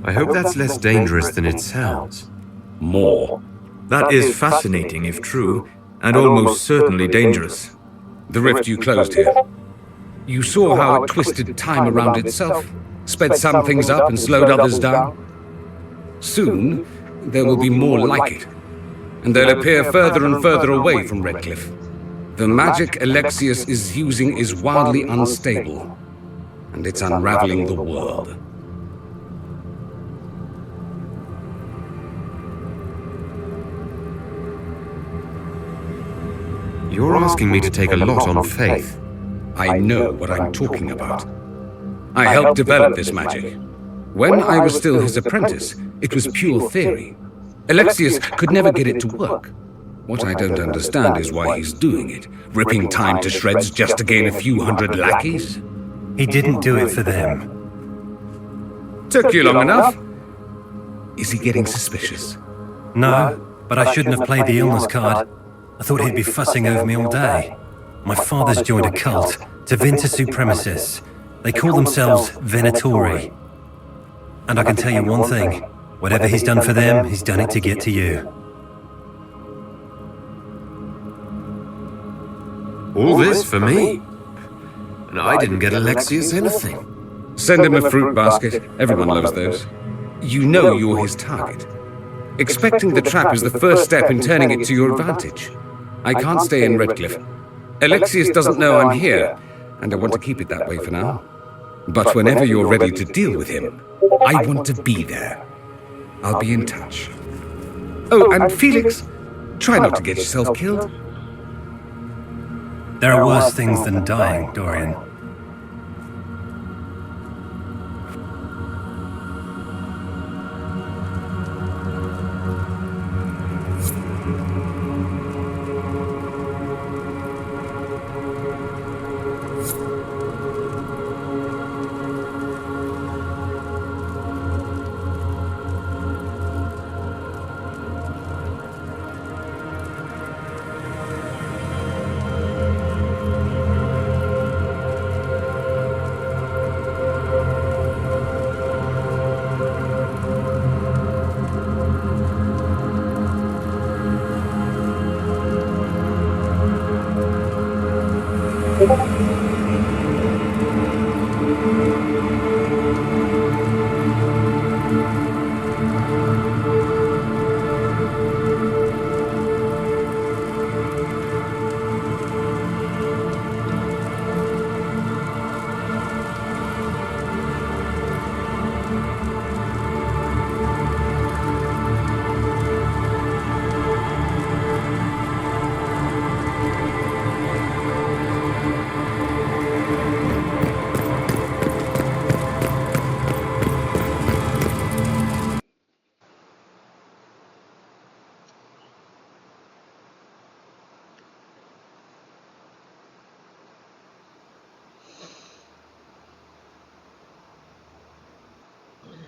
Speaker 21: I hope that's less dangerous than it sounds.
Speaker 23: More.
Speaker 4: That is fascinating if true, and almost certainly dangerous.
Speaker 23: The rift you closed here. You saw how it twisted time around itself, sped some things up and slowed others down. Soon, there will be more like it, and they'll appear further and further away from Redcliffe. The magic Alexius is using is wildly unstable, and it's unraveling the world.
Speaker 21: You're asking me to take a lot on faith.
Speaker 23: I know what I'm talking about. I helped develop this magic. When I was still his apprentice, it was pure theory. Alexius could never get it to work. What I don't understand is why he's doing it, ripping time to shreds just to gain a few hundred lackeys.
Speaker 22: He didn't do it for them.
Speaker 23: Took you long enough? Is he getting suspicious?
Speaker 22: No, but I shouldn't have played the illness card. I thought he'd be fussing over me all day. My father's joined a cult, Tevinter Supremacists. They call themselves Venatori. And I can tell you one thing. Whatever he's done for them, he's done it to get to you.
Speaker 21: All this for me? And I didn't get Alexius anything.
Speaker 23: Send him a fruit basket. Everyone loves those. You know you're his target. Expecting the trap is the first step in turning it to your advantage. I can't stay in Redcliffe. Alexius doesn't know I'm here, and I want to keep it that way for now. But whenever you're ready to deal with him, I want to be there. I'll be in touch. Oh, and Felix, try not to get yourself killed.
Speaker 22: There are worse things than dying, Dorian.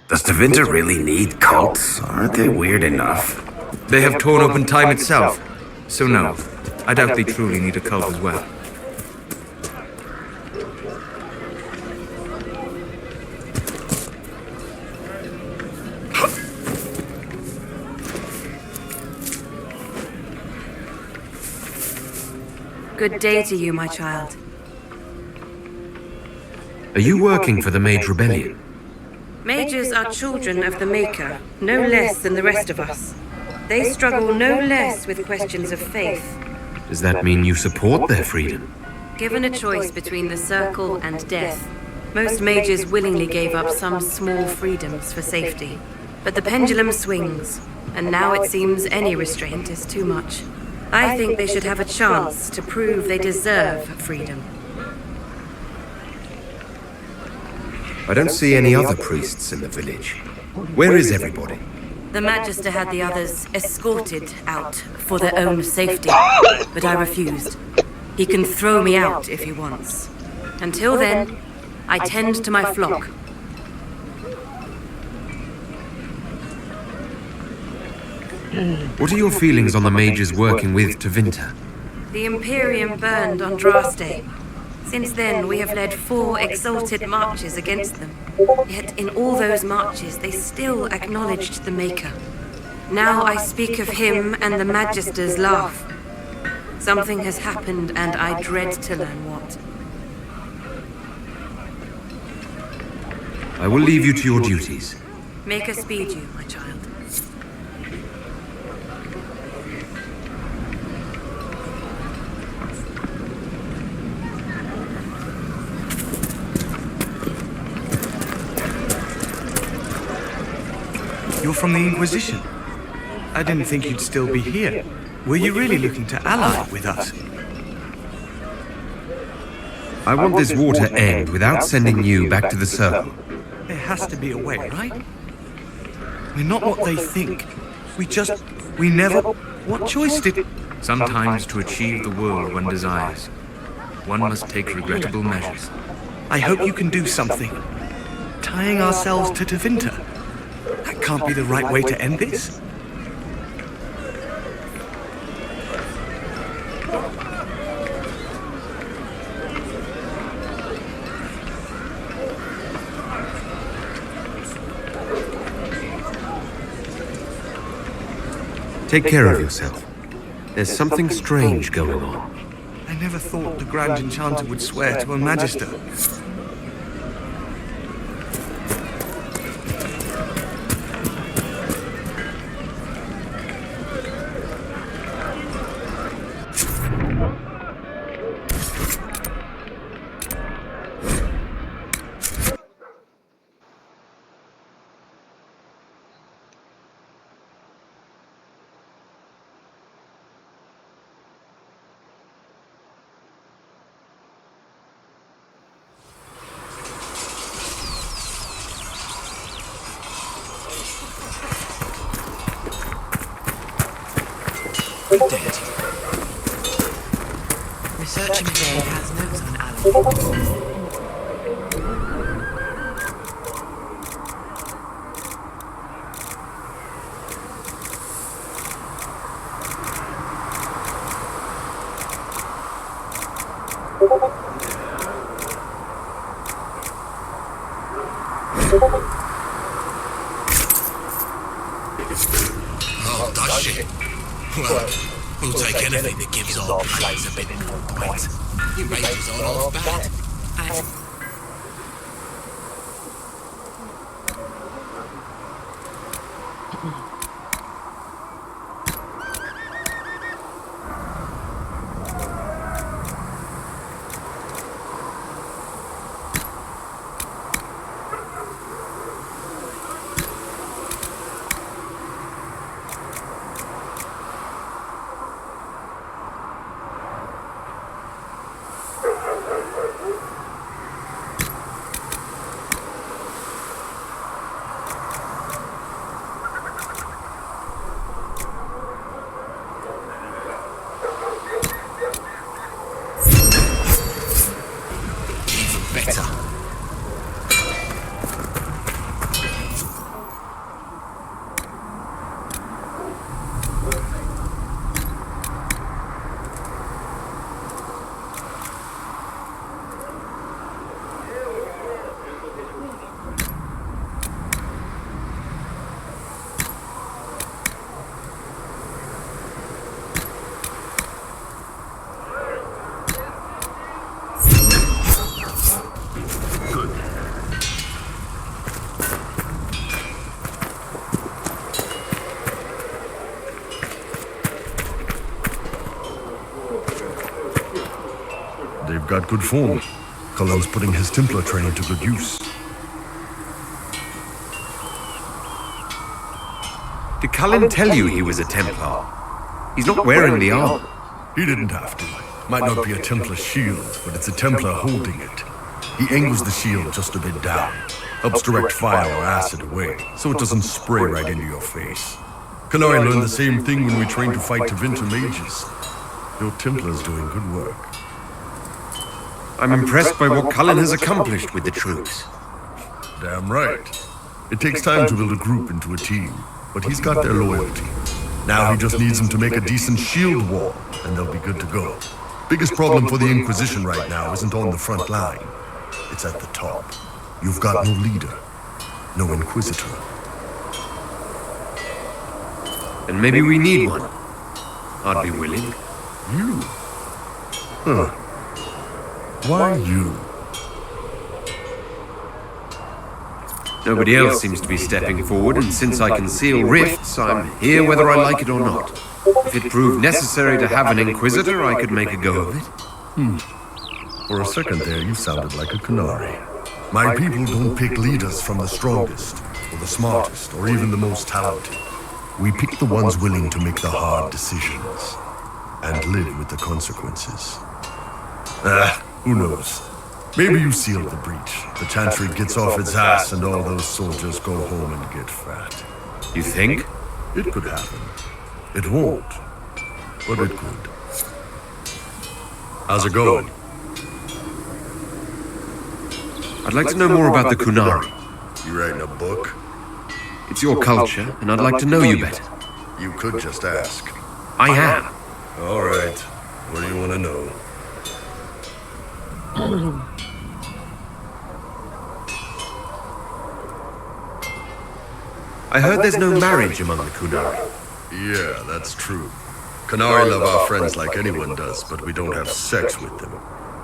Speaker 5: Does Tevinter really need cults? Aren't they weird enough?
Speaker 4: They have torn open time itself. So no, I doubt they truly need a cult as well.
Speaker 10: Good day to you, my child.
Speaker 21: Are you working for the Mage Rebellion?
Speaker 10: Mages are children of the Maker, no less than the rest of us. They struggle no less with questions of faith.
Speaker 21: Does that mean you support their freedom?
Speaker 10: Given a choice between the Circle and death, most mages willingly gave up some small freedoms for safety. But the pendulum swings, and now it seems any restraint is too much. I think they should have a chance to prove they deserve freedom.
Speaker 21: I don't see any other priests in the village. Where is everybody?
Speaker 10: The Magister had the others escorted out for their own safety, but I refused. He can throw me out if he wants. Until then, I tend to my flock.
Speaker 21: What are your feelings on the mages working with Tevinter?
Speaker 10: The Imperium burned on Draste. Since then, we have led 4 exalted marches against them. Yet in all those marches, they still acknowledged the Maker. Now I speak of him and the Magisters laugh. Something has happened, and I dread to learn what.
Speaker 21: I will leave you to your duties.
Speaker 10: Maker speed you, my child.
Speaker 14: You're from the Inquisition. I didn't think you'd still be here. Were you really looking to ally with us?
Speaker 21: I want this war to end without sending you back to the Circle.
Speaker 14: There has to be a way, right? We're not what they think. We never... What choice did...
Speaker 4: Sometimes to achieve the world one desires, one must take regrettable measures.
Speaker 14: I hope you can do something. Tying ourselves to Tevinter. That can't be the right way to end this.
Speaker 21: Take care of yourself. There's something strange going on.
Speaker 14: I never thought the Grand Enchanter would swear to a Magister.
Speaker 17: Dead. Researching today has notes on Alan.
Speaker 11: Oh, does she? Well, we'll take anything that gives our plays a bit more point. You mages aren't half bad.
Speaker 2: got good form. Cullen's putting his Templar training to good use.
Speaker 21: Did Cullen tell you he was a Templar? He's not wearing the armor.
Speaker 2: He didn't have to. Might not be a Templar shield, but it's a Templar holding it. He angles the shield just a bit down. Helps direct fire or acid away, so it doesn't spray right into your face. Canary learned the same thing when we trained to fight Tevinter mages. Your Templar's doing good work.
Speaker 21: I'm impressed by what Cullen has accomplished with the troops.
Speaker 2: Damn right. It takes time to build a group into a team, but he's got their loyalty. Now he just needs them to make a decent shield wall, and they'll be good to go. Biggest problem for the Inquisition right now isn't on the front line. It's at the top. You've got no leader, no Inquisitor.
Speaker 21: And maybe we need one. I'd be willing.
Speaker 2: You? Huh. Why you?
Speaker 21: Nobody else seems to be stepping forward, and since I can seal rifts, I'm here whether I like it or not. If it proved necessary to have an Inquisitor, I could make a go of it.
Speaker 2: For a second there, you sounded like a Canary. My people don't pick leaders from the strongest, or the smartest, or even the most talented. We pick the ones willing to make the hard decisions, and live with the consequences. Who knows? Maybe you sealed the breach. The Chantry gets off its ass and all those soldiers go home and get fat.
Speaker 21: You think?
Speaker 2: It could happen. It won't, but it could. How's it going?
Speaker 21: I'd like to know more about the Kunari.
Speaker 2: You writing a book?
Speaker 21: It's your culture, and I'd like to know you better.
Speaker 2: You could just ask.
Speaker 21: I am.
Speaker 2: All right. What do you want to know?
Speaker 21: I heard there's no marriage among the Kunari.
Speaker 2: Yeah, that's true. Kunari love our friends like anyone does, but we don't have sex with them.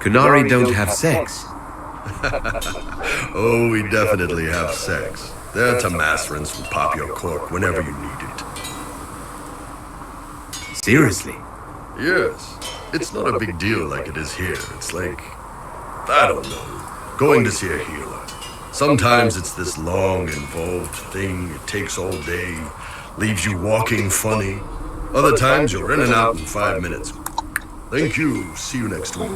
Speaker 21: Kunari don't have sex?
Speaker 2: Oh, we definitely have sex. They're Tamasrans who pop your cork whenever you need it.
Speaker 21: Seriously?
Speaker 2: Yes. It's not a big deal like it is here. It's like, I don't know, going to see a healer. Sometimes it's this long, involved thing. It takes all day, leaves you walking funny. Other times you're in and out in 5 minutes. Thank you. See you next week.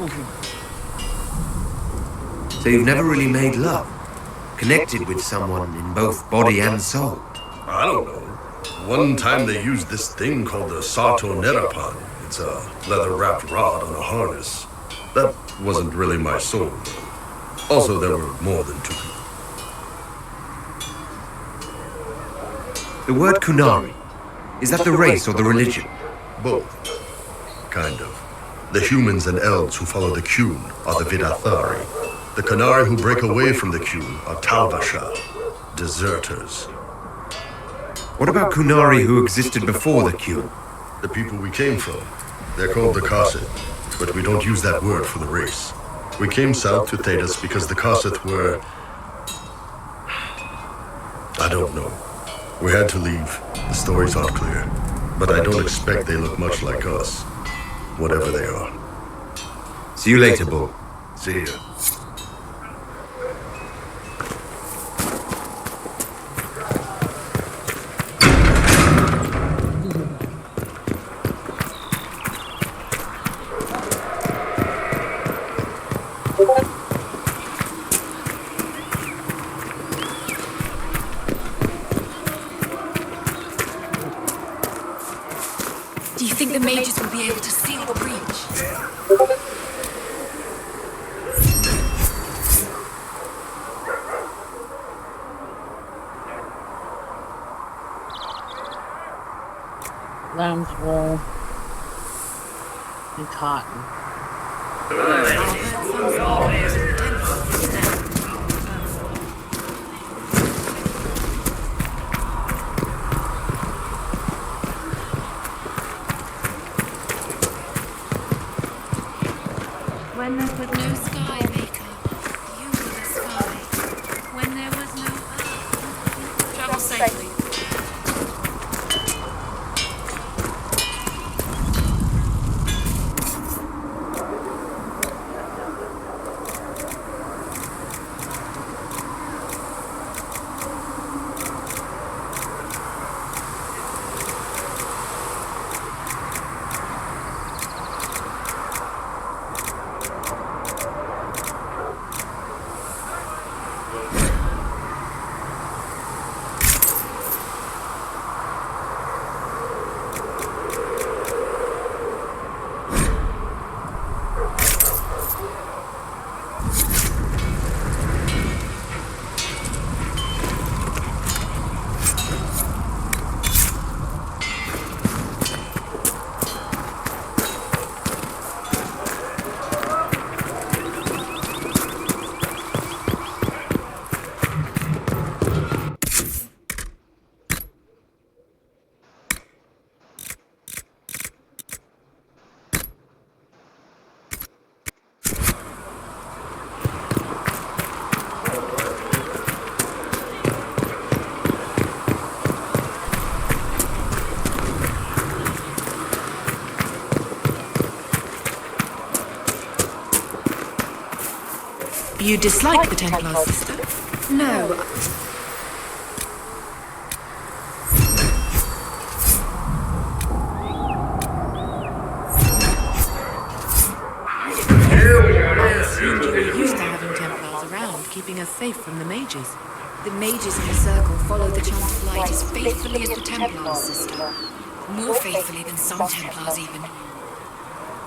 Speaker 21: So you've never really made love? Connected with someone in both body and soul?
Speaker 2: I don't know. One time they used this thing called the Sato Nerapan. It's a leather-wrapped rod on a harness. That wasn't really my soul. Also, there were more than two people.
Speaker 21: The word Kunari, is that the race or the religion?
Speaker 2: Both. Kind of. The humans and elves who follow the Qun are the Vidathari. The Kunari who break away from the Qun are Talvasha, deserters.
Speaker 21: What about Kunari who existed before the Qun?
Speaker 2: The people we came from. They're called the Kasith, but we don't use that word for the race. We came south to Thedas because the Kasith were... I don't know. We had to leave. The stories aren't clear. But I don't expect they look much like us. Whatever they are.
Speaker 21: See you later, Bull.
Speaker 2: See ya.
Speaker 13: Do you think the mages will be able to seal the breach?
Speaker 8: Lamb's wool and cotton.
Speaker 13: When there was no sky maker, you were the sky. When there was no earth, travel safely.
Speaker 17: You dislike the Templar, sister?
Speaker 9: No.
Speaker 17: I assumed you were used to having Templars around, keeping us safe from the mages.
Speaker 3: The mages in the circle follow the chant of light as faithfully as the Templars, sister. More faithfully than some Templars, even.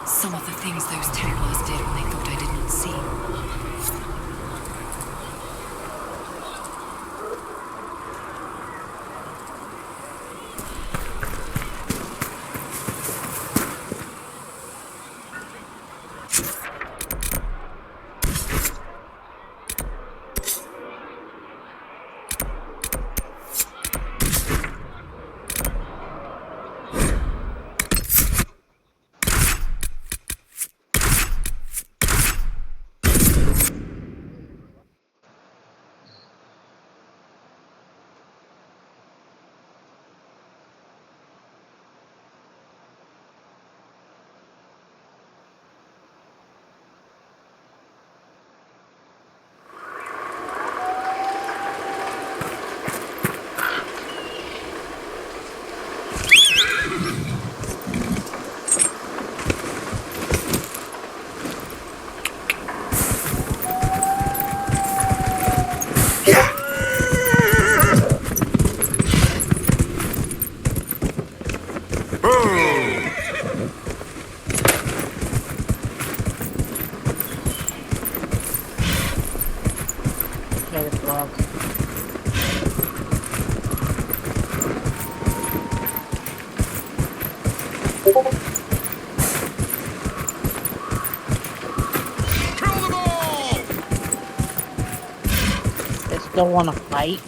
Speaker 3: Some of the things those Templars did when they thought I did not see.
Speaker 8: Don't want to fight.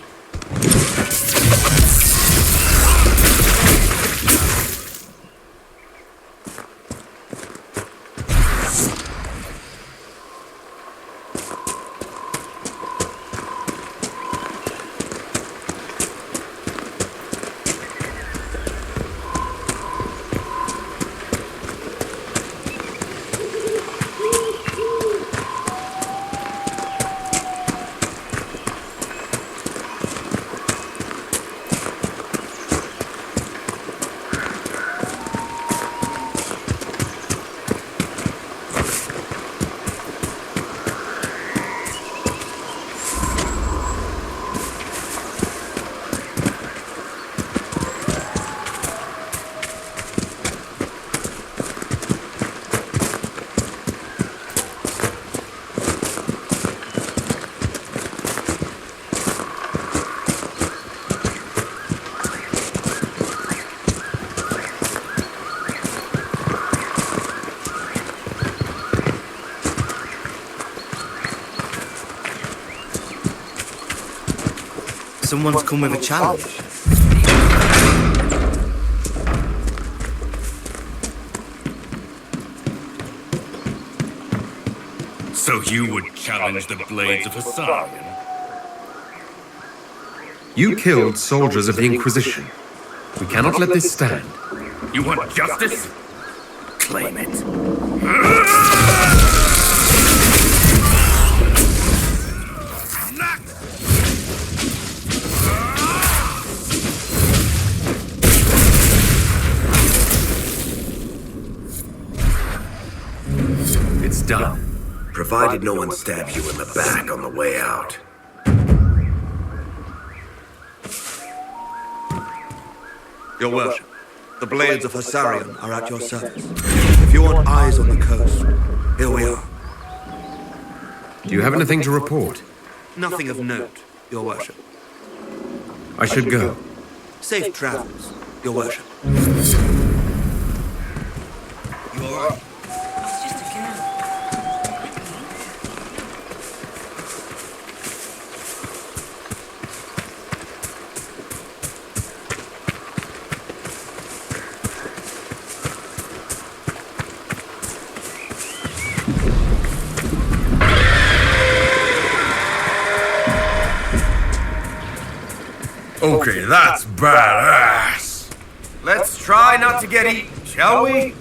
Speaker 14: Someone's come with a challenge.
Speaker 11: So you would challenge the blades of Hassarian?
Speaker 21: You killed soldiers of the Inquisition. We cannot let this stand.
Speaker 11: You want justice? Claim it.
Speaker 21: It's done.
Speaker 5: Provided no one stabs you in the back on the way out.
Speaker 14: Your worship, the blades of Hassarian are at your service. If you want eyes on the coast, here we are.
Speaker 21: Do you have anything to report?
Speaker 14: Nothing of note, your worship.
Speaker 21: I should go.
Speaker 14: Safe travels, your worship. You all right?
Speaker 2: Okay, that's badass.
Speaker 5: Let's try not to get eaten, shall we?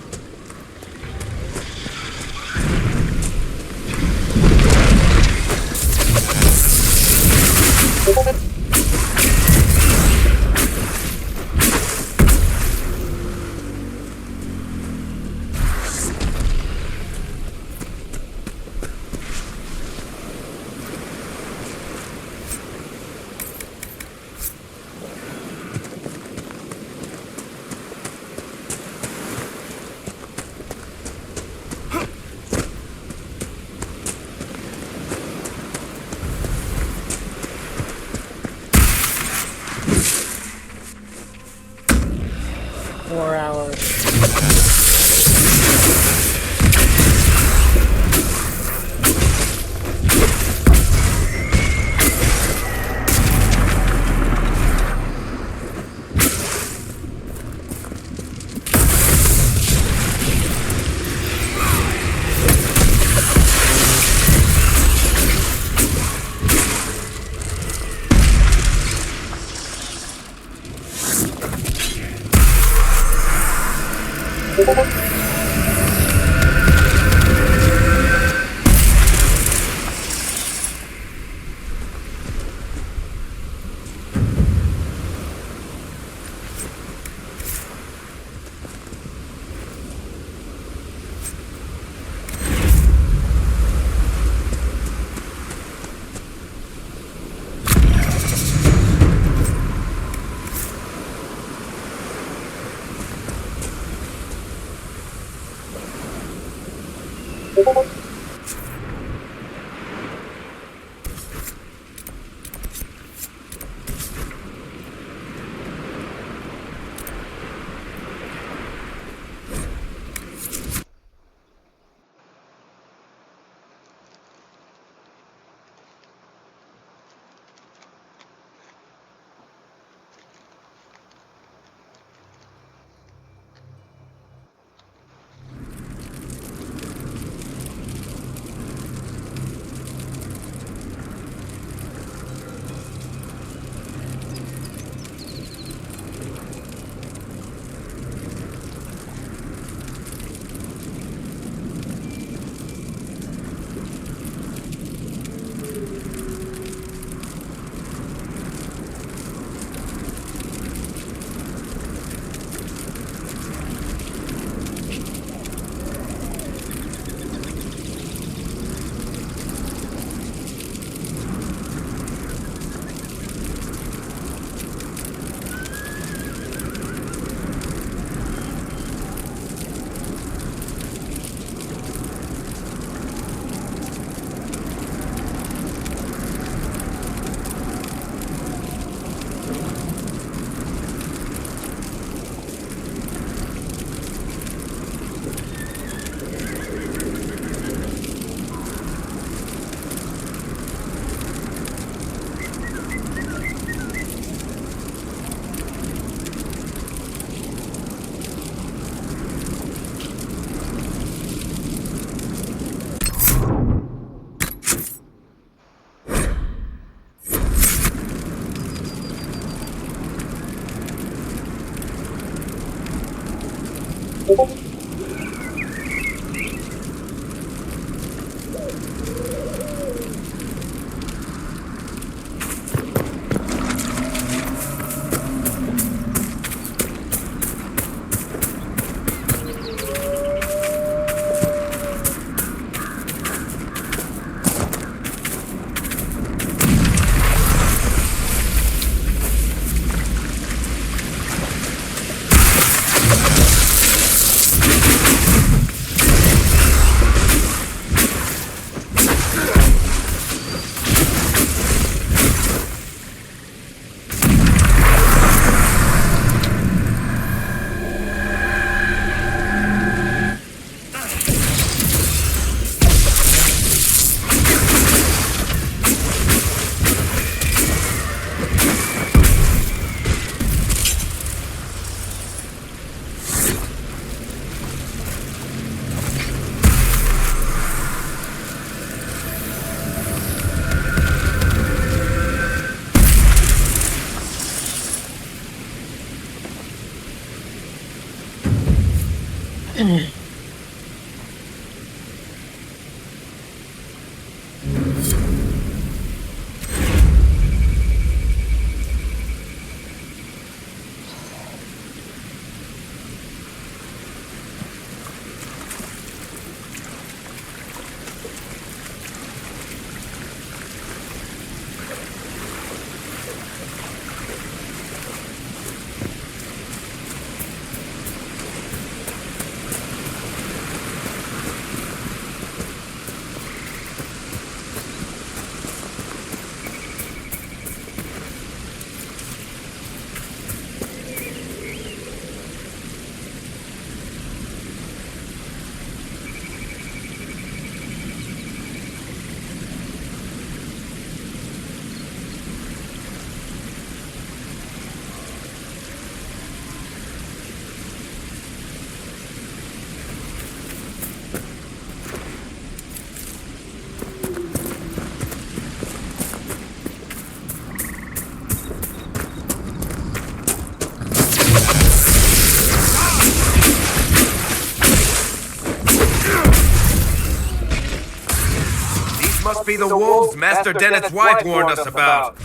Speaker 2: must be the wolves Master Dennett's wife warned us about.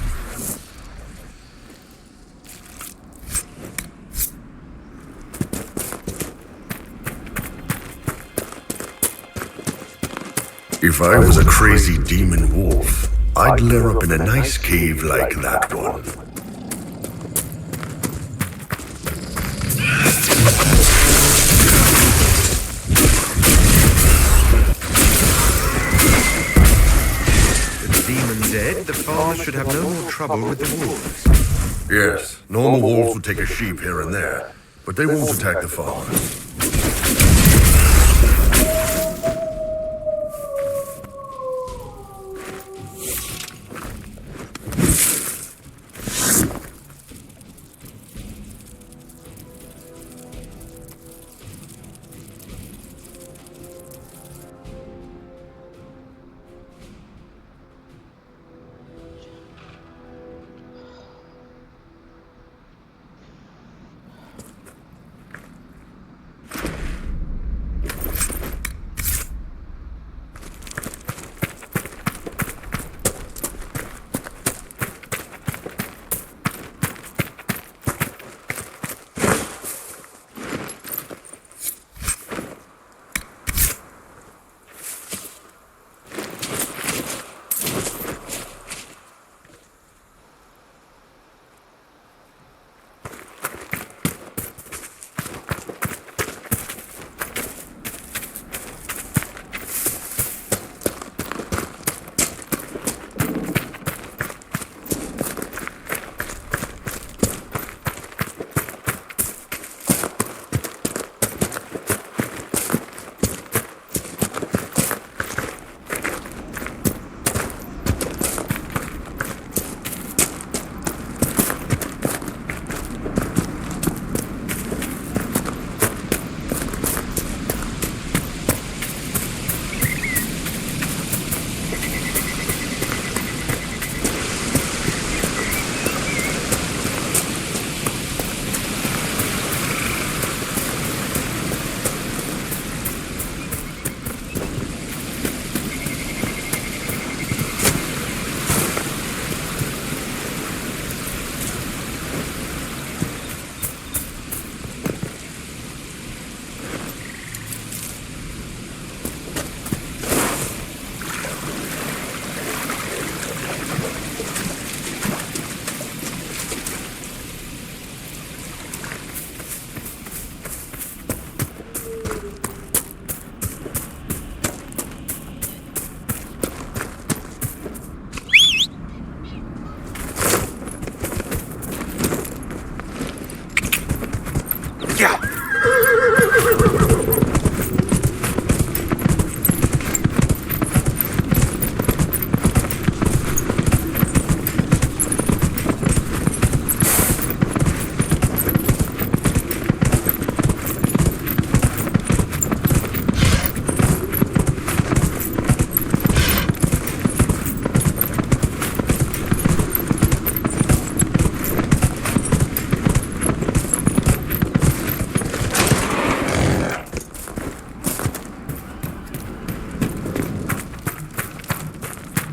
Speaker 5: If I was a crazy demon wolf, I'd lair up in a nice cave like that one.
Speaker 21: With the demon dead, the farmers should have no more trouble with the wolves.
Speaker 5: Yes, normal wolves will take a sheep here and there, but they won't attack the farmers.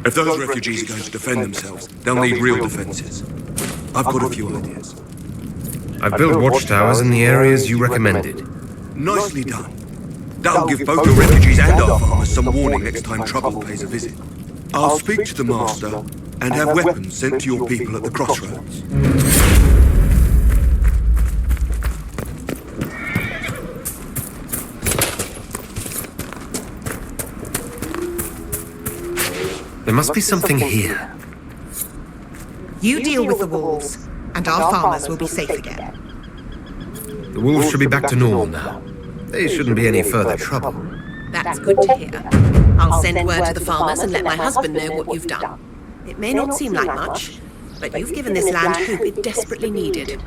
Speaker 12: If those refugees are going to defend themselves, they'll need real defenses. I've got a few ideas.
Speaker 21: I've built watchtowers in the areas you recommended.
Speaker 12: Nicely done. That'll give both the refugees and our farmers some warning next time trouble pays a visit. I'll speak to the Master and have weapons sent to your people at the crossroads.
Speaker 21: There must be something here.
Speaker 16: You deal with the wolves, and our farmers will be safe again.
Speaker 21: The wolves should be back to normal now. They shouldn't be any further trouble.
Speaker 16: That's good to hear. I'll send word to the farmers and let my husband know what you've done. It may not seem like much, but you've given this land hope it desperately needed.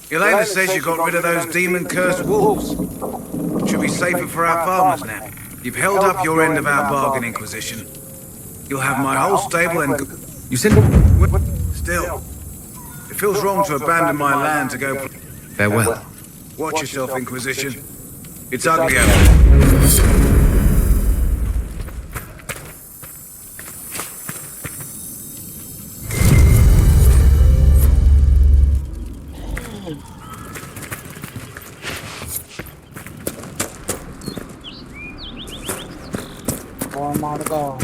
Speaker 19: Elena says you got rid of those demon-cursed wolves. Should be safer for our farmers now. You've held up your end of our bargain, Inquisition. You'll have my whole stable and...
Speaker 21: You said...
Speaker 19: Still, feels wrong to abandon my land to go...
Speaker 21: Farewell.
Speaker 19: Watch yourself, Inquisition. It's ugly out there.
Speaker 8: One more to go.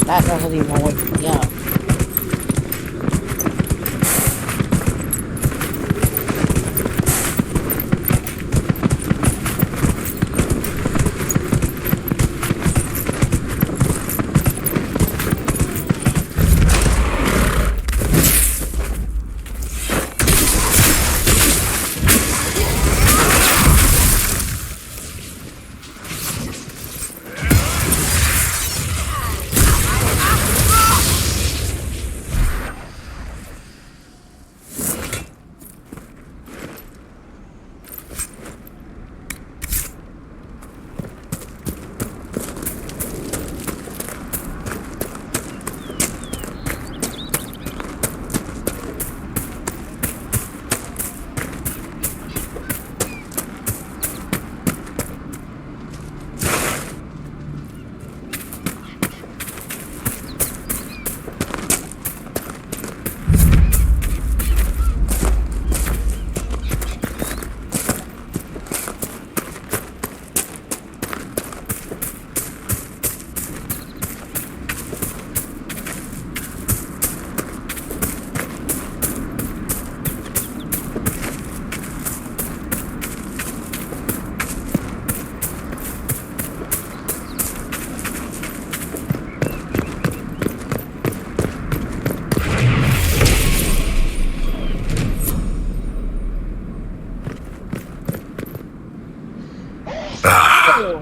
Speaker 8: That doesn't even wake me up.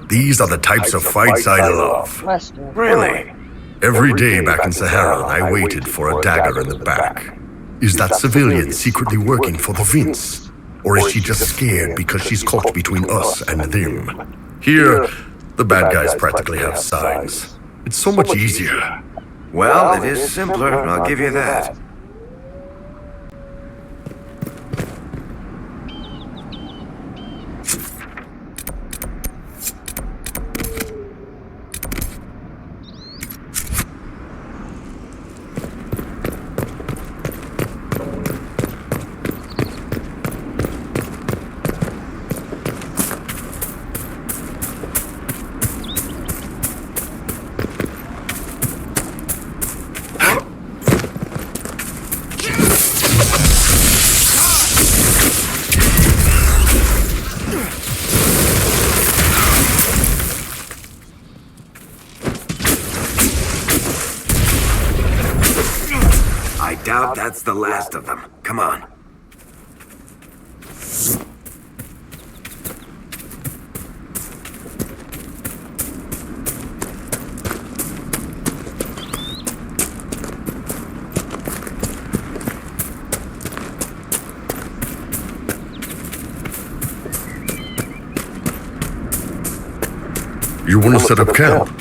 Speaker 5: These are the types of fights I love. Really? Every day back in Sahara, I waited for a dagger in the back. Is that civilian secretly working for the Vince? Or is she just scared because she's caught between us and them? Here, the bad guys practically have signs. It's so much easier.
Speaker 1: Well, it is simpler, I'll give you that.
Speaker 5: That's the last of them. Come on.
Speaker 2: You want to set up camp?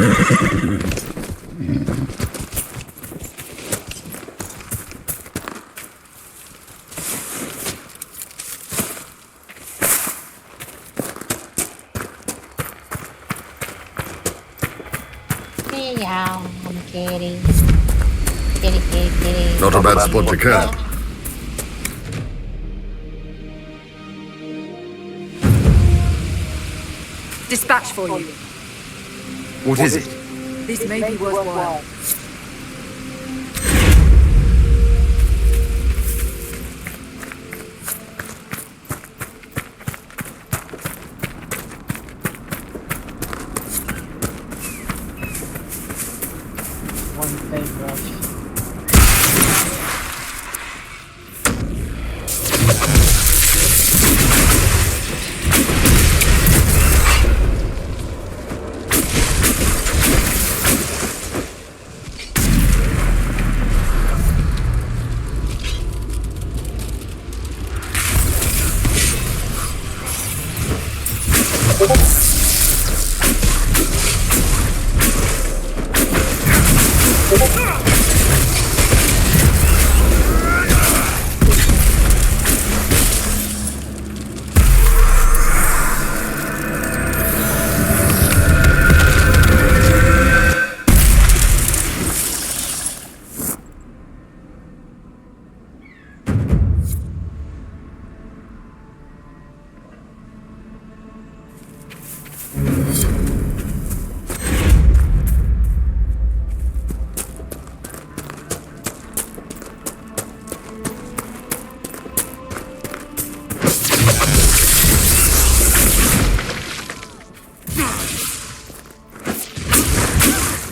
Speaker 13: Meow, kitty. Kitty, kitty, kitty.
Speaker 5: Not a bad spot to camp.
Speaker 9: Dispatch for you.
Speaker 21: What is it?
Speaker 9: This may be worthwhile.
Speaker 8: One paintbrush.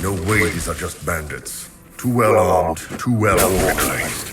Speaker 5: No way these are just bandits. Too well armed, too well organized.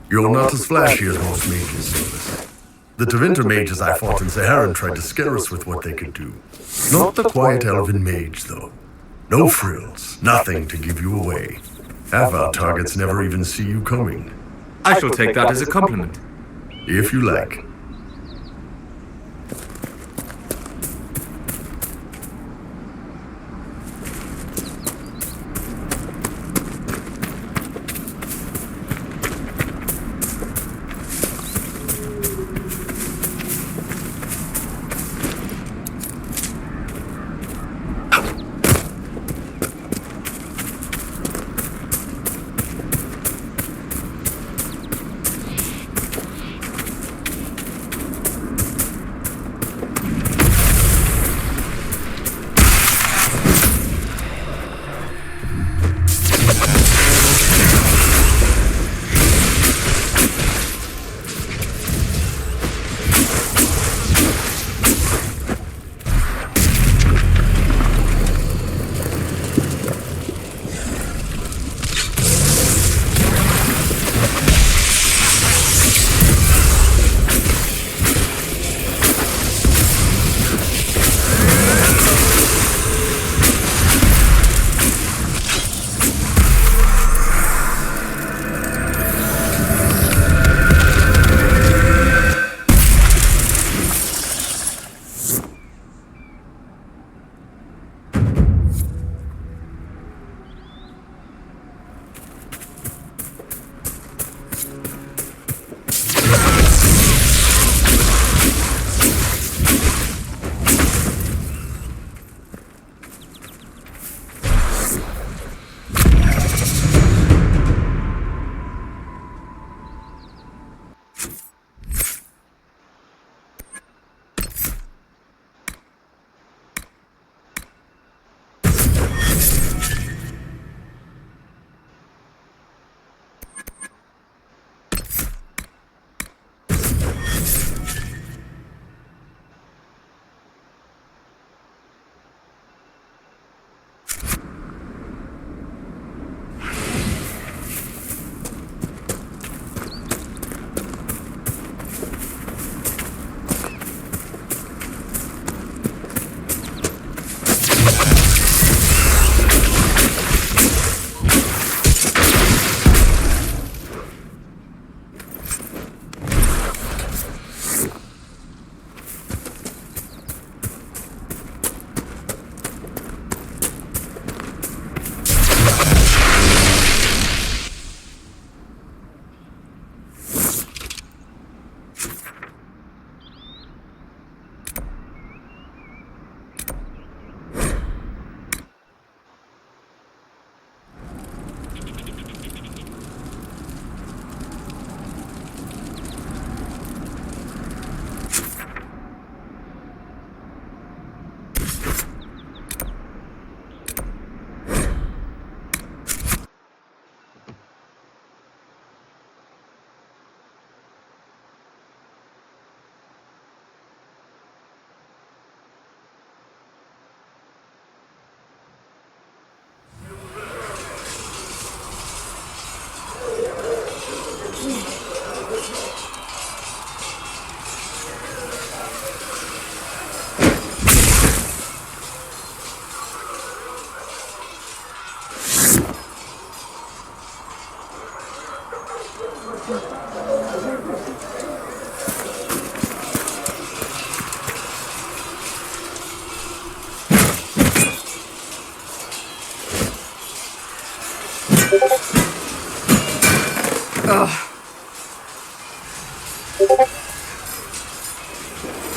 Speaker 15: You're not as flashy as most mages, Solus. The Tevinter mages I fought in Saharan tried to scare us with what they could do. Not the quiet elven mage, though. No frills, nothing to give you away. Half our targets never even see you coming.
Speaker 4: I shall take that as a compliment.
Speaker 15: If you like.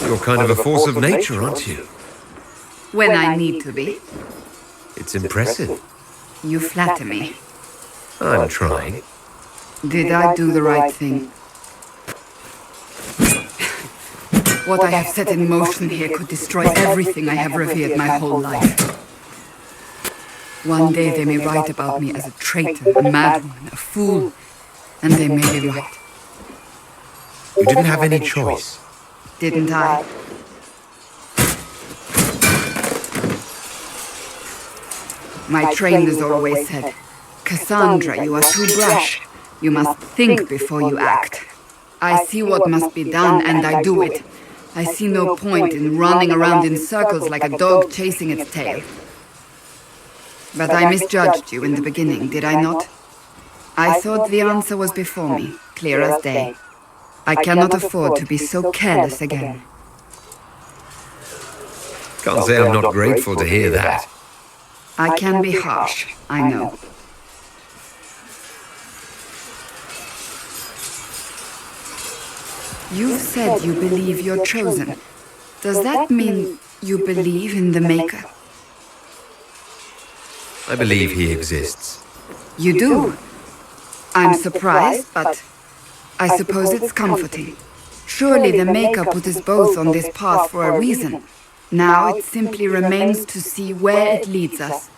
Speaker 21: You're kind of a force of nature, aren't you?
Speaker 7: When I need to be.
Speaker 21: It's impressive.
Speaker 7: You flatter me.
Speaker 21: I'm trying.
Speaker 7: Did I do the right thing? What I have set in motion here could destroy everything I have revered my whole life. One day they may write about me as a traitor, a madwoman, a fool, and they may be right.
Speaker 21: You didn't have any choice.
Speaker 7: Didn't I? My trainers always said, Cassandra, you are too brash. You must think before you act. I see what must be done, and I do it. I see no point in running around in circles like a dog chasing its tail. But I misjudged you in the beginning, did I not? I thought the answer was before me, clear as day. I cannot afford to be so careless again.
Speaker 21: Can't say I'm not grateful to hear that.
Speaker 7: I can be harsh, I know. You've said you believe you're chosen. Does that mean you believe in the Maker?
Speaker 21: I believe he exists.
Speaker 7: You do? I'm surprised, but I suppose it's comforting. Surely the Maker put us both on this path for a reason. Now it simply remains to see where it leads us.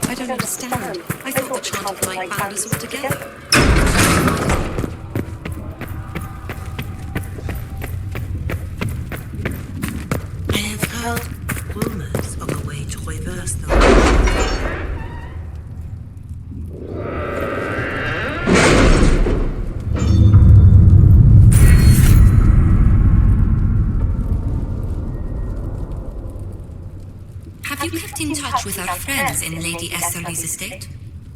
Speaker 3: I don't understand. I thought the chant of light bound us all together.
Speaker 10: I have heard rumors of a way to reverse them.
Speaker 3: Have you kept in touch with our friends in Lady Estherly's estate?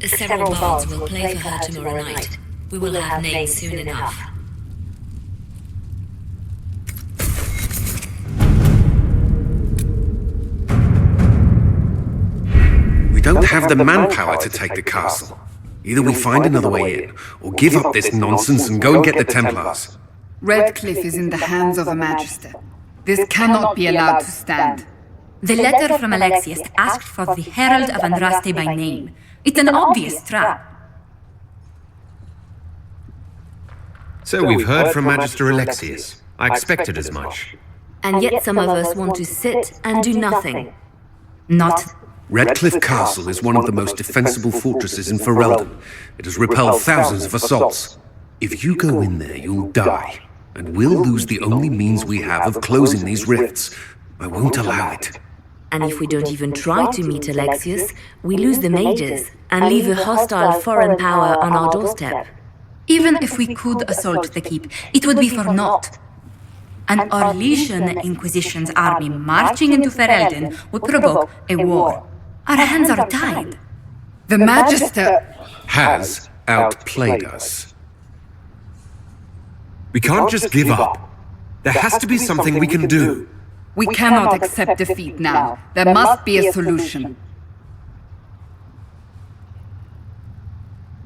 Speaker 3: Several bards will play for her tomorrow night. We will have names soon enough.
Speaker 21: We don't have the manpower to take the castle. Either we find another way in, or give up this nonsense and go and get the Templars.
Speaker 7: Redcliffe is in the hands of a Magister. This cannot be allowed to stand.
Speaker 3: The letter from Alexius asked for the Herald of Andraste by name. It's an obvious trap.
Speaker 21: So we've heard from Magister Alexius. I expected as much.
Speaker 3: And yet some of us want to sit and do nothing. Not.
Speaker 21: Redcliffe Castle is one of the most defensible fortresses in Ferelden. It has repelled thousands of assaults. If you go in there, you'll die. And we'll lose the only means we have of closing these rifts. I won't allow it.
Speaker 3: And if we don't even try to meet Alexius, we lose the mages and leave a hostile foreign power on our doorstep. Even if we could assault the keep, it would be for naught. An Orlesian Inquisition's army marching into Ferelden would provoke a war. Our hands are tied.
Speaker 7: The Magister
Speaker 21: has outplayed us. We can't just give up. There has to be something we can do.
Speaker 7: We cannot accept defeat now. There must be a solution.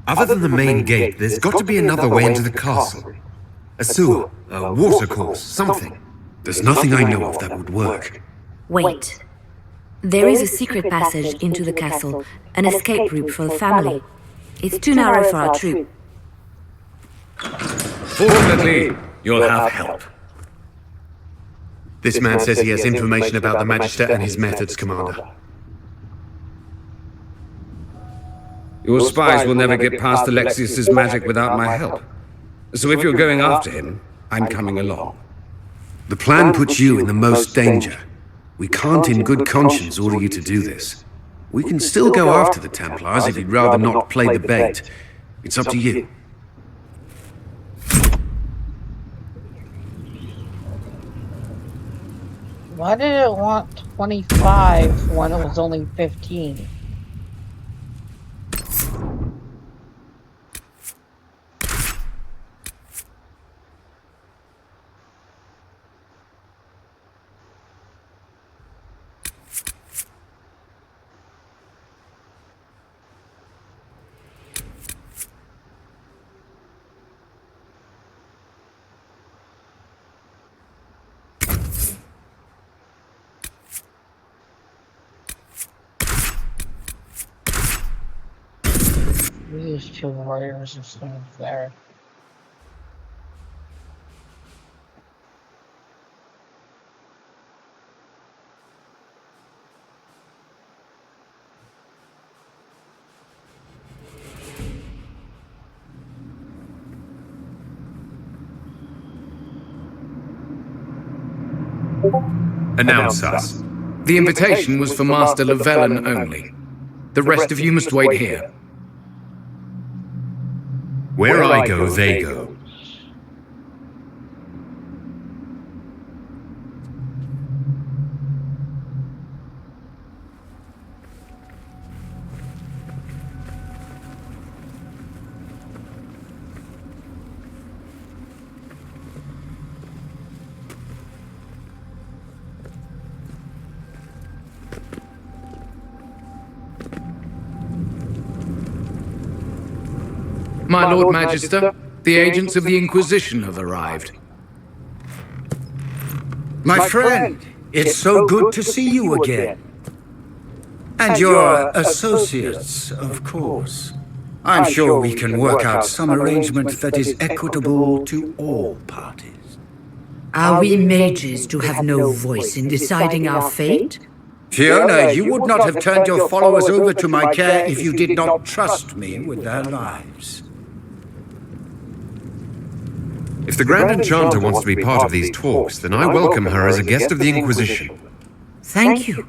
Speaker 21: Other than the main gate, there's got to be another way into the castle. A sewer, a watercourse, something. There's nothing I know of that would work.
Speaker 3: Wait. There is a secret passage into the castle, an escape route for the family. It's too narrow for our troop.
Speaker 4: Fortunately, you'll have help.
Speaker 2: This man says he has information about the Magister and his methods, Commander.
Speaker 23: Your spies will never get past Alexius's magic without my help. So if you're going after him, I'm coming along.
Speaker 21: The plan puts you in the most danger. We can't in good conscience order you to do this. We can still go after the Templars if you'd rather not play the bait. It's up to you.
Speaker 8: Why did it want 25 when it was only 15? These two warriors are still there.
Speaker 23: Announce us. The invitation was for Master Llewellyn only. The rest of you must wait here.
Speaker 21: Where I go, they go.
Speaker 23: My Lord Magister, the agents of the Inquisition have arrived.
Speaker 6: My friend, it's so good to see you again. And your associates, of course. I'm sure we can work out some arrangement that is equitable to all parties.
Speaker 18: Are we mages to have no voice in deciding our fate?
Speaker 6: Fiona, you would not have turned your followers over to my care if you did not trust me with their lives.
Speaker 21: If the Grand Enchanter wants to be part of these talks, then I welcome her as a guest of the Inquisition.
Speaker 18: Thank you.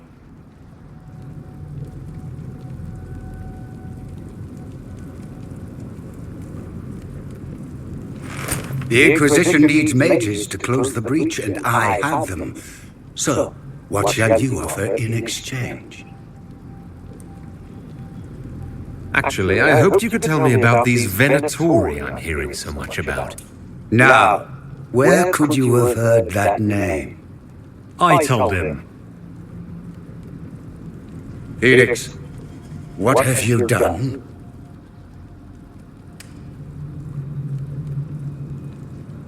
Speaker 6: The Inquisition needs mages to close the breach, and I have them. So, what shall you offer in exchange?
Speaker 21: Actually, I hoped you could tell me about these Venatori I'm hearing so much about.
Speaker 6: Now, where could you have heard that name?
Speaker 22: I told him.
Speaker 6: Felix, what have you done?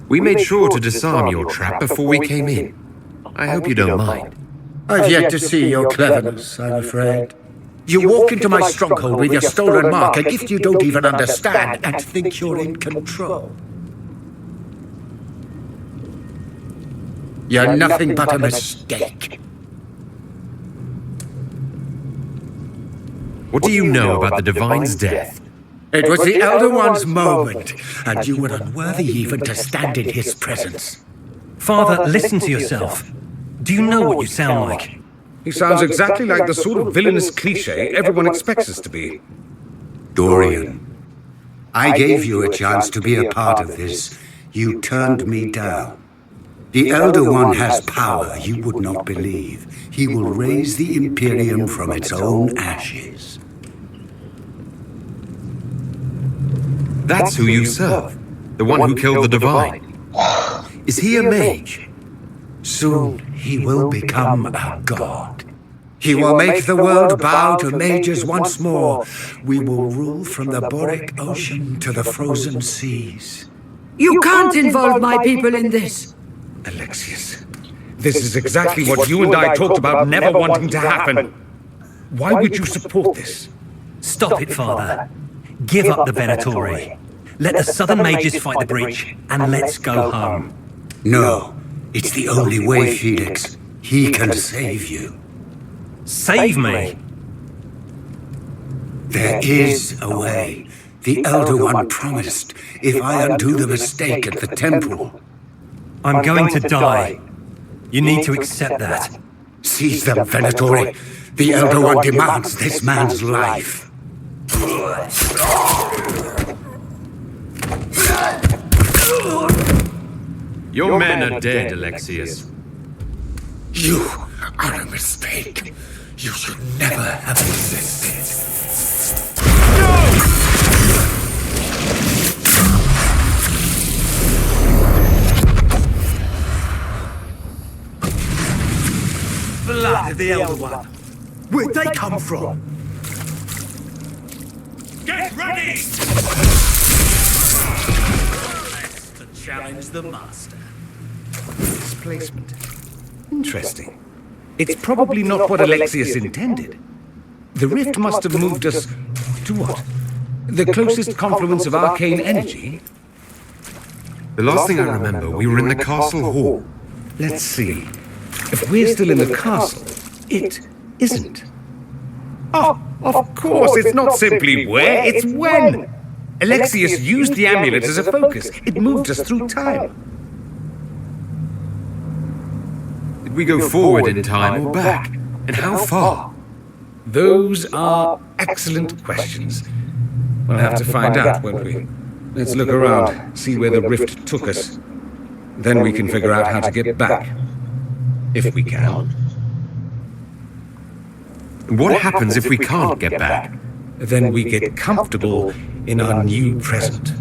Speaker 21: We made sure to disarm your trap before we came in. I hope you don't mind.
Speaker 6: I've yet to see your cleverness, I'm afraid. You walk into my stronghold with your stolen mark, a gift you don't even understand, and think you're in control. You're nothing but a mistake.
Speaker 21: What do you know about the Divine's death?
Speaker 6: It was the Elder One's moment, and you were unworthy even to stand in his presence.
Speaker 22: Father, listen to yourself. Do you know what you sound like?
Speaker 23: He sounds exactly like the sort of villainous cliché everyone expects us to be.
Speaker 6: Dorian, I gave you a chance to be a part of this. You turned me down. The Elder One has power you would not believe. He will raise the Imperium from its own ashes.
Speaker 21: That's who you serve. The one who killed the Divine. Is he a mage?
Speaker 6: Soon he will become a god. He will make the world bow to mages once more. We will rule from the Boric Ocean to the frozen seas.
Speaker 18: You can't involve my people in this.
Speaker 23: Alexius, this is exactly what you and I talked about never wanting to happen. Why would you support this?
Speaker 22: Stop it, Father. Give up the Venatori. Let the Southern Mages fight the breach, and let's go home.
Speaker 6: No, it's the only way, Felix. He can save you.
Speaker 22: Save me?
Speaker 6: There is a way. The Elder One promised, if I undo the mistake at the temple.
Speaker 22: I'm going to die. You need to accept that.
Speaker 6: Seize them, Venatori. The Elder One demands this man's life.
Speaker 4: Your men are dead, Alexius.
Speaker 6: You are a mistake. You should never have existed.
Speaker 2: Blood of the Elder One. Where'd they come from?
Speaker 14: Get ready!
Speaker 2: To challenge the Master.
Speaker 23: Displacement. Interesting. It's probably not what Alexius intended. The rift must have moved us to what? The closest confluence of arcane energy?
Speaker 21: The last thing I remember, we were in the castle hall.
Speaker 23: Let's see. If we're still in the castle, it isn't. Oh, of course, it's not simply where, it's when. Alexius used the amulet as a focus. It moved us through time.
Speaker 21: Did we go forward in time or back? And how far?
Speaker 23: Those are excellent questions. We'll have to find out, won't we? Let's look around, see where the rift took us. Then we can figure out how to get back. If we can.
Speaker 21: What happens if we can't get back?
Speaker 23: Then we get comfortable in our new present.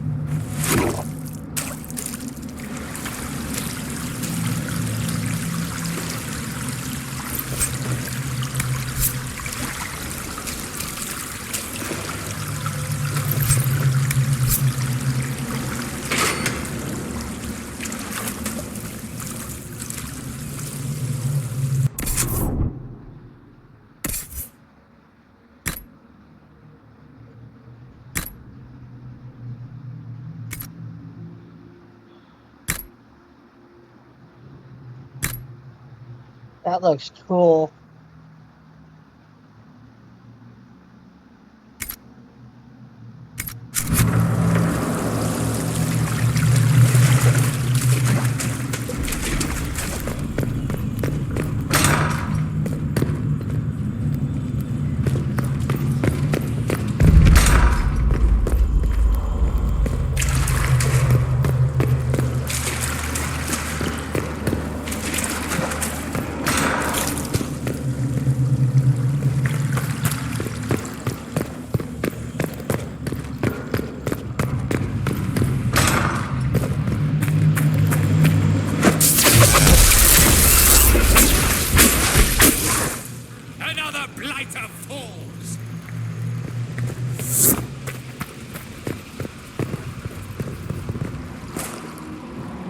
Speaker 8: That looks cool.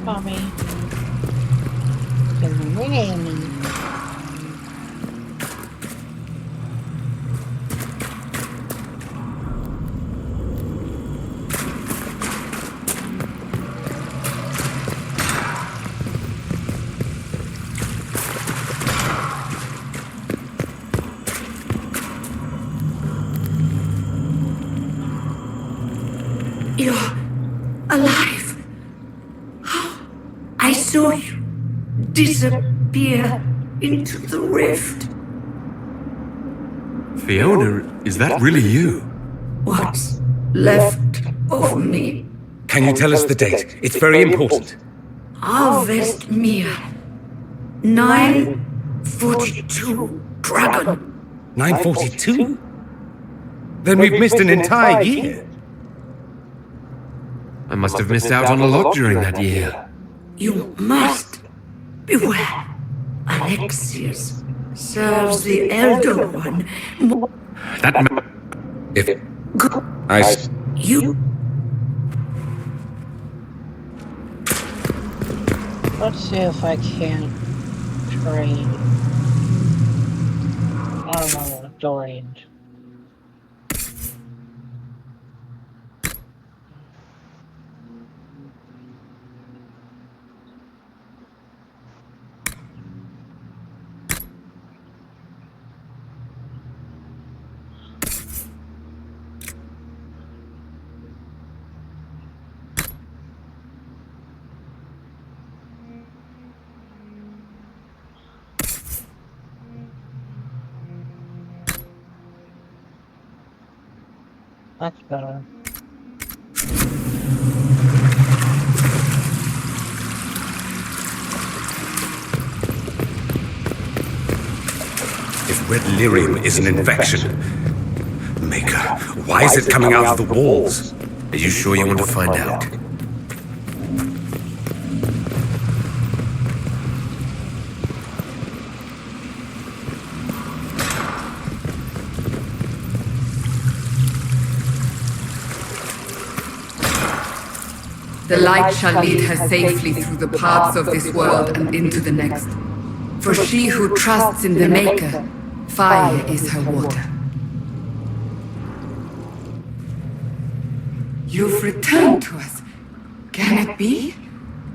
Speaker 8: Mommy.
Speaker 10: You're alive. I saw you disappear into the rift.
Speaker 21: Fiona, is that really you?
Speaker 10: What's left of me?
Speaker 23: Can you tell us the date? It's very important.
Speaker 10: Harvest Mere. 942 Dragon.
Speaker 23: 942? Then we've missed an entire year.
Speaker 21: I must have missed out on a lot during that year.
Speaker 10: You must beware. Alexius serves the Elder One.
Speaker 23: If I
Speaker 10: You.
Speaker 8: Let's see if I can trade. I don't know, Dorian. That's better.
Speaker 21: If red lyrium is an infection, Maker, why is it coming out of the walls? Are you sure you want to find out?
Speaker 7: The light shall lead her safely through the paths of this world and into the next. For she who trusts in the Maker, fire is her water. You've returned to us. Can it be?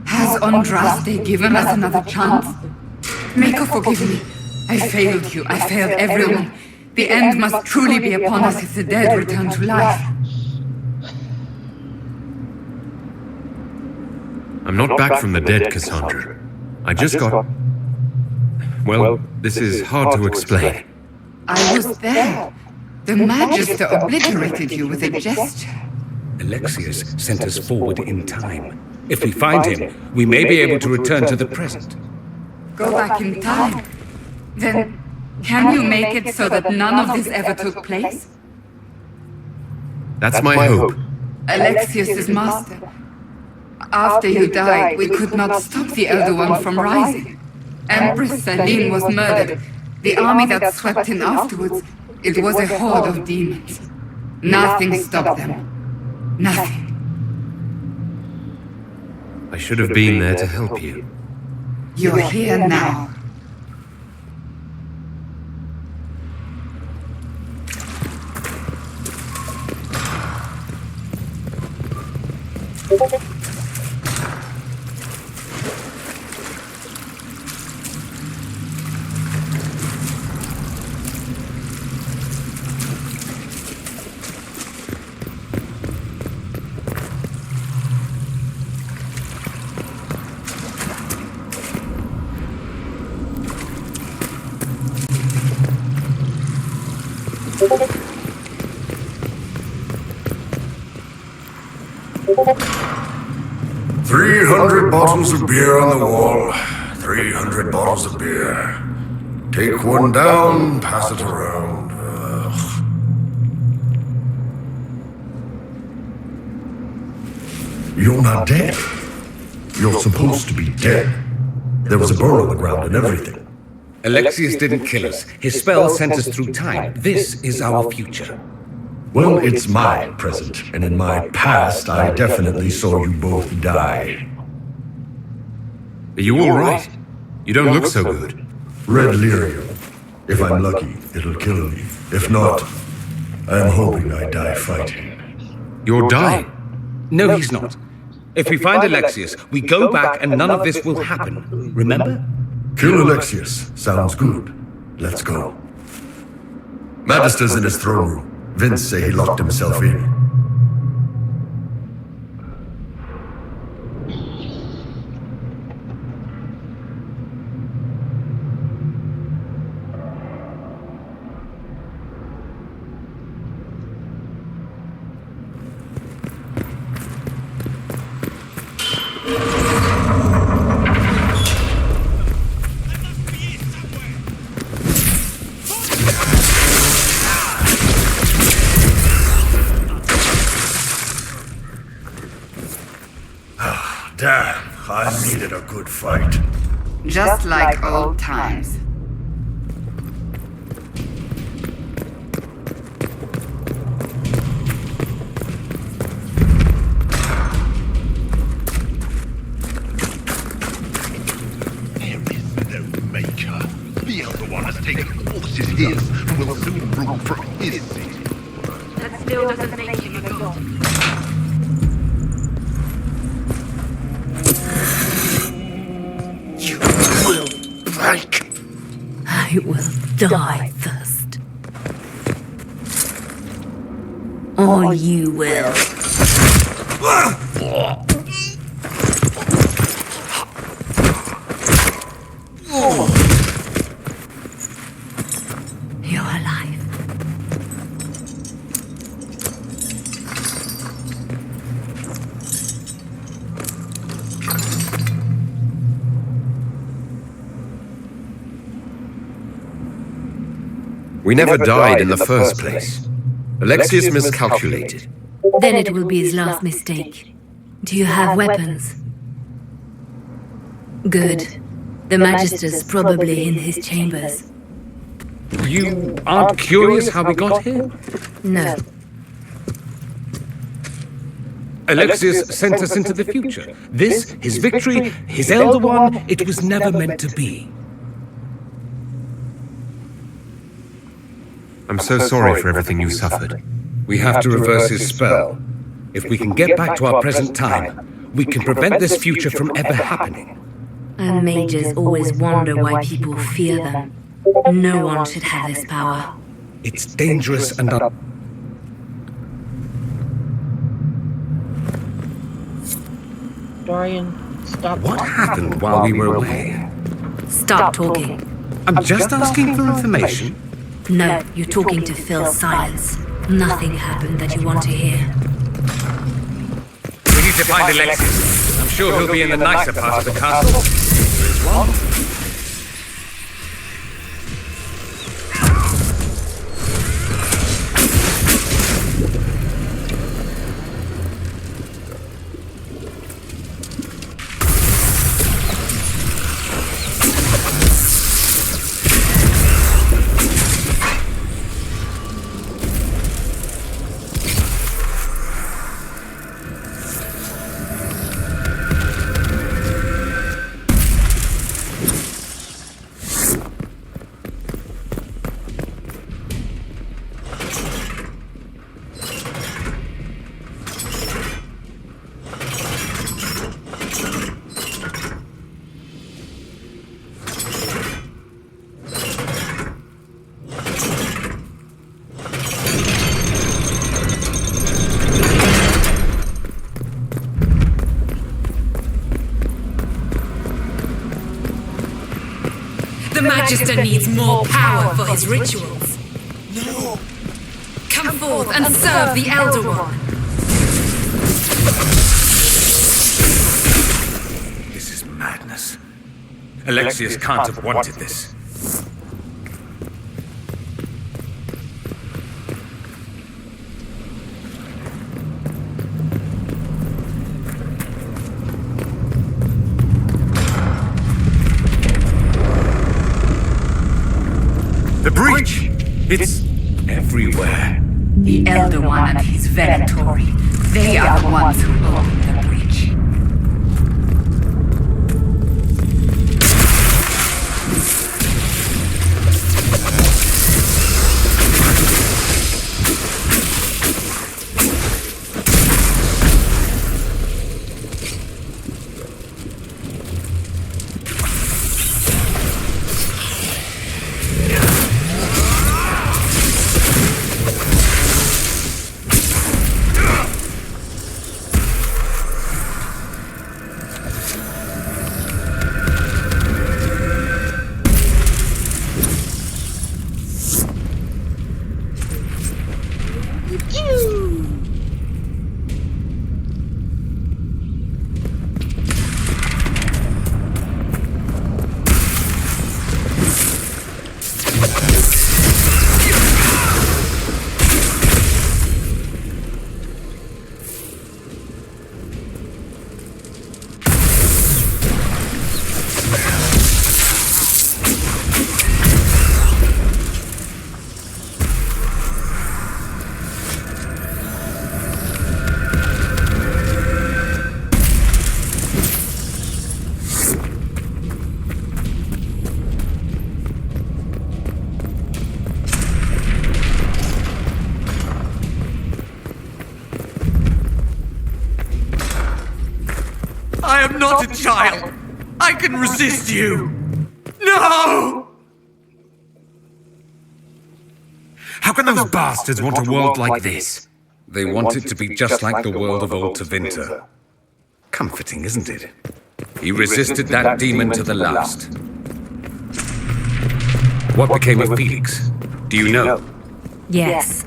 Speaker 7: Has Andraste given us another chance? Maker, forgive me. I failed you. I failed everyone. The end must truly be upon us if the dead return to life.
Speaker 21: I'm not back from the dead, Cassandra. I just got... Well, this is hard to explain.
Speaker 7: I was there. The Magister obliterated you with a gesture.
Speaker 23: Alexius sent us forward in time. If we find him, we may be able to return to the present.
Speaker 7: Go back in time? Then, can you make it so that none of this ever took place?
Speaker 21: That's my hope.
Speaker 7: Alexius is master. After you died, we could not stop the Elder One from rising. Empress Celine was murdered. The army that swept in afterwards, it was a horde of demons. Nothing stopped them. Nothing.
Speaker 21: I should have been there to help you.
Speaker 7: You're here now.
Speaker 15: Bottles of beer on the wall. 300 bottles of beer. Take one down, pass it around. Ugh. You're not dead. You're supposed to be dead. There was a burn on the ground and everything.
Speaker 23: Alexius didn't kill us. His spell sent us through time. This is our future.
Speaker 15: Well, it's my present, and in my past, I definitely saw you both die.
Speaker 21: Are you all right? You don't look so good.
Speaker 15: Red lyrium. If I'm lucky, it'll kill me. If not, I'm hoping I die fighting.
Speaker 21: You're dying?
Speaker 23: No, he's not. If we find Alexius, we go back and none of this will happen. Remember?
Speaker 15: Kill Alexius. Sounds good. Let's go. Magister's in his throne room. Vince say he locked himself in. Damn, I needed a good fight.
Speaker 7: Just like old times.
Speaker 11: There is no Maker. The Elder One has taken forces his and will soon rule from his city.
Speaker 9: That still doesn't make him a god.
Speaker 18: I will die first. Or you will. You're alive.
Speaker 21: We never died in the first place. Alexius miscalculated.
Speaker 3: Then it will be his last mistake. Do you have weapons? Good. The Magister's probably in his chambers.
Speaker 23: You aren't curious how we got here?
Speaker 3: No.
Speaker 23: Alexius sent us into the future. This, his victory, his Elder One, it was never meant to be.
Speaker 21: I'm so sorry for everything you suffered.
Speaker 23: We have to reverse his spell. If we can get back to our present time, we can prevent this future from ever happening.
Speaker 3: And mages always wonder why people fear them. No one should have this power.
Speaker 23: It's dangerous and
Speaker 8: Dorian, stop.
Speaker 23: What happened while we were away?
Speaker 3: Stop talking.
Speaker 23: I'm just asking for information.
Speaker 3: No, you're talking to fill silence. Nothing happened that you want to hear.
Speaker 23: We need to find Alexius. I'm sure he'll be in the nicer part of the castle. There's one.
Speaker 13: The Magister needs more power for his rituals.
Speaker 11: No!
Speaker 13: Come forth and serve the Elder One.
Speaker 23: This is madness. Alexius can't have wanted this. The breach! It's everywhere.
Speaker 7: The Elder One and his Venatori. They are the ones who opened the breach.
Speaker 2: I am not a child. I can resist you. No!
Speaker 21: How can those bastards want a world like this?
Speaker 23: They want it to be just like the world of old Tevinter. Comforting, isn't it? He resisted that demon to the last. What became of Felix? Do you know?
Speaker 3: Yes,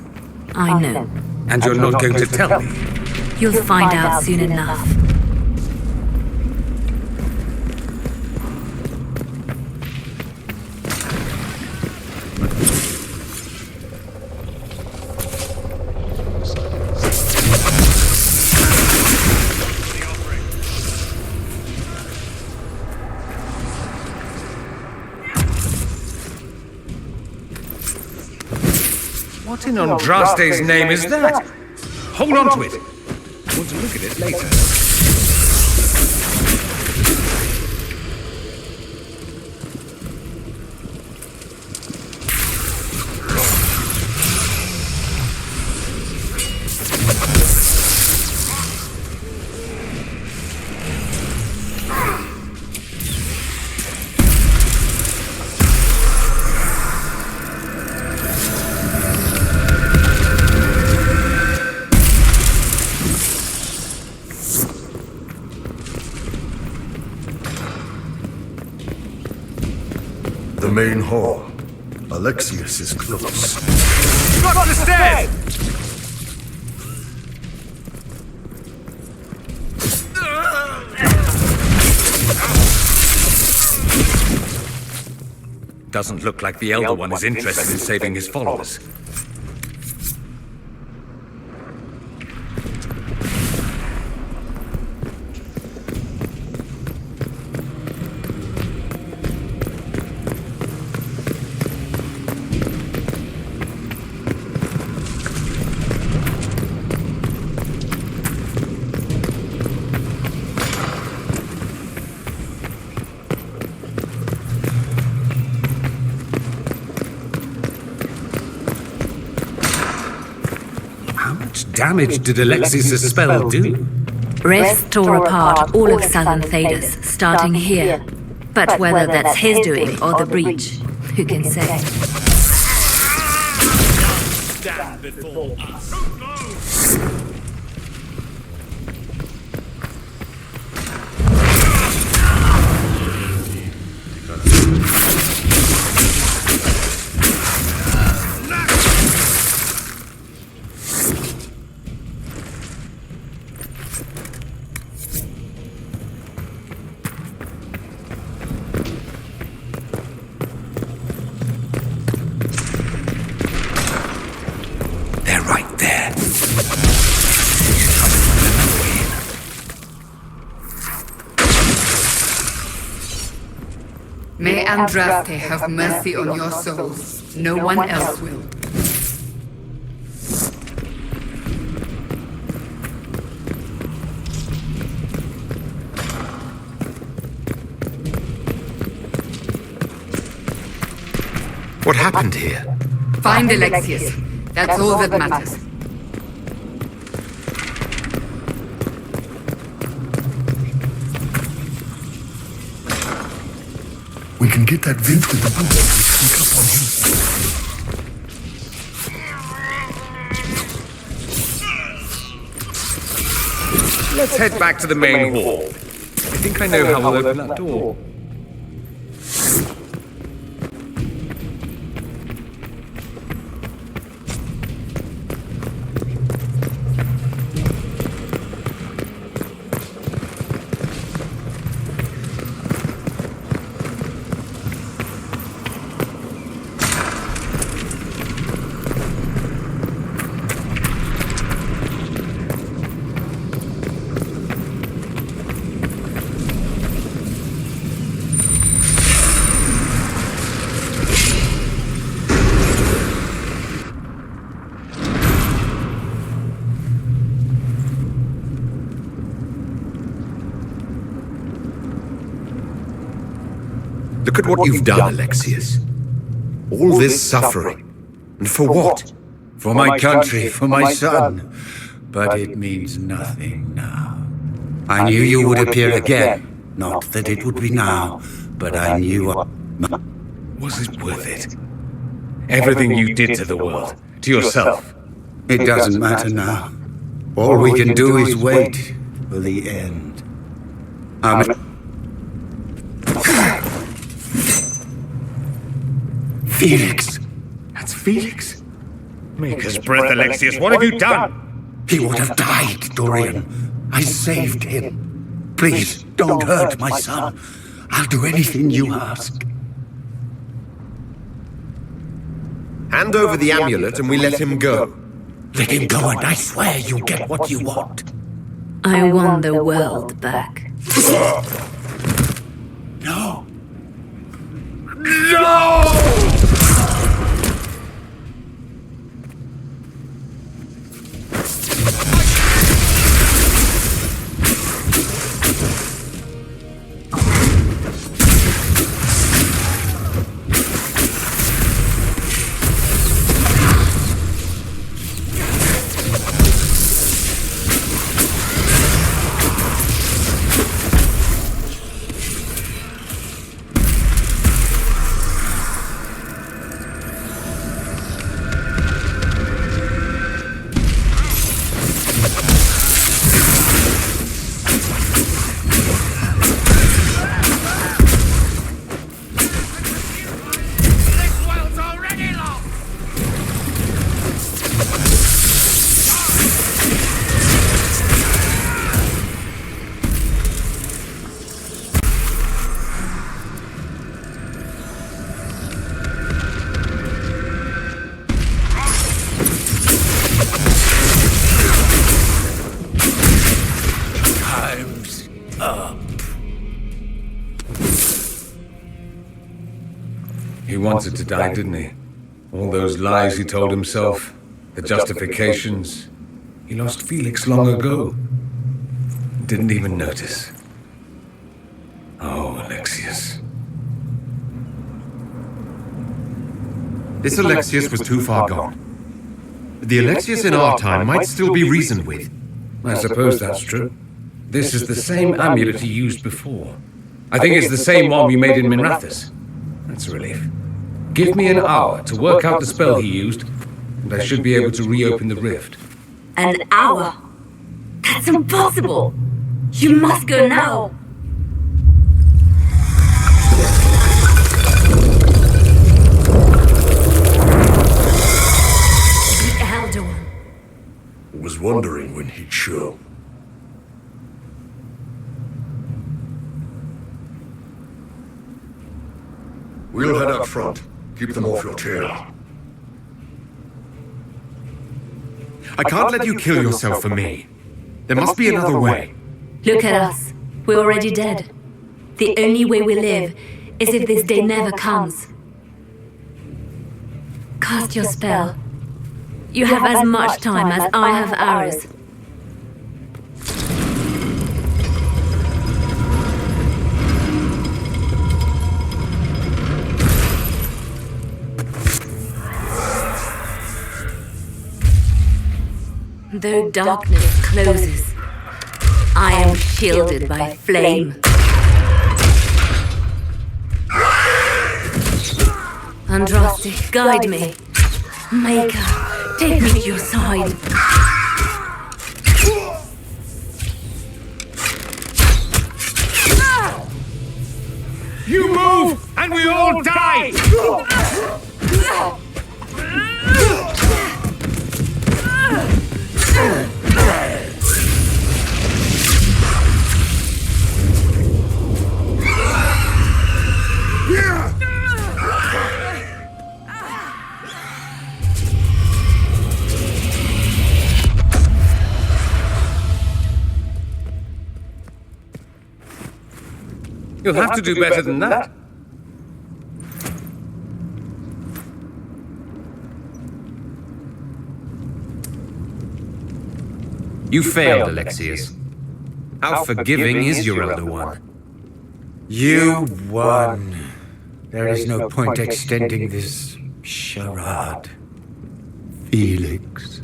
Speaker 3: I know.
Speaker 23: And you're not going to tell me?
Speaker 3: You'll find out soon enough.
Speaker 23: What in Andraste's name is that? Hold on to it. I want to look at it later.
Speaker 15: The main hall. Alexius is close.
Speaker 23: Got the stairs! Doesn't look like the Elder One is interested in saving his followers. Damage did Alexius' spell do?
Speaker 3: Rifts tore apart all of southern Thedas, starting here. But whether that's his doing or the breach, who can say?
Speaker 11: Stand before us.
Speaker 7: May Andraste have mercy on your souls. No one else will.
Speaker 2: What happened here?
Speaker 7: Find Alexius. That's all that matters.
Speaker 15: We can get that vent with the boot and sneak up on him.
Speaker 23: Let's head back to the main hall. I think I know how we'll open that door.
Speaker 2: Look at what you've done, Alexius. All this suffering. And for what?
Speaker 6: For my country, for my son. But it means nothing now. I knew you would appear again. Not that it would be now, but I knew...
Speaker 23: Was it worth it? Everything you did to the world, to yourself.
Speaker 6: It doesn't matter now. All we can do is wait for the end. Felix!
Speaker 23: That's Felix? Maker's breath, Alexius, what have you done?
Speaker 6: He would have died, Dorian. I saved him. Please, don't hurt my son. I'll do anything you ask.
Speaker 2: Hand over the amulet and we let him go.
Speaker 6: Let him go and I swear you'll get what you want.
Speaker 3: I won the world back.
Speaker 6: No.
Speaker 23: No! He wanted to die, didn't he? All those lies he told himself, the justifications. He lost Felix long ago. Didn't even notice. Oh, Alexius.
Speaker 21: This Alexius was too far gone. The Alexius in our time might still be reasoned with.
Speaker 23: I suppose that's true. This is the same amulet he used before. I think it's the same one we made in Minrathous. That's a relief. Give me an hour to work out the spell he used, and I should be able to reopen the rift.
Speaker 3: An hour? That's impossible! You must go now! The Elder One.
Speaker 15: Was wondering when he'd show. We'll head up front. Keep them off your tail.
Speaker 21: I can't let you kill yourself for me. There must be another way.
Speaker 3: Look at us. We're already dead. The only way we live is if this day never comes. Cast your spell. You have as much time as I have hours. Though darkness closes, I am shielded by flame. Andraste, guide me. Maker, take me to your side.
Speaker 2: You move, and we all die!
Speaker 23: You'll have to do better than that.
Speaker 21: You failed, Alexius. How forgiving is your Elder One?
Speaker 6: You won. There is no point extending this charade. Felix.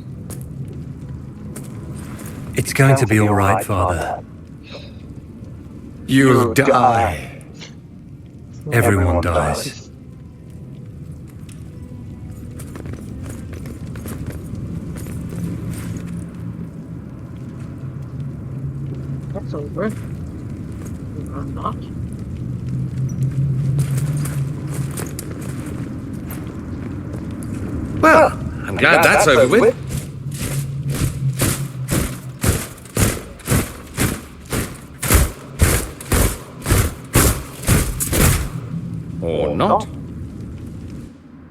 Speaker 22: It's going to be all right, Father.
Speaker 6: You'll die.
Speaker 22: Everyone dies.
Speaker 8: That's over. Or not.
Speaker 21: Well, I'm glad that's over with. Or not.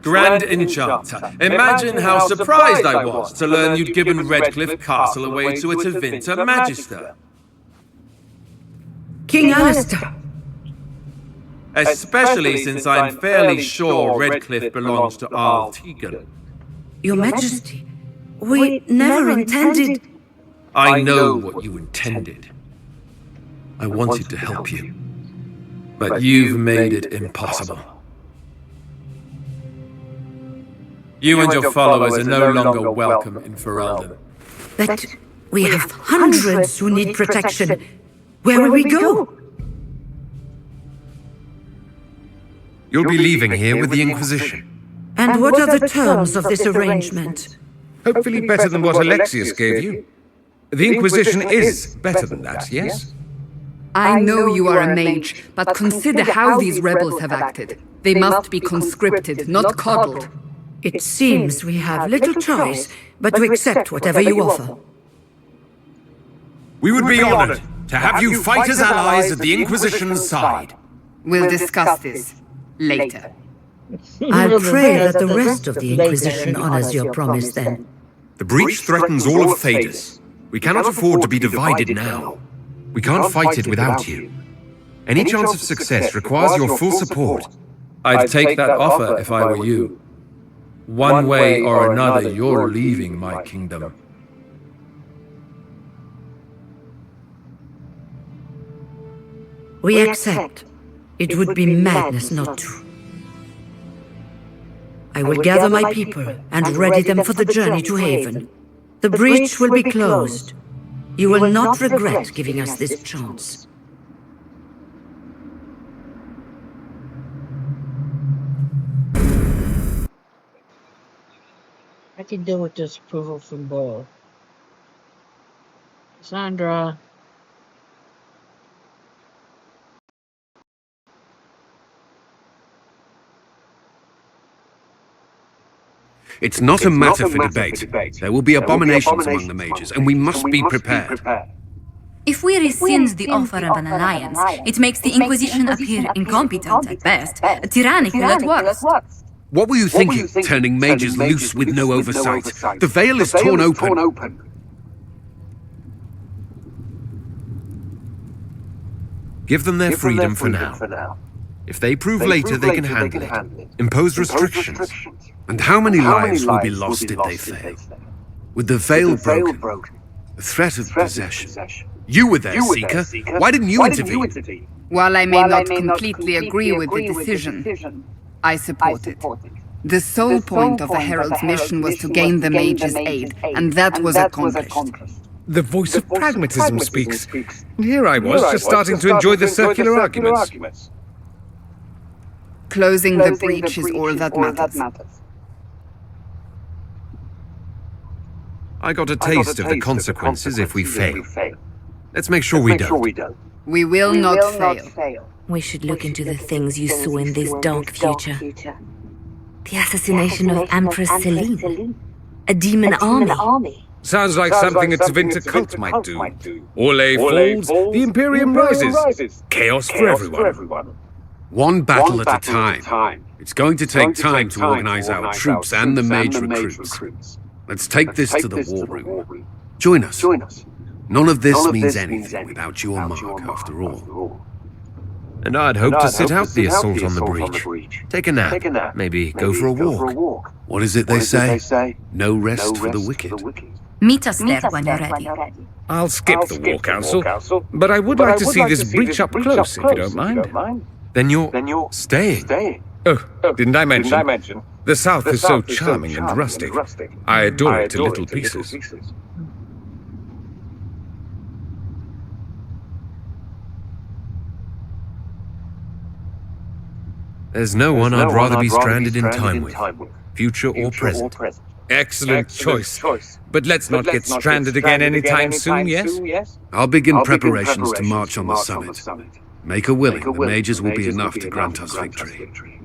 Speaker 12: Grand Enchanter, imagine how surprised I was to learn you'd given Redcliffe Castle away to a Tevinter Magister.
Speaker 18: King Alistair.
Speaker 12: Especially since I'm fairly sure Redcliffe belongs to Arl Tegan.
Speaker 18: Your Majesty, we never intended...
Speaker 12: I know what you intended. I wanted to help you. But you've made it impossible. You and your followers are no longer welcome in Ferelden.
Speaker 18: But we have hundreds who need protection. Where will we go?
Speaker 21: You'll be leaving here with the Inquisition.
Speaker 18: And what are the terms of this arrangement?
Speaker 21: Hopefully better than what Alexius gave you. The Inquisition is better than that, yes?
Speaker 7: I know you are a mage, but consider how these rebels have acted. They must be conscripted, not coddled.
Speaker 18: It seems we have little choice but to accept whatever you offer.
Speaker 21: We would be honored to have you fight as allies at the Inquisition's side.
Speaker 7: We'll discuss this later.
Speaker 18: I'll pray that the rest of the Inquisition honors your promise then.
Speaker 21: The breach threatens all of Thedas. We cannot afford to be divided now. We can't fight it without you. Any chance of success requires your full support.
Speaker 12: I'd take that offer if I were you. One way or another, you're leaving my kingdom.
Speaker 18: We accept. It would be madness not to. I will gather my people and ready them for the journey to Haven. The breach will be closed. You will not regret giving us this chance.
Speaker 8: I can deal with disapproval from Boyle. Cassandra.
Speaker 21: It's not a matter for debate. There will be abominations among the mages, and we must be prepared.
Speaker 16: If we rescind the offer of an alliance, it makes the Inquisition appear incompetent at best, tyrannical at worst.
Speaker 21: What were you thinking, turning mages loose with no oversight? The veil is torn open. Give them their freedom for now. If they prove later they can handle it, impose restrictions. And how many lives will be lost if they fail? With the veil broken, the threat of possession. You were there, Seeker. Why didn't you intervene?
Speaker 7: While I may not completely agree with the decision, I support it. The sole point of the Herald's mission was to gain the mage's aid, and that was accomplished.
Speaker 23: The voice of pragmatism speaks. And here I was, just starting to enjoy the circular arguments.
Speaker 7: Closing the breach is all that matters.
Speaker 21: I got a taste of the consequences if we fail. Let's make sure we don't.
Speaker 7: We will not fail.
Speaker 3: We should look into the things you saw in this dark future. The assassination of Empress Celine. A demon army.
Speaker 23: Sounds like something a Tevinter cult might do. Orlais falls, the Imperium rises. Chaos for everyone.
Speaker 21: One battle at a time. It's going to take time to organize our troops and the mage recruits. Let's take this to the war room. Join us. None of this means anything without your mark, after all. And I'd hope to sit out the assault on the breach. Take a nap. Maybe go for a walk. What is it they say? No rest for the wicked.
Speaker 16: Meet us there when you're ready.
Speaker 23: I'll skip the war council, but I would like to see this breach up close, if you don't mind.
Speaker 21: Then you're staying.
Speaker 23: Oh, didn't I mention? The South is so charming and rustic. I adore it to little pieces.
Speaker 21: There's no one I'd rather be stranded in time with, future or present.
Speaker 23: Excellent choice. But let's not get stranded again anytime soon, yes?
Speaker 21: I'll begin preparations to march on the summit. Make a willing, the mages will be enough to grant us victory.